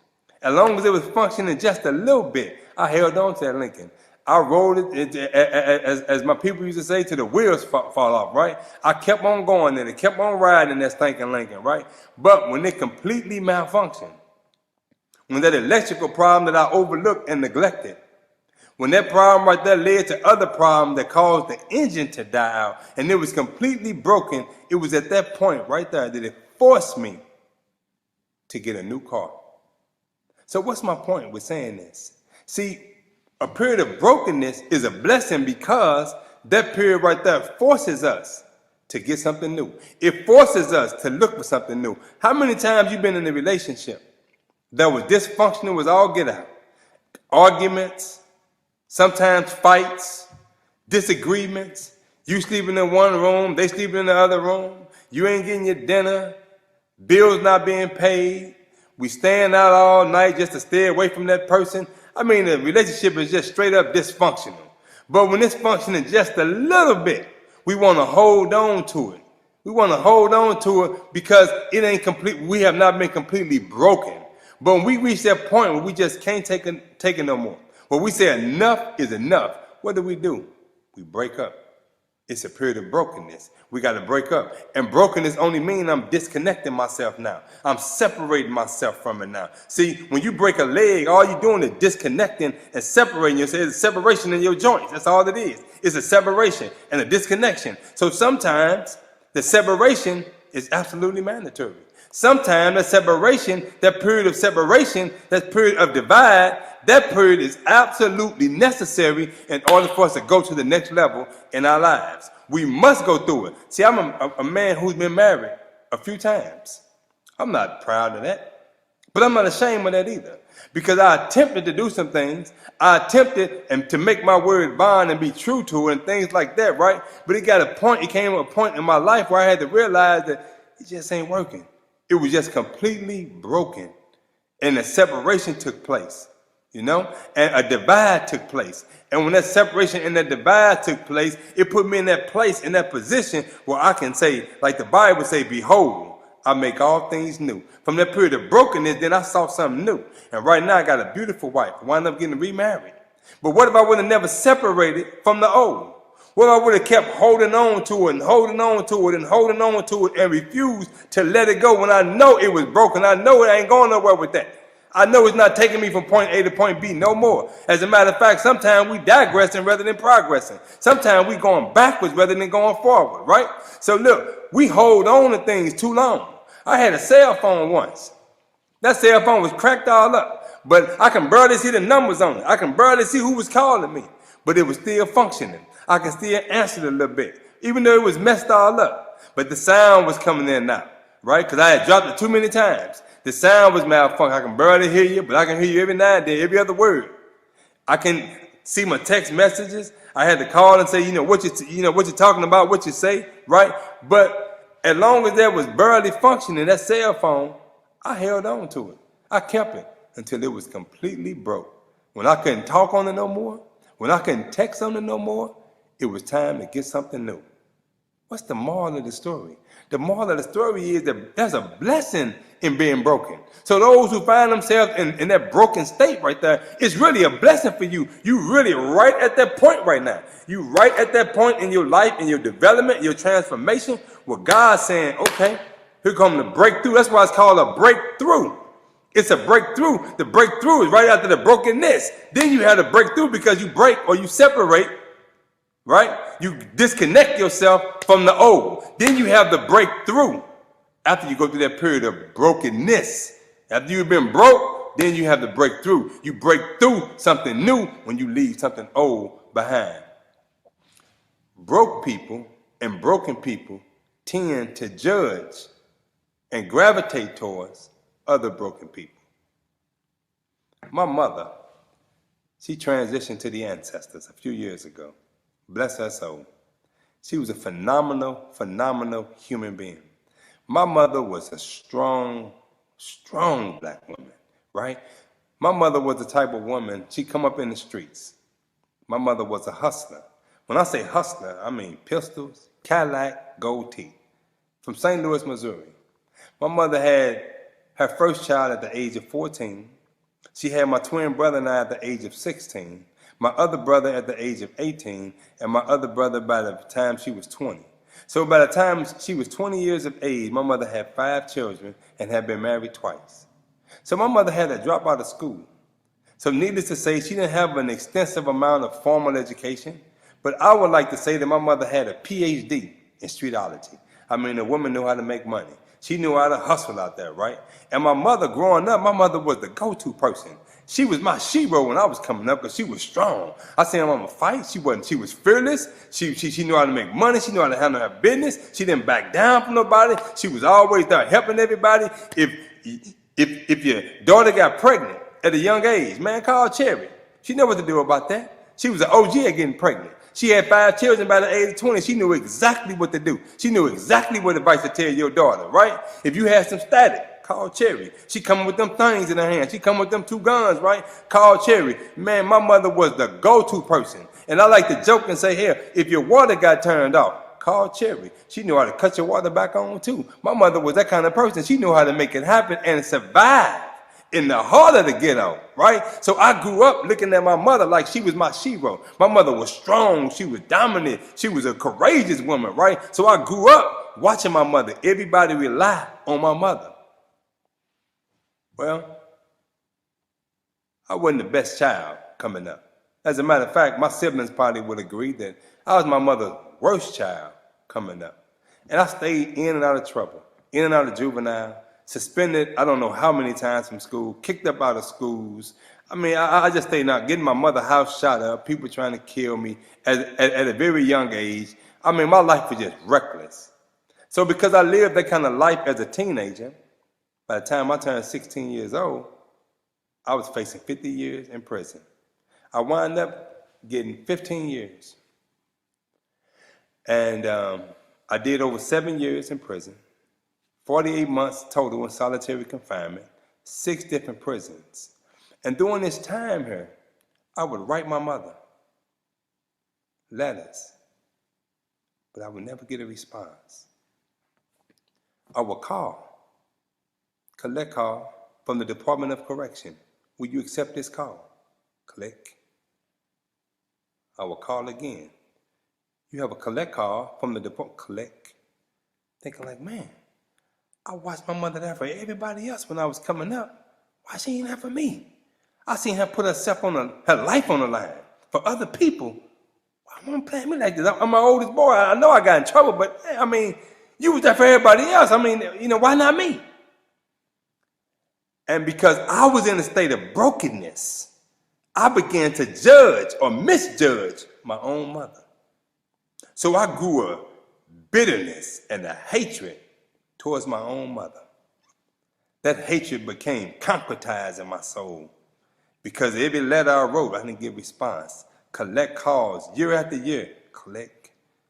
as long as it was functioning just a little bit, I held on to that Lincoln. I rode it, as my people used to say, till the wheels fall off, right? I kept on going and it kept on riding that stinking Lincoln, right? But when it completely malfunctioned, when that electrical problem that I overlooked and neglected, when that problem right there led to other problems that caused the engine to die out and it was completely broken, it was at that point right there that it forced me to get a new car. So what's my point with saying this? See, a period of brokenness is a blessing because that period right there forces us to get something new. It forces us to look for something new. How many times you been in a relationship that was dysfunctional, was all get out? Arguments, sometimes fights, disagreements. You sleeping in one room, they sleeping in the other room. You ain't getting your dinner, bills not being paid. We staying out all night just to stay away from that person. I mean, the relationship is just straight up dysfunctional. But when it's functioning just a little bit, we want to hold on to it. We want to hold on to it because it ain't complete. We have not been completely broken. But when we reach that point where we just can't take it no more, when we say enough is enough, what do? We break up. It's a period of brokenness. We got to break up. And brokenness only means I'm disconnecting myself now. I'm separating myself from it now. See, when you break a leg, all you're doing is disconnecting and separating yourself. It's a separation in your joints. That's all it is. It's a separation and a disconnection. So sometimes the separation is absolutely mandatory. Sometimes that separation, that period of separation, that period of divide, that period is absolutely necessary in order for us to go to the next level in our lives. We must go through it. See, I'm a man who's been married a few times. I'm not proud of that, but I'm not ashamed of that either, because I attempted to do some things. I attempted and to make my word bond and be true to it and things like that, right? But it came to a point in my life where I had to realize that it just ain't working. It was just completely broken, and a separation took place. And a divide took place. And when that separation and that divide took place, it put me in that place, in that position where I can say, like the Bible say, behold, I make all things new. From that period of brokenness, then I saw something new. And right now I got a beautiful wife. I wound up getting remarried. But what if I would have never separated from the old? What if I would have kept holding on to it and holding on to it and holding on to it and refused to let it go when I know it was broken? I know it ain't going nowhere with that. I know it's not taking me from point A to point B no more. As a matter of fact, sometimes we digressing rather than progressing. Sometimes we going backwards rather than going forward, right? So look, we hold on to things too long. I had a cell phone once. That cell phone was cracked all up, but I can barely see the numbers on it. I can barely see who was calling me, but it was still functioning. I can still answer it a little bit, even though it was messed all up. But the sound was coming in now, right? Because I had dropped it too many times. The sound was malfunction. I can barely hear you, but I can hear you every now and then, every other word. I can see my text messages. I had to call and say, what you're talking about, what you say, right? But as long as that was barely functioning, that cell phone, I held on to it. I kept it until it was completely broke. When I couldn't talk on it no more, when I couldn't text on it no more, it was time to get something new. What's the moral of the story? The moral of the story is that there's a blessing in being broken. So those who find themselves in that broken state right there, it's really a blessing for you. You really right at that point right now. You right at that point in your life, in your development, your transformation, where God's saying, okay, here comes the breakthrough. That's why it's called a breakthrough. It's a breakthrough. The breakthrough is right after the brokenness. Then you have the breakthrough because you break or you separate, right? You disconnect yourself from the old. Then you have the breakthrough after you go through that period of brokenness. After you've been broke, then you have the breakthrough. You break through something new when you leave something old behind. Broke people and broken people tend to judge and gravitate towards other broken people. My mother, she transitioned to the ancestors a few years ago. Bless her soul. She was a phenomenal human being. My mother was a strong black woman, right? My mother was the type of woman, she'd come up in the streets. My mother was a hustler. When I say hustler, I mean pistols, Cadillac, gold teeth. From St. Louis, Missouri. My mother had her first child at the age of 14. She had my twin brother and I at the age of 16. My other brother at the age of 18, and my other brother by the time she was 20. So by the time she was 20 years of age, my mother had 5 children and had been married twice. So my mother had to drop out of school. So needless to say, she didn't have an extensive amount of formal education, but I would like to say that my mother had a PhD in streetology. I mean, a woman knew how to make money. She knew how to hustle out there, right? And my mother, growing up, my mother was the go-to person. She was my shero when I was coming up because she was strong. I seen her mama fight. She was fearless. She knew how to make money. She knew how to handle her business. She didn't back down from nobody. She was always there helping everybody. If your daughter got pregnant at a young age, man, call Cherry. She knew what to do about that. She was an OG at getting pregnant. She had 5 children by the age of 20. She knew exactly what to do. She knew exactly what advice to tell your daughter, right? If you had some static, call Cherry. She come with them things in her hand. She come with them 2 guns, right? Call Cherry. Man, my mother was the go-to person. And I like to joke and say, here, if your water got turned off, call Cherry. She knew how to cut your water back on too. My mother was that kind of person. She knew how to make it happen and survive in the heart of the ghetto, right? So I grew up looking at my mother like she was my shero. My mother was strong. She was dominant. She was a courageous woman, right? So I grew up watching my mother. Everybody relied on my mother. Well, I wasn't the best child coming up. As a matter of fact, my siblings probably would agree that I was my mother's worst child coming up. And I stayed in and out of trouble, in and out of juvenile, suspended I don't know how many times from school, kicked up out of schools. I mean, I just stayed out, getting my mother's house shot up, people trying to kill me at a very young age. I mean, my life was just reckless. So because I lived that kind of life as a teenager, by the time I turned 16 years old, I was facing 50 years in prison. I wound up getting 15 years. And I did over 7 years in prison, 48 months total in solitary confinement, 6 different prisons. And during this time here, I would write my mother letters, but I would never get a response. I would collect call from the Department of Correction. Will you accept this call? Click. I will call again. You have a collect call from the department. Click. Thinking like, man, I watched my mother there for everybody else when I was coming up. Why she ain't there for me? I seen her put herself on her life on the line for other people. Why won't play me like this? I'm my oldest boy. I know I got in trouble, but I mean, you was there for everybody else. I mean, why not me? And because I was in a state of brokenness, I began to judge or misjudge my own mother. So I grew a bitterness and a hatred towards my own mother. that hatred became concretized in my soul. Because every letter I wrote, I didn't get response. Collect calls year after year. Collect.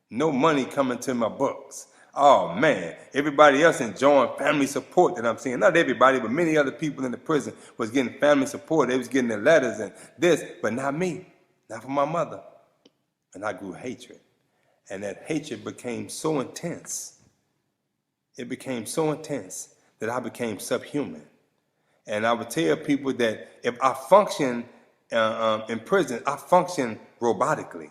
No money coming to my books. Oh man, everybody else enjoying family support that I'm seeing. Not everybody, but many other people in the prison was getting family support. They was getting their letters and this, but not me, not for my mother. And I grew hatred. And that hatred became so intense. It became so intense that I became subhuman. And I would tell people that if I function in prison, I function robotically.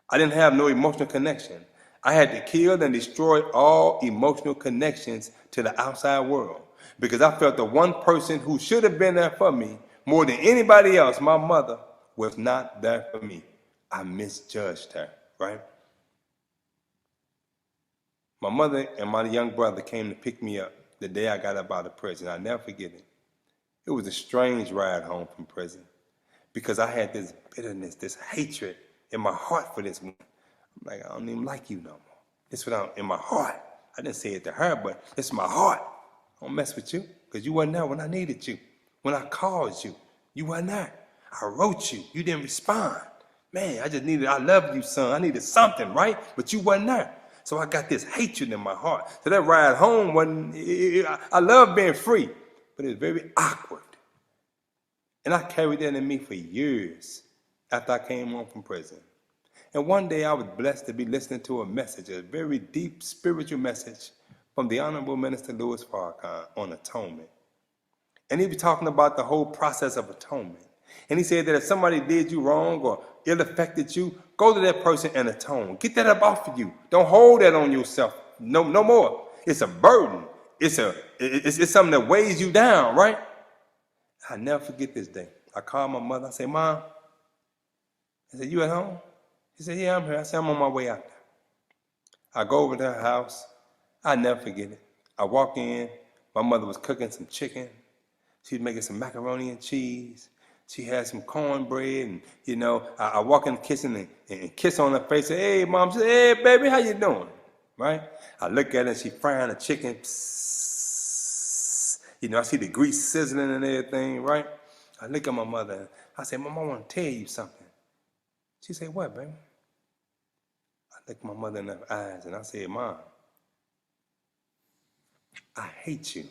I didn't have no emotional connection. I had to kill and destroy all emotional connections to the outside world because I felt the one person who should have been there for me more than anybody else, my mother, was not there for me. I misjudged her, right? My mother and my young brother came to pick me up the day I got up out of prison. I'll never forget it. It was a strange ride home from prison because I had this bitterness, this hatred in my heart for this woman. I'm like, I don't even like you no more. This is what I'm in my heart. I didn't say it to her, but it's my heart. I don't mess with you because you wasn't there when I needed you. When I called you, you wasn't there. I wrote you. You didn't respond. Man, I love you, son. I needed something, right? But you wasn't there. So I got this hatred in my heart. So that ride home I love being free, but it was very awkward. And I carried that in me for years after I came home from prison. And one day I was blessed to be listening to a message, a very deep spiritual message from the Honorable Minister Louis Farrakhan on atonement. And he was talking about the whole process of atonement. And he said that if somebody did you wrong or ill affected you, go to that person and atone. Get that up off of you. Don't hold that on yourself. No more. It's a burden. It's something that weighs you down, right? I'll never forget this day. I called my mother. I said, Mom, I said, you at home? She said, yeah, I'm here. I said, I'm on my way out there. I go over to her house. I'll never forget it. I walk in. My mother was cooking some chicken. She was making some macaroni and cheese. She had some cornbread. And, I walk in the kitchen and kiss on her face. Say, hey, Mom. She said, hey, baby, how you doing? Right? I look at her and she frying the chicken. Psst. I see the grease sizzling and everything, right? I look at my mother and I say, Mom, I want to tell you something. She said, what, baby? I looked my mother in her eyes and I said, Mom, I hate you.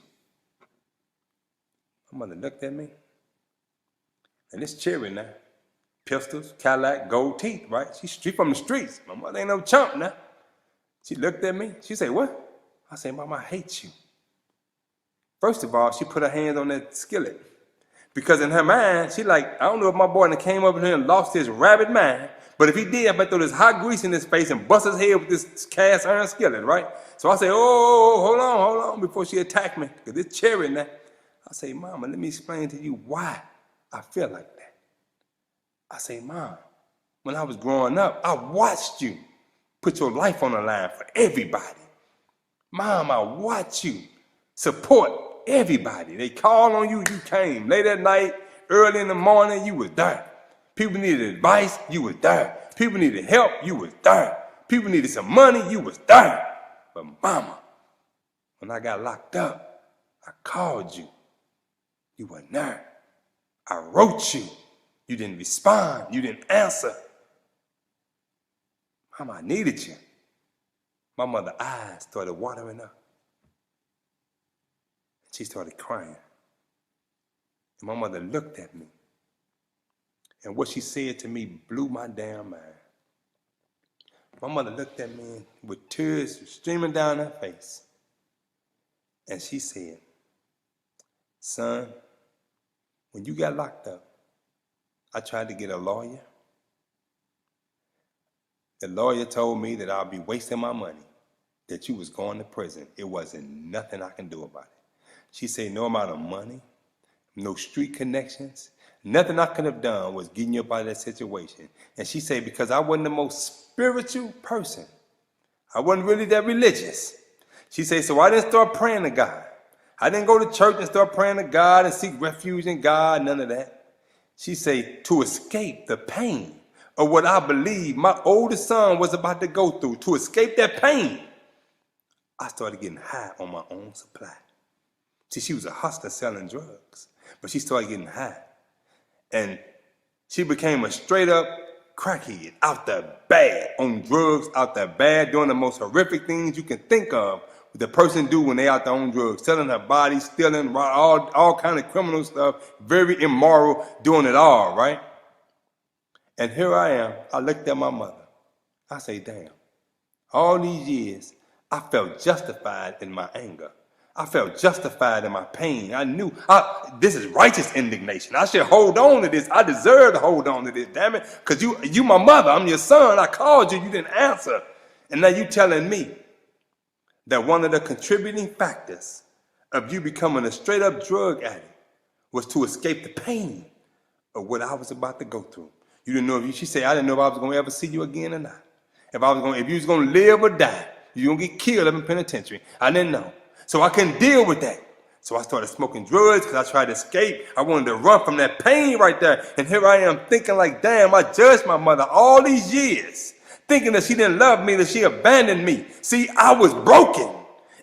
My mother looked at me. And this cherry now, pistols, Cadillac, gold teeth, right? She's from the streets. My mother ain't no chump now. She looked at me. She said, what? I said, Mom, I hate you. First of all, she put her hands on that skillet. Because in her mind, she like, I don't know if my boy came over here and lost his rabid mind, but if he did, I bet throw this hot grease in his face and bust his head with this cast iron skillet, right? So I say, oh, hold on, before she attacked me. Because this cherry now. I say, Mama, let me explain to you why I feel like that. I say, Mom, when I was growing up, I watched you put your life on the line for everybody. Mom, I watched you support everybody. They called on you, you came. Late at night, early in the morning, you was there. People needed advice, you was there. People needed help, you was there. People needed some money, you was there. But Mama, when I got locked up, I called you. You weren't there. I wrote you. You didn't respond. You didn't answer. Mama, I needed you. My mother's eyes started watering up. She started crying. And my mother looked at me. And what she said to me blew my damn mind. My mother looked at me with tears streaming down her face. And she said, son, when you got locked up, I tried to get a lawyer. The lawyer told me that I'll be wasting my money, that you was going to prison. It wasn't nothing I can do about it. She said no amount of money, no street connections, nothing I could have done was getting you up out of that situation. And she said because I wasn't the most spiritual person, I wasn't really that religious. She said, so I didn't start praying to God. I didn't go to church and start praying to God and seek refuge in God, none of that. She said, to escape the pain of what I believe my oldest son was about to go through, to escape that pain, I started getting high on my own supply. See, she was a hustler selling drugs, but she started getting high. And she became a straight up crackhead, out there bad, on drugs, out there bad, doing the most horrific things you can think of the person do when they out there on drugs, selling her body, stealing, all kind of criminal stuff, very immoral, doing it all, right? And here I am, I looked at my mother. I say, damn, all these years, I felt justified in my anger. I felt justified in my pain. I knew this is righteous indignation. I should hold on to this. I deserve to hold on to this, damn it. Because you my mother. I'm your son. I called you. You didn't answer. And now you telling me that one of the contributing factors of you becoming a straight up drug addict was to escape the pain of what I was about to go through. You didn't know she said, I didn't know if I was going to ever see you again or not. If you was going to live or die, you going to get killed up in penitentiary. I didn't know. So I couldn't deal with that. So I started smoking drugs because I tried to escape. I wanted to run from that pain right there. And here I am thinking like, damn, I judged my mother all these years, thinking that she didn't love me, that she abandoned me. See, I was broken.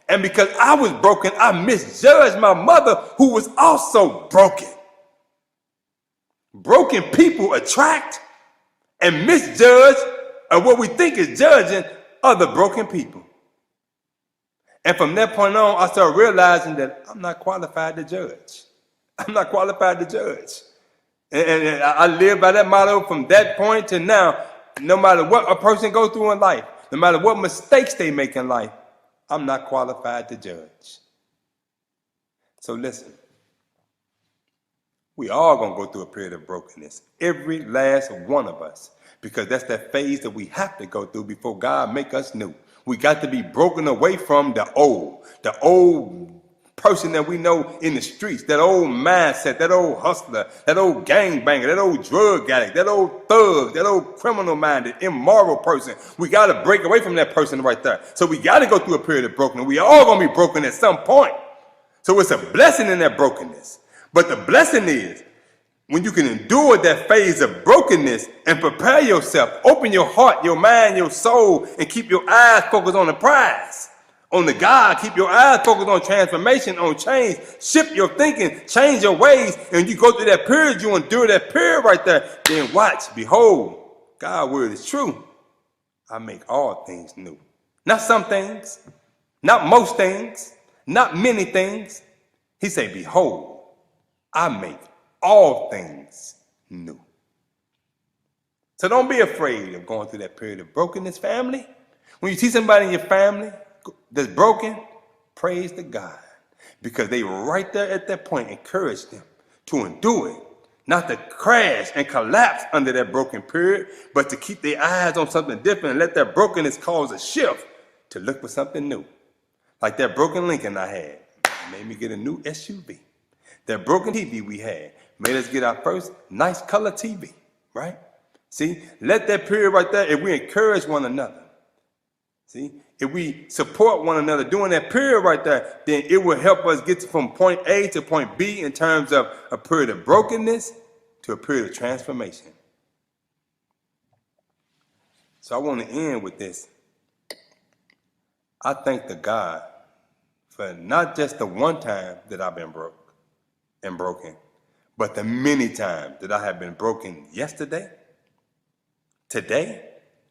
And because I was broken, I misjudged my mother, who was also broken. Broken people attract and misjudge of what we think is judging other broken people. And from that point on, I started realizing that I'm not qualified to judge. I'm not qualified to judge. And I live by that motto from that point to now. No matter what a person goes through in life, no matter what mistakes they make in life, I'm not qualified to judge. So listen, we all gonna go through a period of brokenness. Every last one of us. Because that's that phase that we have to go through before God make us new. We got to be broken away from the old person that we know in the streets, that old mindset, that old hustler, that old gangbanger, that old drug addict, that old thug, that old criminal-minded, immoral person. We got to break away from that person right there. So we got to go through a period of brokenness. We all going to be broken at some point. So it's a blessing in that brokenness. But the blessing is when you can endure that phase of brokenness and prepare yourself, open your heart, your mind, your soul, and keep your eyes focused on the prize, on the God. Keep your eyes focused on transformation, on change. Shift your thinking, change your ways, and you go through that period, you endure that period right there. Then watch, behold, God's word is true. I make all things new. Not some things, not most things, not many things. He said, behold, I make all things new. So don't be afraid of going through that period of brokenness, family. When you see somebody in your family that's broken, praise to God. Because they were right there at that point. Encourage them to endure it. Not to crash and collapse under that broken period, but to keep their eyes on something different and let that brokenness cause a shift to look for something new. Like that broken Lincoln I had. It made me get a new SUV. That broken TV we had made us get our first nice color TV, right? See, let that period right there, if we encourage one another, see, if we support one another during that period right there, then it will help us get from point A to point B in terms of a period of brokenness to a period of transformation. So I want to end with this. I thank the God for not just the one time that I've been broke and broken, but the many times that I have been broken yesterday, today,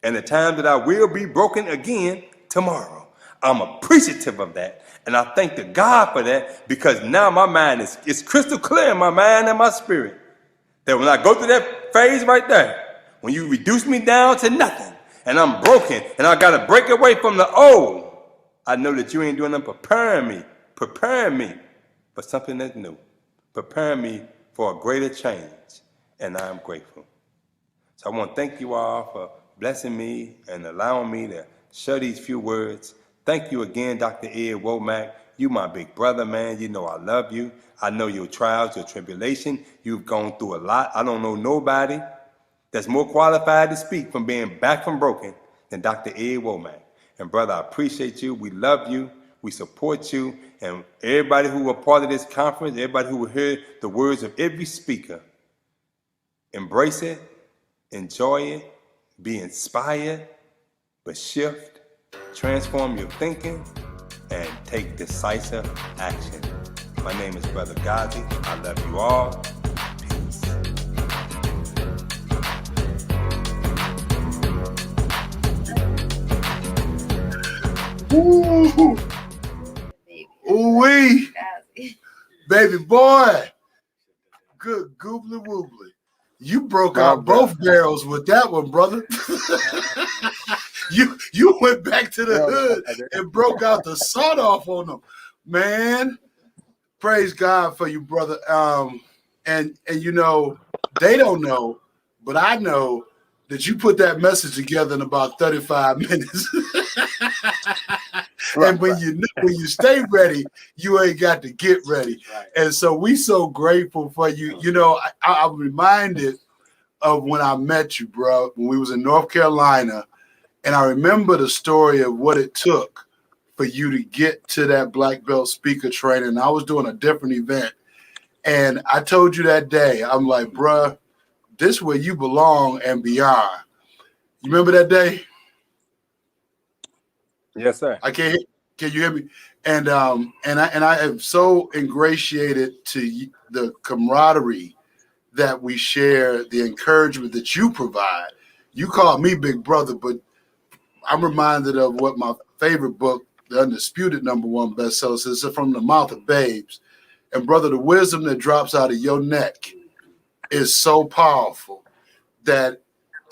and the time that I will be broken again tomorrow. I'm appreciative of that. And I thank the God for that, because now my mind is crystal clear in my mind and my spirit. That when I go through that phase right there, when you reduce me down to nothing, and I'm broken, and I got to break away from the old, I know that you ain't doing nothing preparing me for something that's new. Preparing me for a greater change, and I'm grateful. So I want to thank you all for blessing me and allowing me to share these few words. Thank you again, Dr. Ed Womack. You my big brother, man. You know I love you. I know your trials, your tribulation. You've gone through a lot. I don't know nobody that's more qualified to speak from being back from broken than Dr. Ed Womack. And brother, I appreciate you. We love you. We support you, and everybody who were part of this conference, everybody who will hear the words of every speaker, embrace it, enjoy it, be inspired, but shift, transform your thinking, and take decisive action. My name is Brother Ghazi. I love you all. Peace. Ooh, ooh-wee, baby boy. Good goobly woobly. You broke out both barrels with that one, brother. you went back to the hood and broke out the sawed off on them. Man, praise God for you, brother. And you know, they don't know, but I know that you put that message together in about 35 minutes. And when you stay ready, you ain't got to get ready. Right. And so we so grateful for you. You know, I'm reminded of when I met you, bro, when we was in North Carolina, and I remember the story of what it took for you to get to that black belt speaker training. I was doing a different event, and I told you that day, I'm like, bruh, this is where you belong and beyond. You remember that day? Yes, sir. Can you hear me? And I am so ingratiated to the camaraderie that we share, the encouragement that you provide. You call me big brother, but I'm reminded of what my favorite book, the undisputed #1 bestseller, says, From the Mouth of Babes. And brother, the wisdom that drops out of your neck is so powerful that,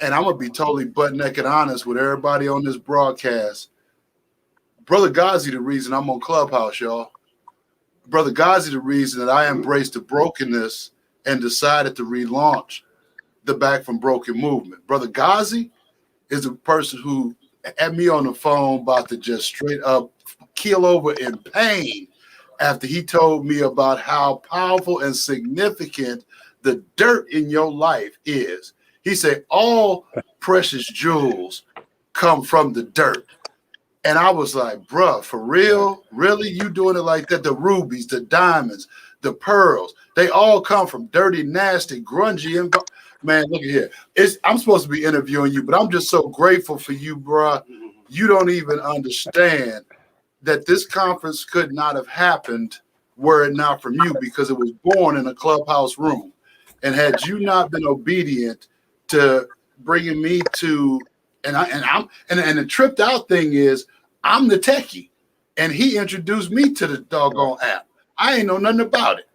and I'm gonna be totally butt naked honest with everybody on this broadcast. Brother Ghazi, the reason I'm on Clubhouse, y'all. Brother Ghazi, the reason that I embraced the brokenness and decided to relaunch the Back from Broken movement. Brother Ghazi is a person who had me on the phone about to just straight up keel over in pain after he told me about how powerful and significant the dirt in your life is. He said, all precious jewels come from the dirt. And I was like, bruh, for real? Really? You doing it like that? The rubies, the diamonds, the pearls, they all come from dirty, nasty, grungy. Man, look at here. I'm supposed to be interviewing you, but I'm just so grateful for you, bruh. You don't even understand that this conference could not have happened were it not from you, because it was born in a Clubhouse room. And had you not been obedient to bringing me to, and the tripped out thing is, I'm the techie, and he introduced me to the doggone app. I ain't know nothing about it.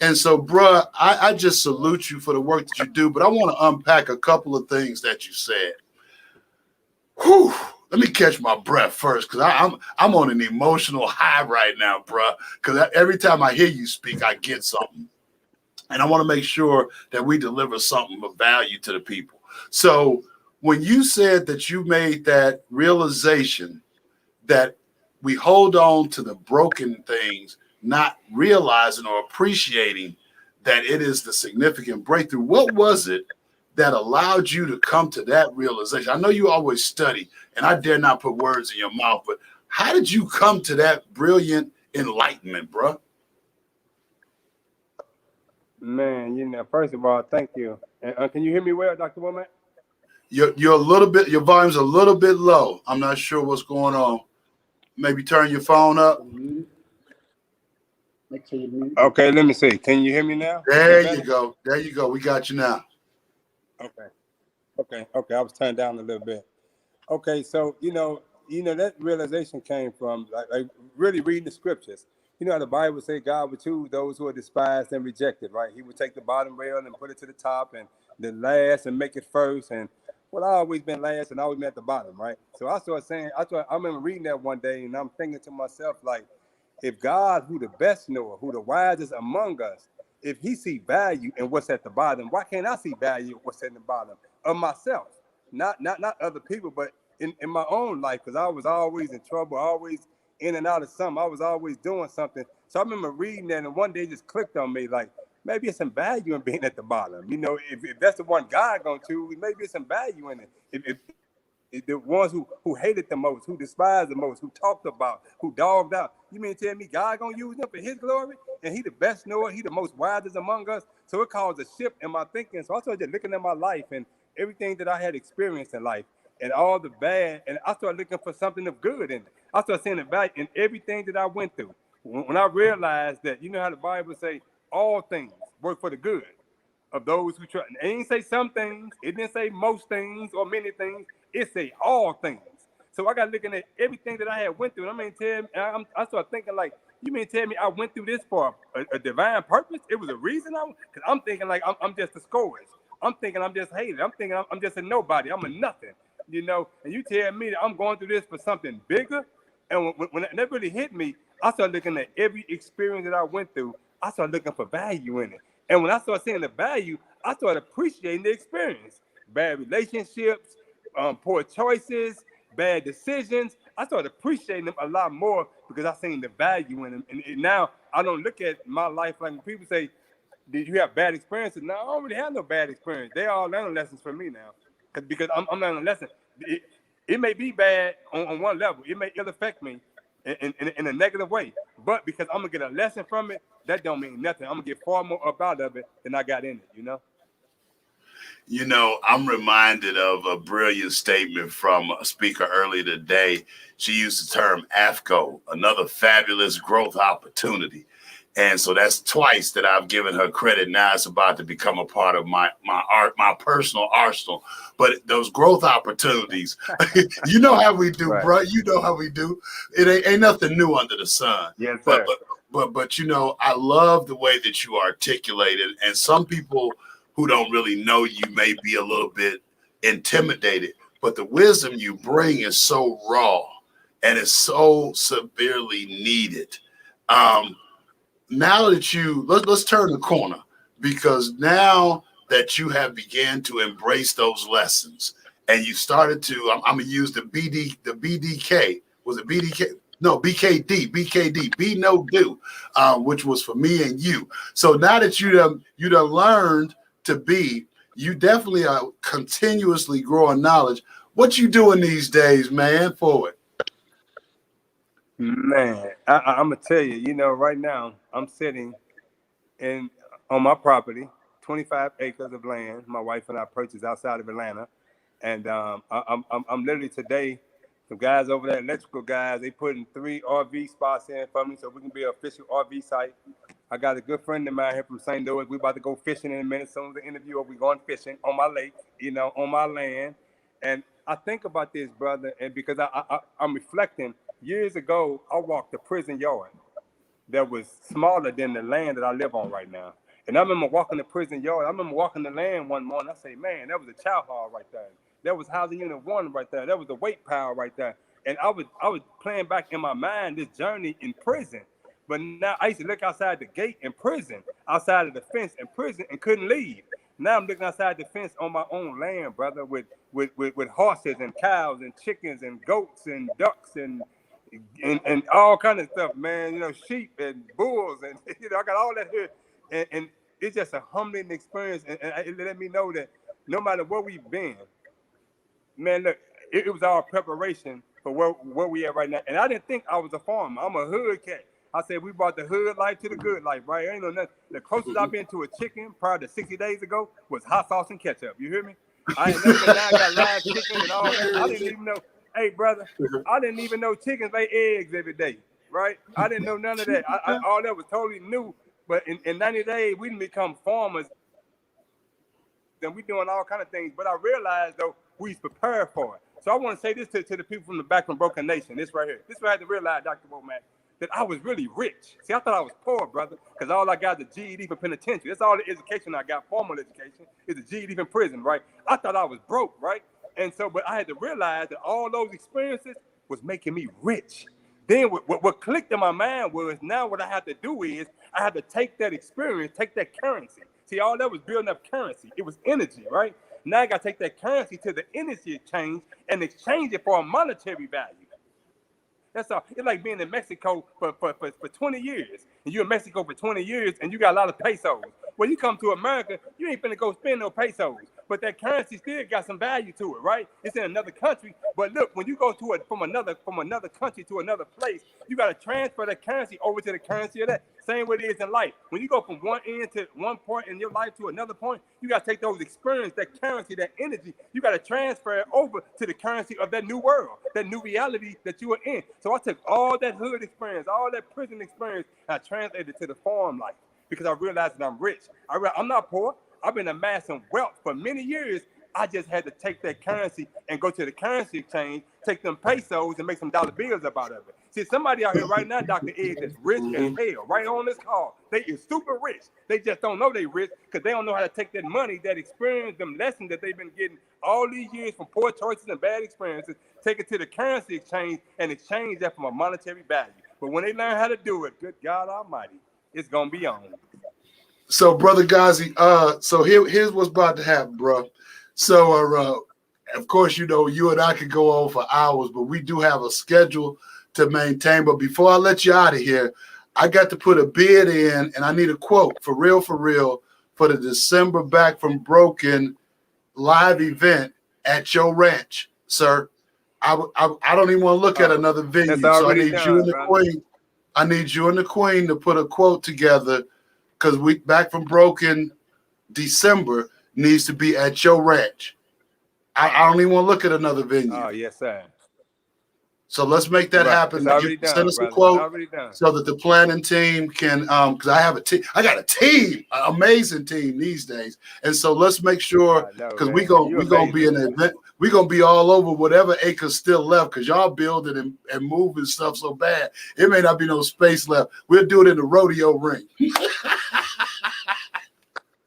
And so, bruh, I just salute you for the work that you do, but I want to unpack a couple of things that you said. Whew. Let me catch my breath first, because I'm on an emotional high right now, bruh, because every time I hear you speak, I get something. And I want to make sure that we deliver something of value to the people. So when you said that you made that realization that we hold on to the broken things, not realizing or appreciating that it is the significant breakthrough, what was it that allowed you to come to that realization? I know you always study, and I dare not put words in your mouth, but how did you come to that brilliant enlightenment, bro? Man, you know, first of all, thank you. And can you hear me well, Dr. Womack? You're a little bit, your volume's a little bit low. I'm not sure what's going on. Maybe turn your phone up. Okay, let me see. Can you hear me now? There you go. There you go. We got you now. Okay. I was turned down a little bit. Okay, so you know that realization came from like really reading the scriptures. You know how the Bible say God would choose those who are despised and rejected, right? He would take the bottom rail and put it to the top, and the last and make it first. And well, I always been last and always been at the bottom, right? So I remember reading that one day, and I'm thinking to myself, like, if God, who the best knower, who the wisest among us, if he see value in what's at the bottom, why can't I see value in what's at the bottom of myself? Not other people, but in my own life, because I was always in trouble, always in and out of something. I was always doing something. So I remember reading that, and one day it just clicked on me, like, maybe it's some value in being at the bottom. You know, if that's the one God gonna choose, maybe it's some value in it. If the ones who hated the most, who despised the most, who talked about, who dogged out, you mean to tell me God gonna use them for his glory? And he the best knower, he the most wisest among us. So it caused a shift in my thinking. So I started just looking at my life and everything that I had experienced in life and all the bad, and I started looking for something of good in it. I started seeing the value in everything that I went through. When I realized that, you know how the Bible say all things work for the good of those who trust. It didn't say some things. It didn't say most things or many things. It say all things. So I got looking at everything that I had went through. And I started thinking like, you mean tell me I went through this for a divine purpose? It was a reason because I'm thinking like I'm just a scourge. I'm thinking I'm just hated. I'm thinking I'm just a nobody. I'm a nothing, you know. And you tell me that I'm going through this for something bigger. And when that really hit me, I started looking at every experience that I went through. I started looking for value in it. And when I started seeing the value, I started appreciating the experience. Bad relationships, poor choices, bad decisions. I started appreciating them a lot more because I seen the value in them. And now I don't look at my life like when people say, did you have bad experiences? No, I don't really have no bad experience. They all learning lessons for me now. Because I'm learning a lesson. It may be bad on one level. It may ill affect me in a negative way. But because I'm going to get a lesson from it, that don't mean nothing. I'm going to get far more up out of it than I got in it, you know? You know, I'm reminded of a brilliant statement from a speaker earlier today. She used the term AFCO, another fabulous growth opportunity. And so that's twice that I've given her credit. Now it's about to become a part of my personal arsenal. But those growth opportunities, you know how we do, right, bro. You know how we do. It ain't nothing new under the sun. Yes, sir. But you know, I love the way that you articulated. And some people who don't really know you may be a little bit intimidated. But the wisdom you bring is so raw and it's so severely needed. Now that let's turn the corner, because now that you have began to embrace those lessons and you started to, I'm gonna use the BDK. Was it BDK? No, BKD, be no do, which was for me and you. So now that you done learned to be, you definitely are continuously growing knowledge. What you doing these days, man? Forward. Man, I'm gonna tell you, you know, right now I'm sitting on my property, 25 acres of land. My wife and I purchased outside of Atlanta, and I'm literally today. Some guys over there, electrical guys, they putting 3 RV spots in for me so we can be an official RV site. I got a good friend of mine here from St. Louis. We're about to go fishing in a minute. As soon as the interview, we're going fishing on my lake, you know, on my land. And I think about this, brother, and because I'm reflecting. Years ago, I walked a prison yard that was smaller than the land that I live on right now. And I remember walking the prison yard. I remember walking the land one morning. I say, man, that was a chow hall right there. That was housing unit 1 right there. That was the weight pile right there. And I was playing back in my mind this journey in prison. But now I used to look outside the gate in prison, outside of the fence in prison, and couldn't leave. Now I'm looking outside the fence on my own land, brother, with horses and cows and chickens and goats and ducks and all kind of stuff, man. You know, sheep and bulls, and you know, I got all that here, and it's just a humbling experience, and it let me know that no matter where we've been, man, look, it was our preparation for where we at right now. And I didn't think I was a farmer. I'm a hood cat. I said we brought the hood life to the good life, right? Ain't no nothing. The closest I've been to a chicken prior to 60 days ago was hot sauce and ketchup. You hear me? I ain't never now got live chicken and all that. I didn't even know. Hey, brother, I didn't even know chickens lay eggs every day, right? I didn't know none of that. All that was totally new. But in 90 days, we didn't become farmers. And we doing all kind of things. But I realized, though, we prepared for it. So I want to say this to the people from the Back from Broken Nation. This right here. This is what I had to realize, Dr. Womack, that I was really rich. See, I thought I was poor, brother, because all I got is a GED from penitentiary. That's all the education I got, formal education, is a GED from prison, right? I thought I was broke, right? And so, but I had to realize that all those experiences was making me rich. Then what clicked in my mind was, now what I have to do is I have to take that experience, take that currency. See, all that was building up currency. It was energy, right? Now I got to take that currency to the energy exchange and exchange it for a monetary value. That's all. It's like being in Mexico for 20 years. And you're in Mexico for 20 years and you got a lot of pesos. When you come to America, you ain't finna go spend no pesos. but that currency still got some value to it, right? It's in another country, but look, when you go to it from another country to another place, you got to transfer that currency over to the currency of that. Same way it is in life. When you go from one end to one point in your life to another point, you got to take those experiences, that currency, that energy, you got to transfer it over to the currency of that new world, that new reality that you are in. So I took all that hood experience, all that prison experience, and I translated it to the farm life because I realized that I'm rich. I'm not poor. I've been amassing wealth for many years. I just had to take that currency and go to the currency exchange, take them pesos and make some dollar bills up out of it. See, somebody out here right now, Dr. Ed, that's rich as hell, right on this call. They is super rich. They just don't know they rich because they don't know how to take that money, that experience, them lessons that they've been getting all these years from poor choices and bad experiences, take it to the currency exchange and exchange that from a monetary value. But when they learn how to do it, good God Almighty, it's going to be on. So, Brother Ghazi, so here's what's about to happen, bro. So, of course, you know, you and I could go on for hours, but we do have a schedule to maintain. But before I let you out of here, I got to put a bid in, and I need a quote for real, for the December Back from Broken live event at your ranch, sir. I don't even want to look at another venue. So I need you and the Queen. I need you and the Queen to put a quote together because we Back from Broken December needs to be at your ranch. I don't even want to look at another venue. Oh, yes, sir. So let's make that happen. Send us a quote so that the planning team can, because I have a team. I got a team, an amazing team these days. And so let's make sure, because we're gonna be in an event. We're gonna be all over whatever acres still left, because y'all building and moving stuff so bad. It may not be no space left. We'll do it in the rodeo ring.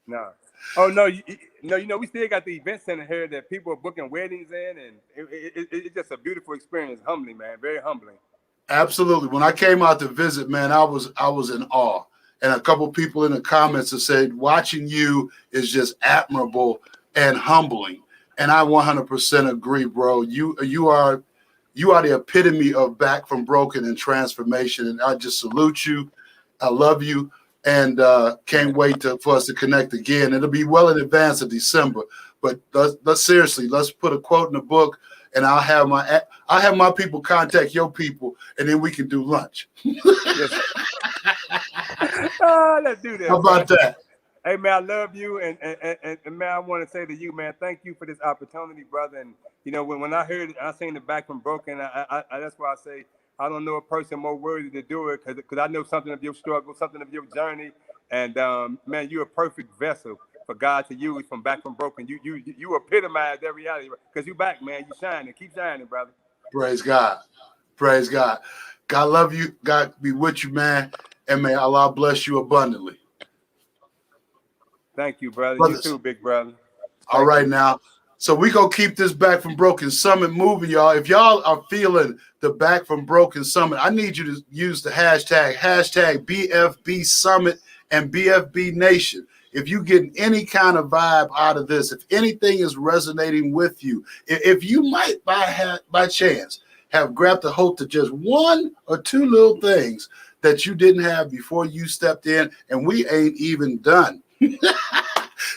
No. Oh, no, you know, we still got the event center here that people are booking weddings in, and it's just a beautiful experience. Humbling, man, very humbling. Absolutely. When I came out to visit, man, I was in awe. And a couple people in the comments have said, watching you is just admirable and humbling. And I 100% agree, bro. You are the epitome of Back from Broken and transformation. And I just salute you. I love you. And can't wait for us to connect again. It'll be well in advance of December. But let's seriously, let's put a quote in the book, and I'll have my people contact your people, and then we can do lunch. Yes. Let's do that. How about that? Hey, man, I love you. And man, I want to say to you, man, thank you for this opportunity, brother. And, you know, when I heard it, I seen it Back from Broken, I that's why I say, I don't know a person more worthy to do it because I know something of your struggle, something of your journey. And, man, you're a perfect vessel for God to use from Back from Broken. You epitomize that reality because you back, man. You shining. Keep shining, brother. Praise God. Praise God. God love you. God be with you, man. And may Allah bless you abundantly. Thank you, brother. Brothers. You too, big brother. All right, now. So we going to keep this Back from Broken Summit moving, y'all. If y'all are feeling the Back from Broken Summit, I need you to use the hashtag BFB Summit and BFB Nation. If you getting any kind of vibe out of this, if anything is resonating with you, if you might by chance have grabbed the hope to just one or two little things that you didn't have before you stepped in, and we ain't even done.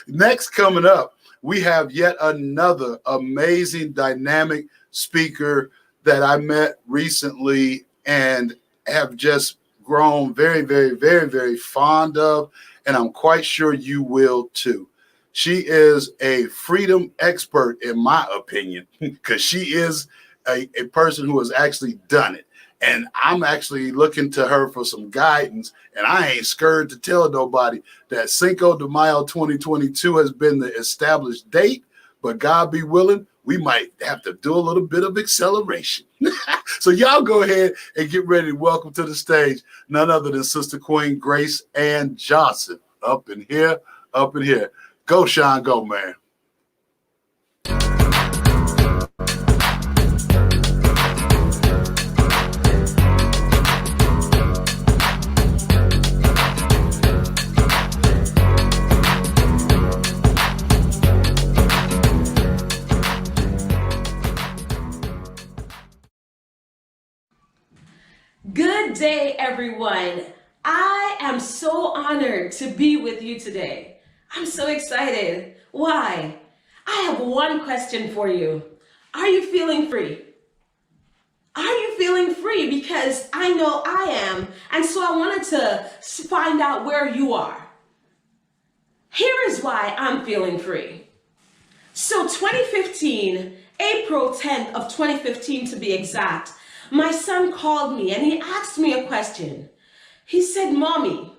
Next coming up, we have yet another amazing dynamic speaker that I met recently and have just grown very, very, very, very fond of, and I'm quite sure you will too. She is a freedom expert, in my opinion, because she is a person who has actually done it. And I'm actually looking to her for some guidance. And I ain't scared to tell nobody that Cinco de Mayo 2022 has been the established date. But God be willing, we might have to do a little bit of acceleration. So y'all go ahead and get ready to welcome to the stage none other than Sister Queen Grace Ann Johnson. Up in here, up in here. Go, Sean, go, man. Good day, everyone. I am so honored to be with you today. I'm so excited. Why? I have one question for you. Are you feeling free? Are you feeling free? Because I know I am. And so I wanted to find out where you are. Here is why I'm feeling free. So 2015, April 10th of 2015 to be exact, my son called me and he asked me a question. He said, "Mommy,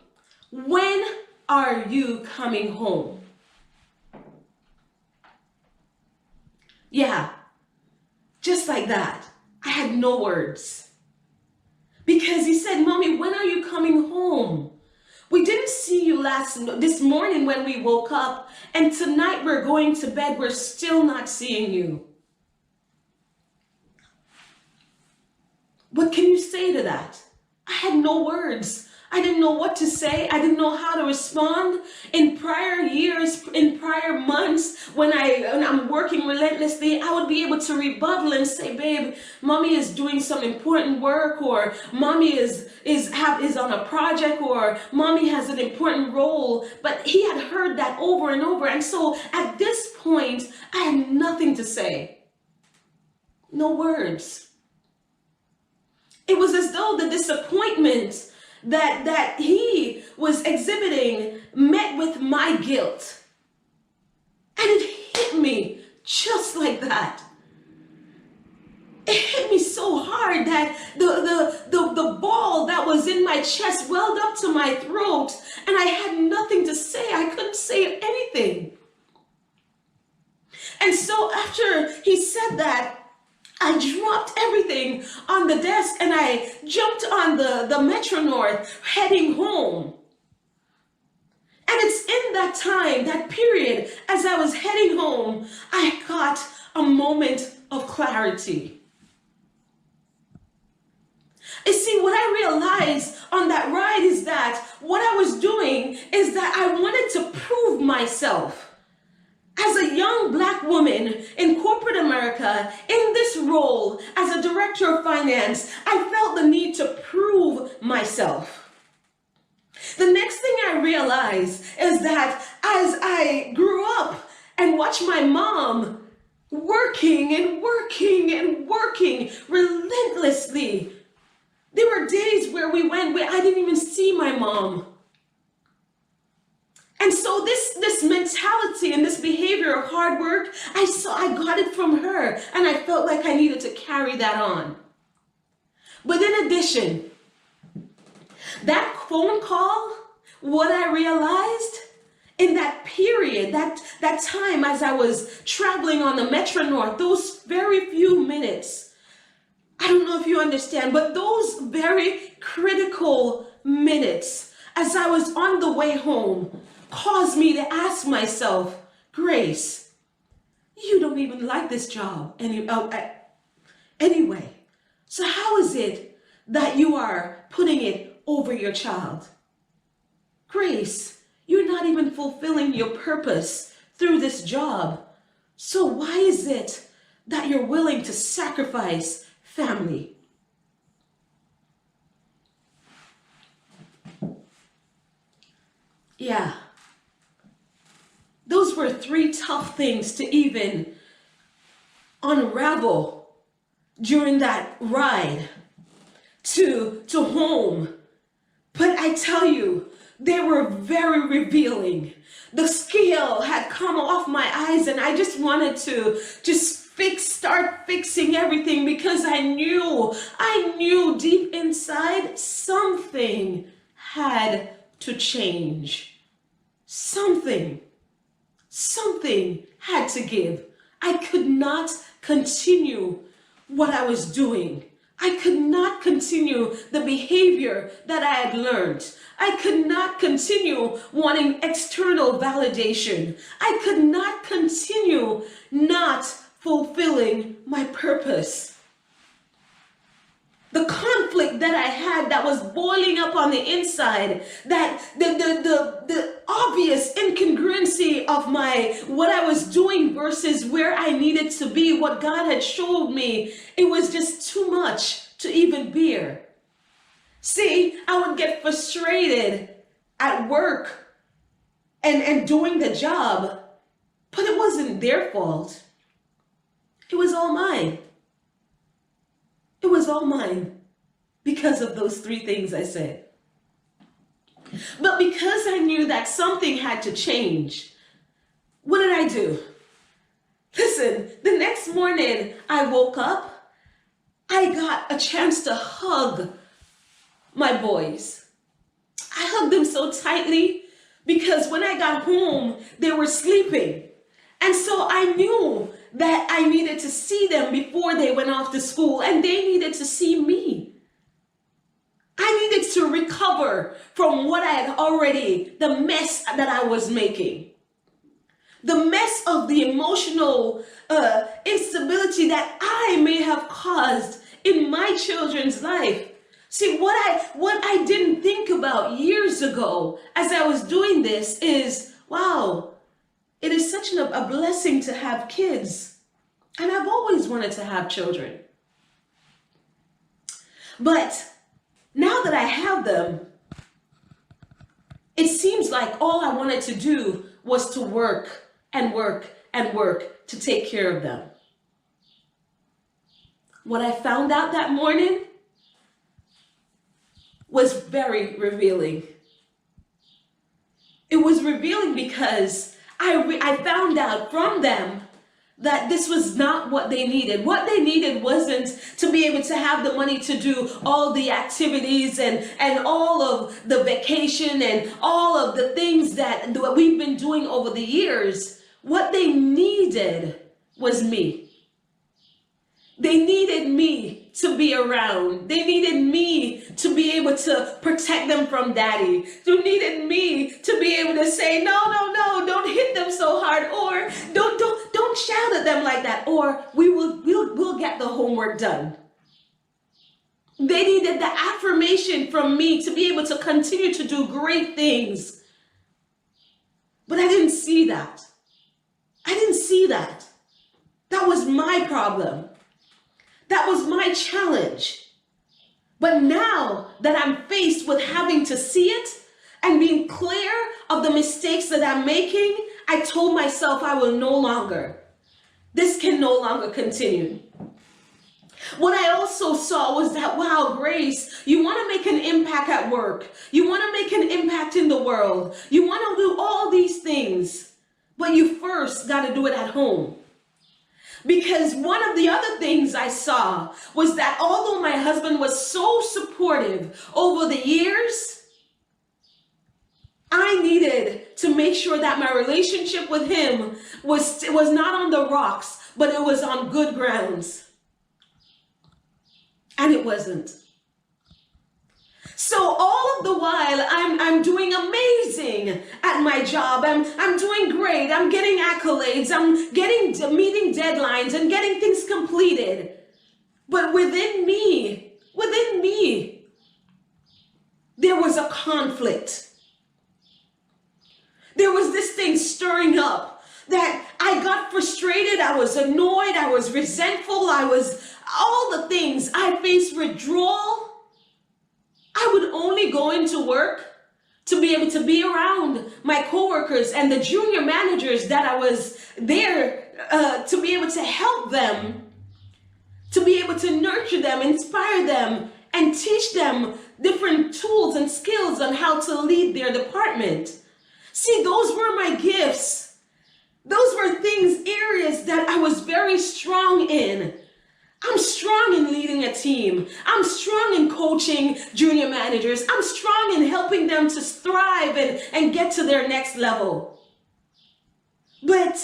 when are you coming home?" Yeah, just like that. I had no words. Because he said, "Mommy, when are you coming home? We didn't see you this morning when we woke up, and tonight we're going to bed, we're still not seeing you." What can you say to that? I had no words. I didn't know what to say. I didn't know how to respond. In prior years, in prior months, when I'm working relentlessly, I would be able to rebuttal and say, "Babe, mommy is doing some important work," or "Mommy is on a project," or "Mommy has an important role." But he had heard that over and over. And so at this point, I had nothing to say. No words. It was as though the disappointment that he was exhibiting met with my guilt. And it hit me just like that. It hit me so hard that the ball that was in my chest welled up to my throat, and I had nothing to say. I couldn't say anything. And so after he said that, I dropped everything on the desk and I jumped on the Metro North heading home. And it's in that time, that period, as I was heading home, I got a moment of clarity. You see, what I realized on that ride is that what I was doing is that I wanted to prove myself. As a young Black woman in corporate America, in this role as a director of finance, I felt the need to prove myself. The next thing I realized is that as I grew up and watched my mom working and working and working relentlessly, there were days where we went where I didn't even see my mom. And so this mentality and this behavior of hard work, I got it from her, and I felt like I needed to carry that on. But in addition, that phone call, what I realized in that period, that time as I was traveling on the Metro North, those very few minutes, I don't know if you understand, but those very critical minutes as I was on the way home caused me to ask myself, "Grace, you don't even like this job anyway. So how is it that you are putting it over your child? Grace, you're not even fulfilling your purpose through this job. So why is it that you're willing to sacrifice family?" Yeah. Those were three tough things to even unravel during that ride to home. But I tell you, they were very revealing. The scale had come off my eyes and I just wanted to start fixing everything, because I knew deep inside something had to change. Something had to give. I could not continue what I was doing. I could not continue the behavior that I had learned. I could not continue wanting external validation. I could not continue not fulfilling my purpose. The conflict that I had that was boiling up on the inside, that the obvious incongruency of what I was doing versus where I needed to be, what God had showed me, it was just too much to even bear. See, I would get frustrated at work and doing the job, But it wasn't their fault. It was all mine. It was all mine because of those three things I said. But because I knew that something had to change, what did I do? Listen, the next morning I woke up, I got a chance to hug my boys. I hugged them so tightly because when I got home, they were sleeping. And so I knew that I needed to see them before they went off to school, and they needed to see me. I needed to recover from what I had already, the mess that I was making. The mess of the emotional instability that I may have caused in my children's life. See, what I didn't think about years ago as I was doing this is, wow, it is such a blessing to have kids. And I've always wanted to have children. But now that I have them, it seems like all I wanted to do was to work and work and work to take care of them. What I found out that morning was very revealing. It was revealing because I found out from them that this was not what they needed. What they needed wasn't to be able to have the money to do all the activities and all of the vacation and all of the things that we've been doing over the years. What they needed was me. They needed me to be around. They needed me to be able to protect them from daddy. They needed me to be able to say, no, don't hit them so hard, or don't shout at them like that, or we'll get the homework done. They needed the affirmation from me to be able to continue to do great things. But I didn't see that. I didn't see that. That was my problem. That was my challenge. But now that I'm faced with having to see it and being clear of the mistakes that I'm making, I told myself I will no longer. This can no longer continue. What I also saw was that, wow, Grace, you want to make an impact at work. You want to make an impact in the world. You want to do all these things, but you first got to do it at home. Because one of the other things I saw was that although my husband was so supportive over the years, I needed to make sure that my relationship with him was not on the rocks, but it was on good grounds. And it wasn't. So all of the while, I'm doing amazing at my job. I'm doing great. I'm getting accolades. I'm meeting deadlines and getting things completed. But within me, there was a conflict. There was this thing stirring up that I got frustrated. I was annoyed. I was resentful. I was all the things. I faced withdrawal. I would only go into work to be able to be around my coworkers and the junior managers that I was there to be able to help them, to be able to nurture them, inspire them, and teach them different tools and skills on how to lead their department. See, those were my gifts. Those were areas that I was very strong in. I'm strong in leading a team. I'm strong in coaching junior managers. I'm strong in helping them to thrive and get to their next level. But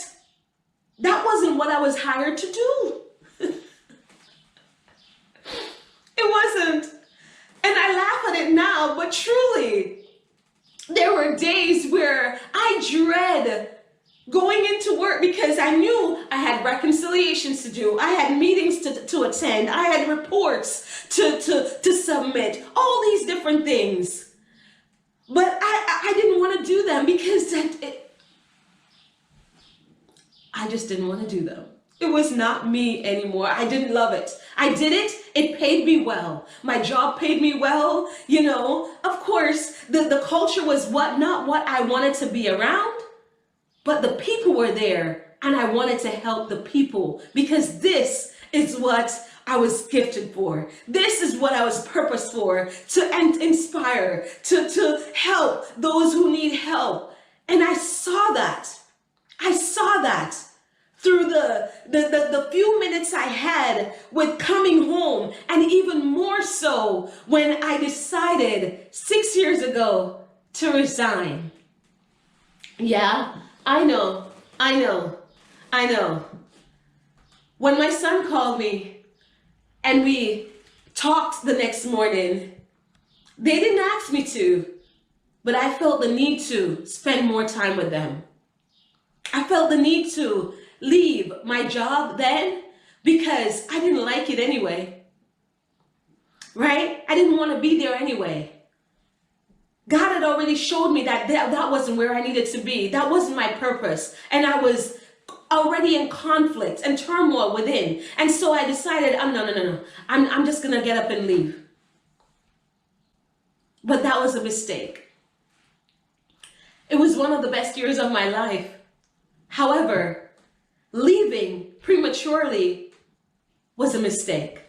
that wasn't what I was hired to do. It wasn't. And I laugh at it now, but truly, there were days where I dread going into work because I knew I had reconciliations to do. I had meetings to attend. I had reports to submit, all these different things. But I didn't want to do them because I just didn't want to do them. It was not me anymore. I didn't love it. I did it. It paid me well. My job paid me well. You know, of course, the culture was not what I wanted to be around. But the people were there and I wanted to help the people because this is what I was gifted for. This is what I was purposed for, to inspire, to help those who need help. And I saw that. I saw that through the few minutes I had with coming home, and even more so when I decided 6 years ago to resign. Yeah, I know. When my son called me and we talked the next morning, they didn't ask me to, but I felt the need to spend more time with them. I felt the need to leave my job then because I didn't like it anyway, right? I didn't want to be there anyway. God had already showed me that that wasn't where I needed to be. That wasn't my purpose. And I was already in conflict and turmoil within. And so I decided, no. I'm just going to get up and leave. But that was a mistake. It was one of the best years of my life. However, leaving prematurely was a mistake.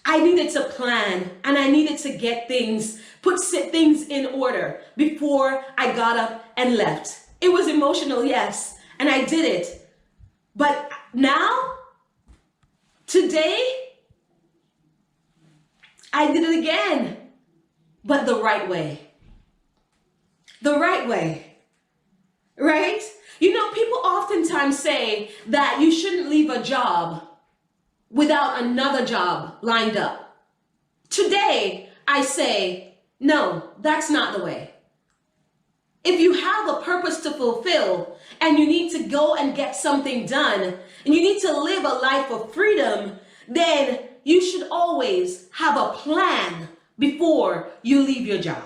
I needed to plan and I needed to get things, put things in order before I got up and left. It was emotional, yes, and I did it. But now, today, I did it again, but the right way. The right way, right? You know, people oftentimes say that you shouldn't leave a job without another job lined up. Today, I say, no, that's not the way. If you have a purpose to fulfill and you need to go and get something done and you need to live a life of freedom, then you should always have a plan before you leave your job.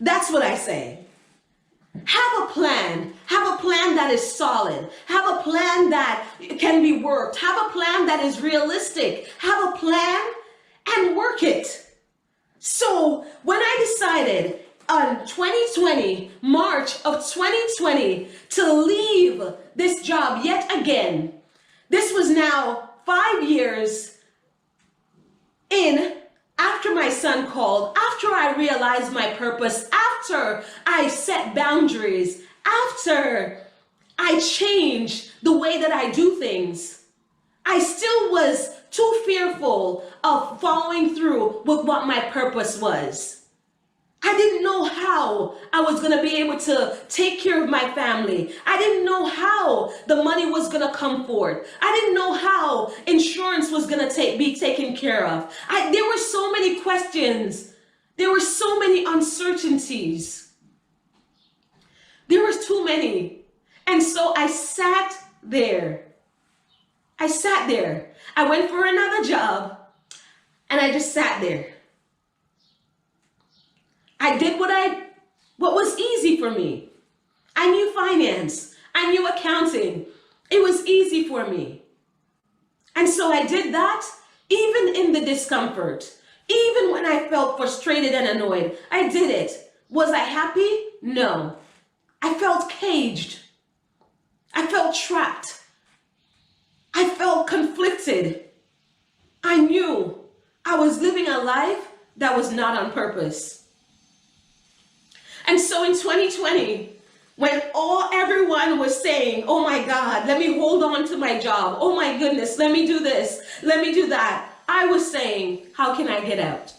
That's what I say. Have a plan. Have a plan that is solid. Have a plan that can be worked. Have a plan that is realistic. Have a plan and work it. So when I decided on 2020, March of 2020, to leave this job yet again, this was now 5 years in, after my son called, after I realized my purpose, after I set boundaries, after I changed the way that I do things, I still was too fearful of following through with what my purpose was. I didn't know how I was going to be able to take care of my family. I didn't know how the money was going to come forth. I didn't know how insurance was going to be taken care of. There were so many questions. There were so many uncertainties. There was too many. And so I sat there. I went for another job and I just sat there. I did what was easy for me. I knew finance. I knew accounting. It was easy for me. And so I did that even in the discomfort. Even when I felt frustrated and annoyed, I did it. Was I happy? No. I felt caged. I felt trapped. I felt conflicted. I knew I was living a life that was not on purpose. And so in 2020, when everyone was saying, oh my God, let me hold on to my job. Oh my goodness, let me do this. Let me do that. I was saying, how can I get out?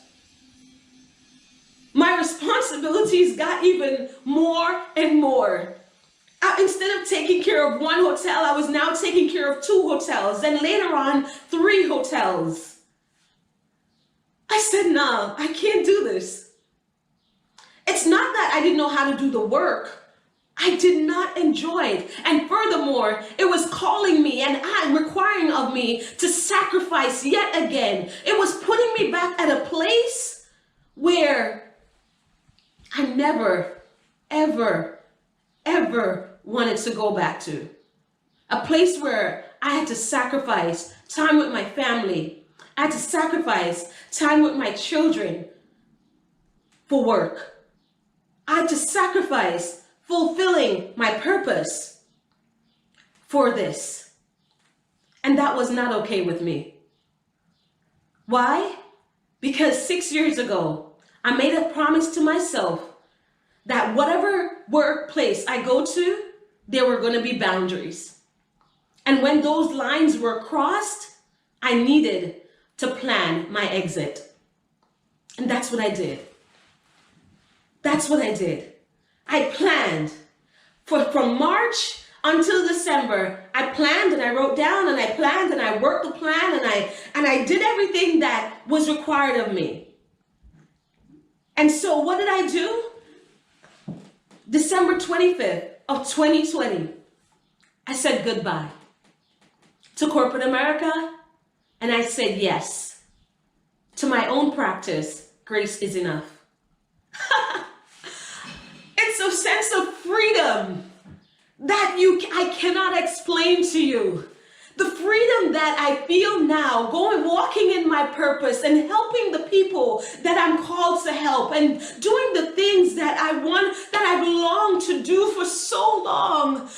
My responsibilities got even more and more. Instead of taking care of one hotel, I was now taking care of 2 hotels, and later on, 3 hotels. I said, no, I can't do this. It's not that I didn't know how to do the work. I did not enjoy it. And furthermore, it was calling me and requiring of me to sacrifice yet again. It was putting me back at a place where I never, ever, ever wanted to go back to. A place where I had to sacrifice time with my family. I had to sacrifice time with my children for work. I had to sacrifice fulfilling my purpose for this. And that was not okay with me. Why? Because 6 years ago, I made a promise to myself that whatever workplace I go to, there were going to be boundaries. And when those lines were crossed, I needed to plan my exit. And that's what I did. That's what I did. I planned from March until December. I planned and I wrote down and I planned and I worked the plan and I did everything that was required of me. And so what did I do? December 25th of 2020, I said goodbye to corporate America, and I said yes to my own practice. Grace is enough. It's a sense of freedom that I cannot explain to you. The freedom that I feel now, walking in my purpose and helping the people that I'm called to help and doing the things that I want, that I've longed to do for so long,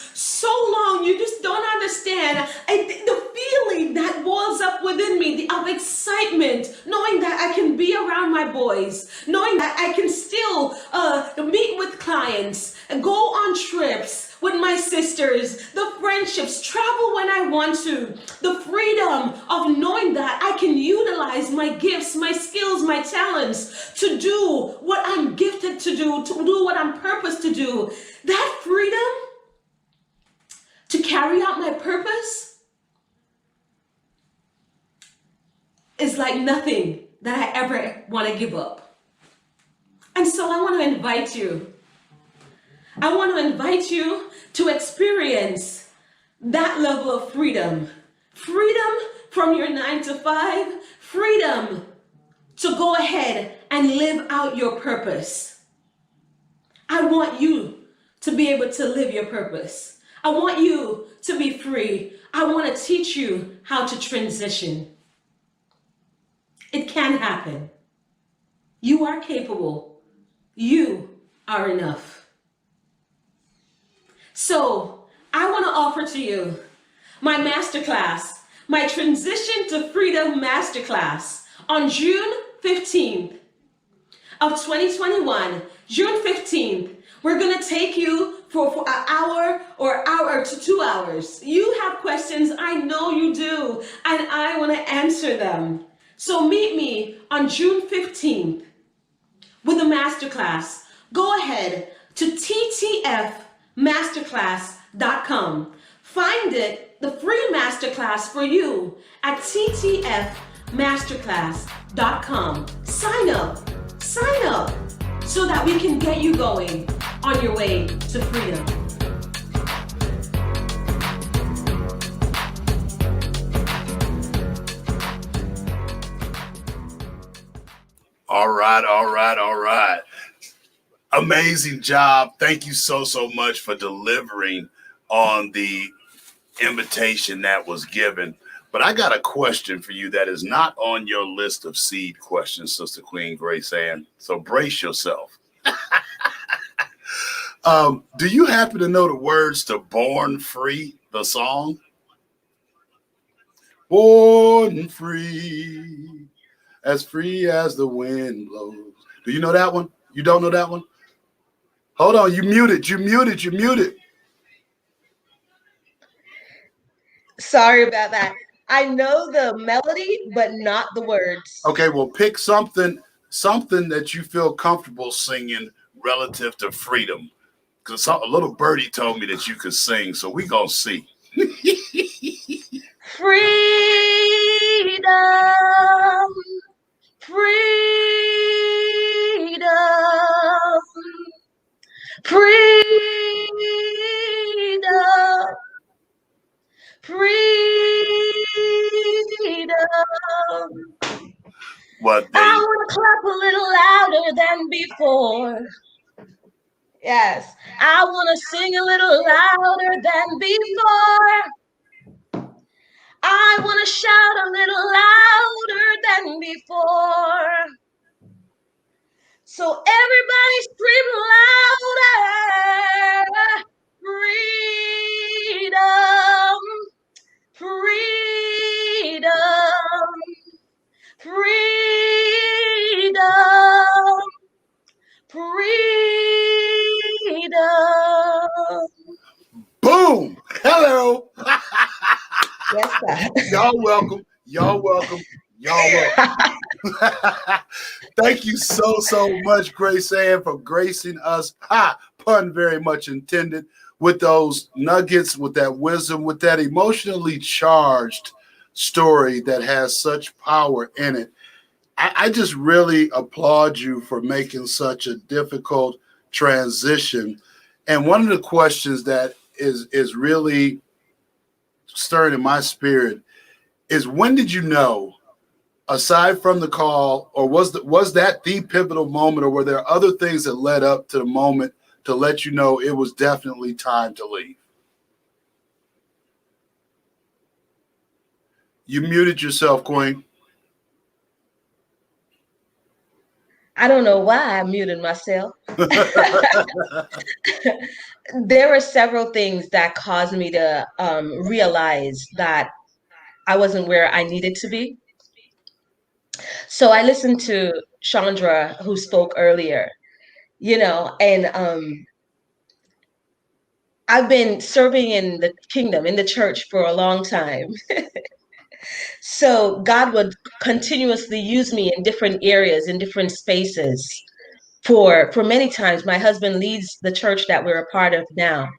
you just don't understand. The feeling that boils up within me of excitement, knowing that I can be around my boys, knowing that I can still meet with clients and go on trips with my sisters, the friendships, travel when I want to, the freedom of knowing that I can utilize my gifts, my skills, my talents to do what I'm gifted to do what I'm purposed to do. That freedom to carry out my purpose is like nothing that I ever want to give up. And so I want to invite you. I want to invite you to experience that level of freedom. Freedom from your 9 to 5. Freedom to go ahead and live out your purpose. I want you to be able to live your purpose. I want you to be free. I want to teach you how to transition. It can happen. You are capable. You are enough. So I want to offer to you my masterclass, my Transition to Freedom Masterclass on June 15th of 2021. June 15th, we're going to take you for an hour or hour to 2 hours. You have questions, I know you do, and I want to answer them. So meet me on June 15th with a masterclass. Go ahead to ttfmasterclass.com. Find it, the free masterclass for you at ttfmasterclass.com. Sign up so that we can get you going on your way to freedom. All right. Amazing job. Thank you so much for delivering on the invitation that was given. But I got a question for you that is not on your list of seed questions, Sister Queen Grace Ann. So brace yourself. Do you happen to know the words to Born Free, the song? Born free as the wind blows. Do you know that one? You don't know that one? Hold on, you muted. Sorry about that. I know the melody, but not the words. Okay, well, pick something that you feel comfortable singing relative to freedom. Because a little birdie told me that you could sing, so we gonna see. Freedom, freedom, freedom, freedom. What they... I want to clap a little louder than before. Yes, I want to sing a little louder than before. I want to shout a little louder than before. So everybody scream louder. Freedom, freedom, freedom, freedom. Boom! Hello. Yes, sir. Y'all welcome. Y'all welcome. Y'all welcome. Thank you so much, Grace Ann, for gracing us. Pun very much intended, with those nuggets, with that wisdom, with that emotionally charged story that has such power in it. I just really applaud you for making such a difficult transition. And one of the questions that is really stirring in my spirit is, when did you know, aside from the call, or was that the pivotal moment, or were there other things that led up to the moment to let you know it was definitely time to leave? You muted yourself, Queen. I don't know why I muted myself. There were several things that caused me to realize that I wasn't where I needed to be. So I listened to Chandra, who spoke earlier, and I've been serving in the kingdom, in the church, for a long time. So God would continuously use me in different areas, in different spaces. For many times, my husband leads the church that we're a part of now.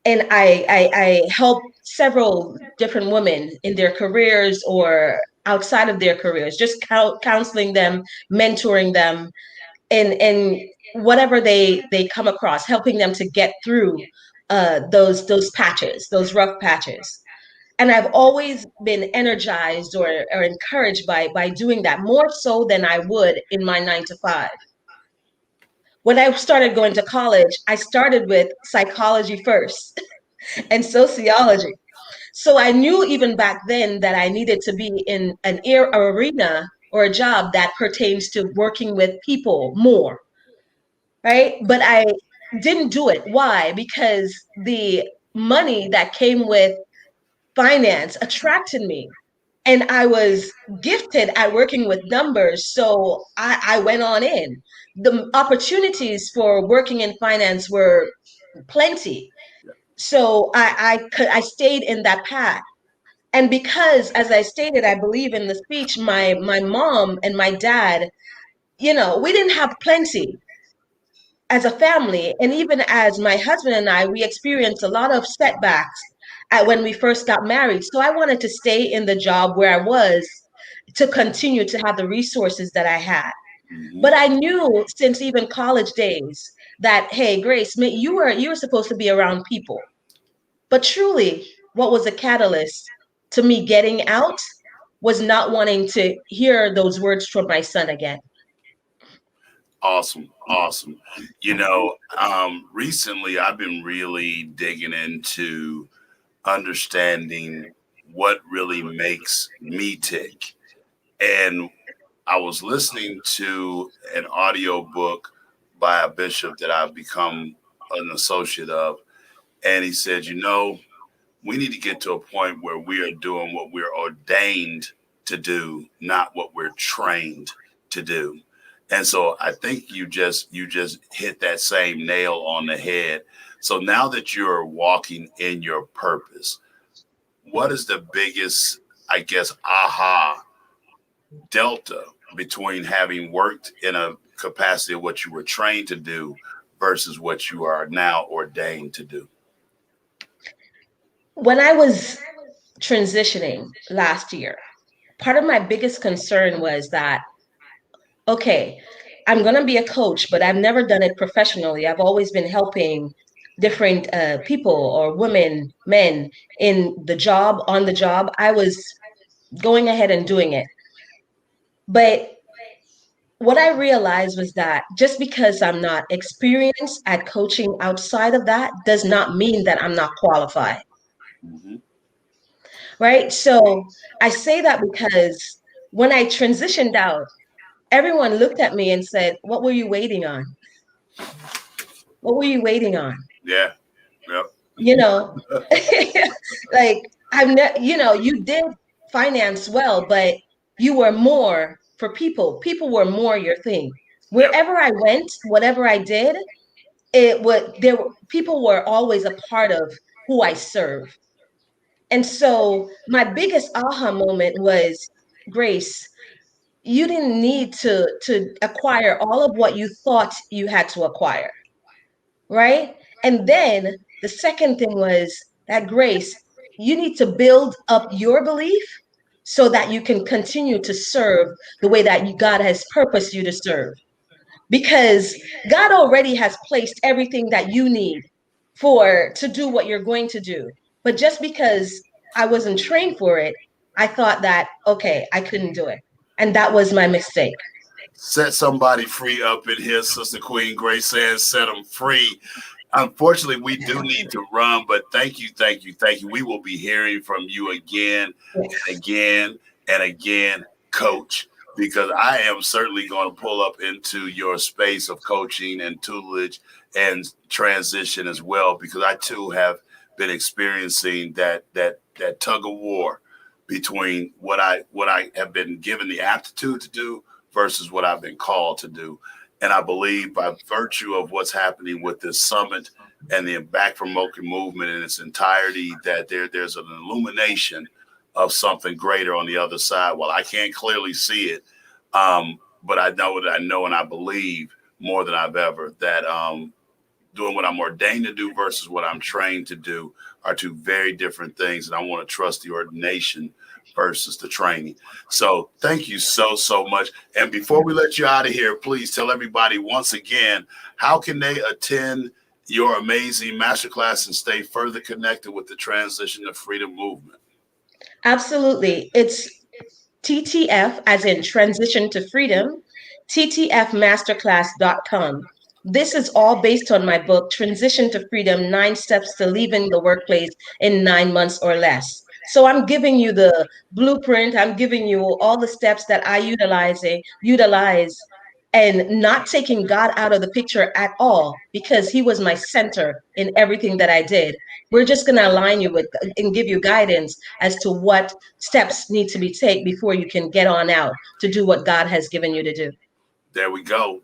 And I help several different women in their careers or outside of their careers, just counseling them, mentoring them, and whatever they come across, helping them to get through those patches, those rough patches. And I've always been energized or encouraged by doing that, more so than I would in my 9 to 5. When I started going to college, I started with psychology first and sociology. So I knew even back then that I needed to be in an arena or a job that pertains to working with people more, right? But I didn't do it. Why? Because the money that came with finance attracted me. And I was gifted at working with numbers. So I went on in. The opportunities for working in finance were plenty. So I stayed in that path. And because, as I stated, I believe in the speech, my mom and my dad, we didn't have plenty as a family. And even as my husband and I, we experienced a lot of setbacks when we first got married. So I wanted to stay in the job where I was to continue to have the resources that I had. But I knew since even college days that, hey, Grace, you were supposed to be around people. But truly, what was a catalyst to me getting out was not wanting to hear those words from my son again. Awesome. Recently I've been really digging into understanding what really makes me tick. And I was listening to an audio book by a bishop that I've become an associate of. And he said, we need to get to a point where we are doing what we're ordained to do, not what we're trained to do. And so I think you just hit that same nail on the head. So now that you're walking in your purpose, what is the biggest, I guess, aha delta between having worked in a capacity of what you were trained to do versus what you are now ordained to do? When I was transitioning last year, part of my biggest concern was that, okay, I'm going to be a coach, but I've never done it professionally. I've always been helping different people or women, men in the job, on the job. I was going ahead and doing it. But what I realized was that just because I'm not experienced at coaching outside of that does not mean that I'm not qualified. Right? So I say that because when I transitioned out, everyone looked at me and said, "What were you waiting on? What were you waiting on?" Yeah. Yep. You know, like you did finance well, but you were more for people. People were more your thing. Yep. Wherever I went, whatever I did, people were always a part of who I serve. And so my biggest aha moment was, Grace, you didn't need to acquire all of what you thought you had to acquire, right? And then the second thing was that, Grace, you need to build up your belief so that you can continue to serve the way that God has purposed you to serve. Because God already has placed everything that you need to do what you're going to do. But just because I wasn't trained for it, I thought that, okay, I couldn't do it. And that was my mistake. Set somebody free up in here, Sister Queen Grace says, set them free. Unfortunately, we do need to run, but thank you. We will be hearing from you again and again and again, Coach, because I am certainly going to pull up into your space of coaching and tutelage and transition as well, because I too have been experiencing that tug of war between what I have been given the aptitude to do versus what I've been called to do. And I believe by virtue of what's happening with this summit and the Back from Broken movement in its entirety, that there's an illumination of something greater on the other side. Well, I can't clearly see it, but I know and I believe more than I've ever that doing what I'm ordained to do versus what I'm trained to do are two very different things. And I want to trust the ordination versus the training. So thank you so much. And before we let you out of here, please tell everybody once again, how can they attend your amazing masterclass and stay further connected with the Transition to Freedom movement? Absolutely. It's TTF, as in Transition to Freedom, ttfmasterclass.com. This is all based on my book, Transition to Freedom, 9 Steps to Leaving the Workplace in 9 months or less. So I'm giving you the blueprint. I'm giving you all the steps that I utilize and not taking God out of the picture at all, because he was my center in everything that I did. We're just going to align you with and give you guidance as to what steps need to be taken before you can get on out to do what God has given you to do. There we go.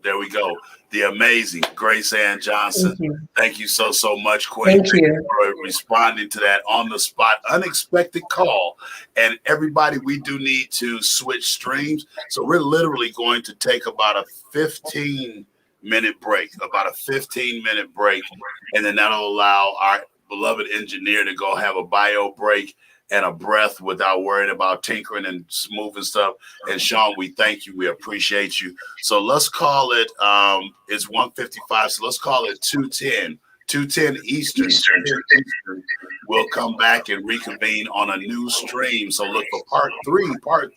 The amazing Grace Ann Johnson. Thank you so much, Queen. Thank you for responding to that on the spot, unexpected call. And everybody, we do need to switch streams. So we're literally going to take about a 15-minute break, and then that'll allow our beloved engineer to go have a bio break and a breath without worrying about tinkering and smoothing stuff. And Sean, we thank you. We appreciate you. So let's call it, it's 1:55. So let's call it 2:10 Eastern. We'll come back and reconvene on a new stream. So look for part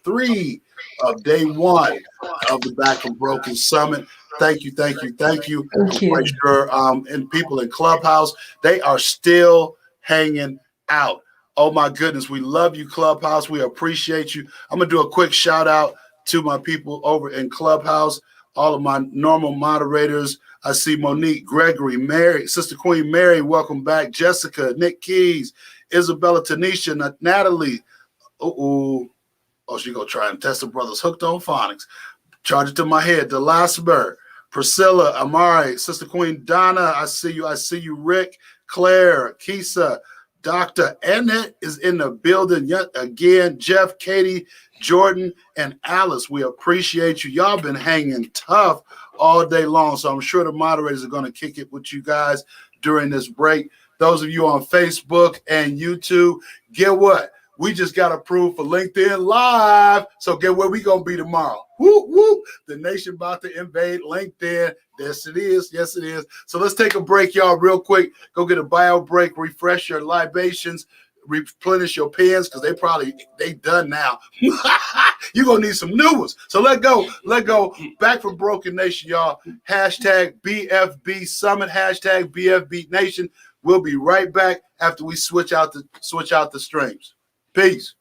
three of day 1 of the Back from Broken Summit. Thank you. Thank you. I'm sure, and people in Clubhouse, they are still hanging out. Oh my goodness, we love you, Clubhouse. We appreciate you. I'm gonna do a quick shout out to my people over in Clubhouse, all of my normal moderators. I see Monique, Gregory, Mary, Sister Queen Mary, welcome back. Jessica, Nick Keys, Isabella, Tanisha, Natalie. Oh, she gonna try and test the brothers hooked on phonics. Charge it to my head. Delasper, Priscilla, Amari, Sister Queen Donna. I see you, Rick, Claire, Kisa. Dr. Annette is in the building yet again. Jeff, Katie, Jordan, and Alice, we appreciate you. Y'all been hanging tough all day long, so I'm sure the moderators are going to kick it with you guys during this break. Those of you on Facebook and YouTube, get what? We just got approved for LinkedIn Live, so get where we going to be tomorrow. Whoop, whoop. The nation about to invade LinkedIn. Yes, it is. So let's take a break, y'all, real quick. Go get a bio break, refresh your libations, replenish your pens, because they done now. You're going to need some new ones. So let go. Back from Broken Nation, y'all. Hashtag BFB Summit, hashtag BFB Nation. We'll be right back after we switch out the streams. Peace.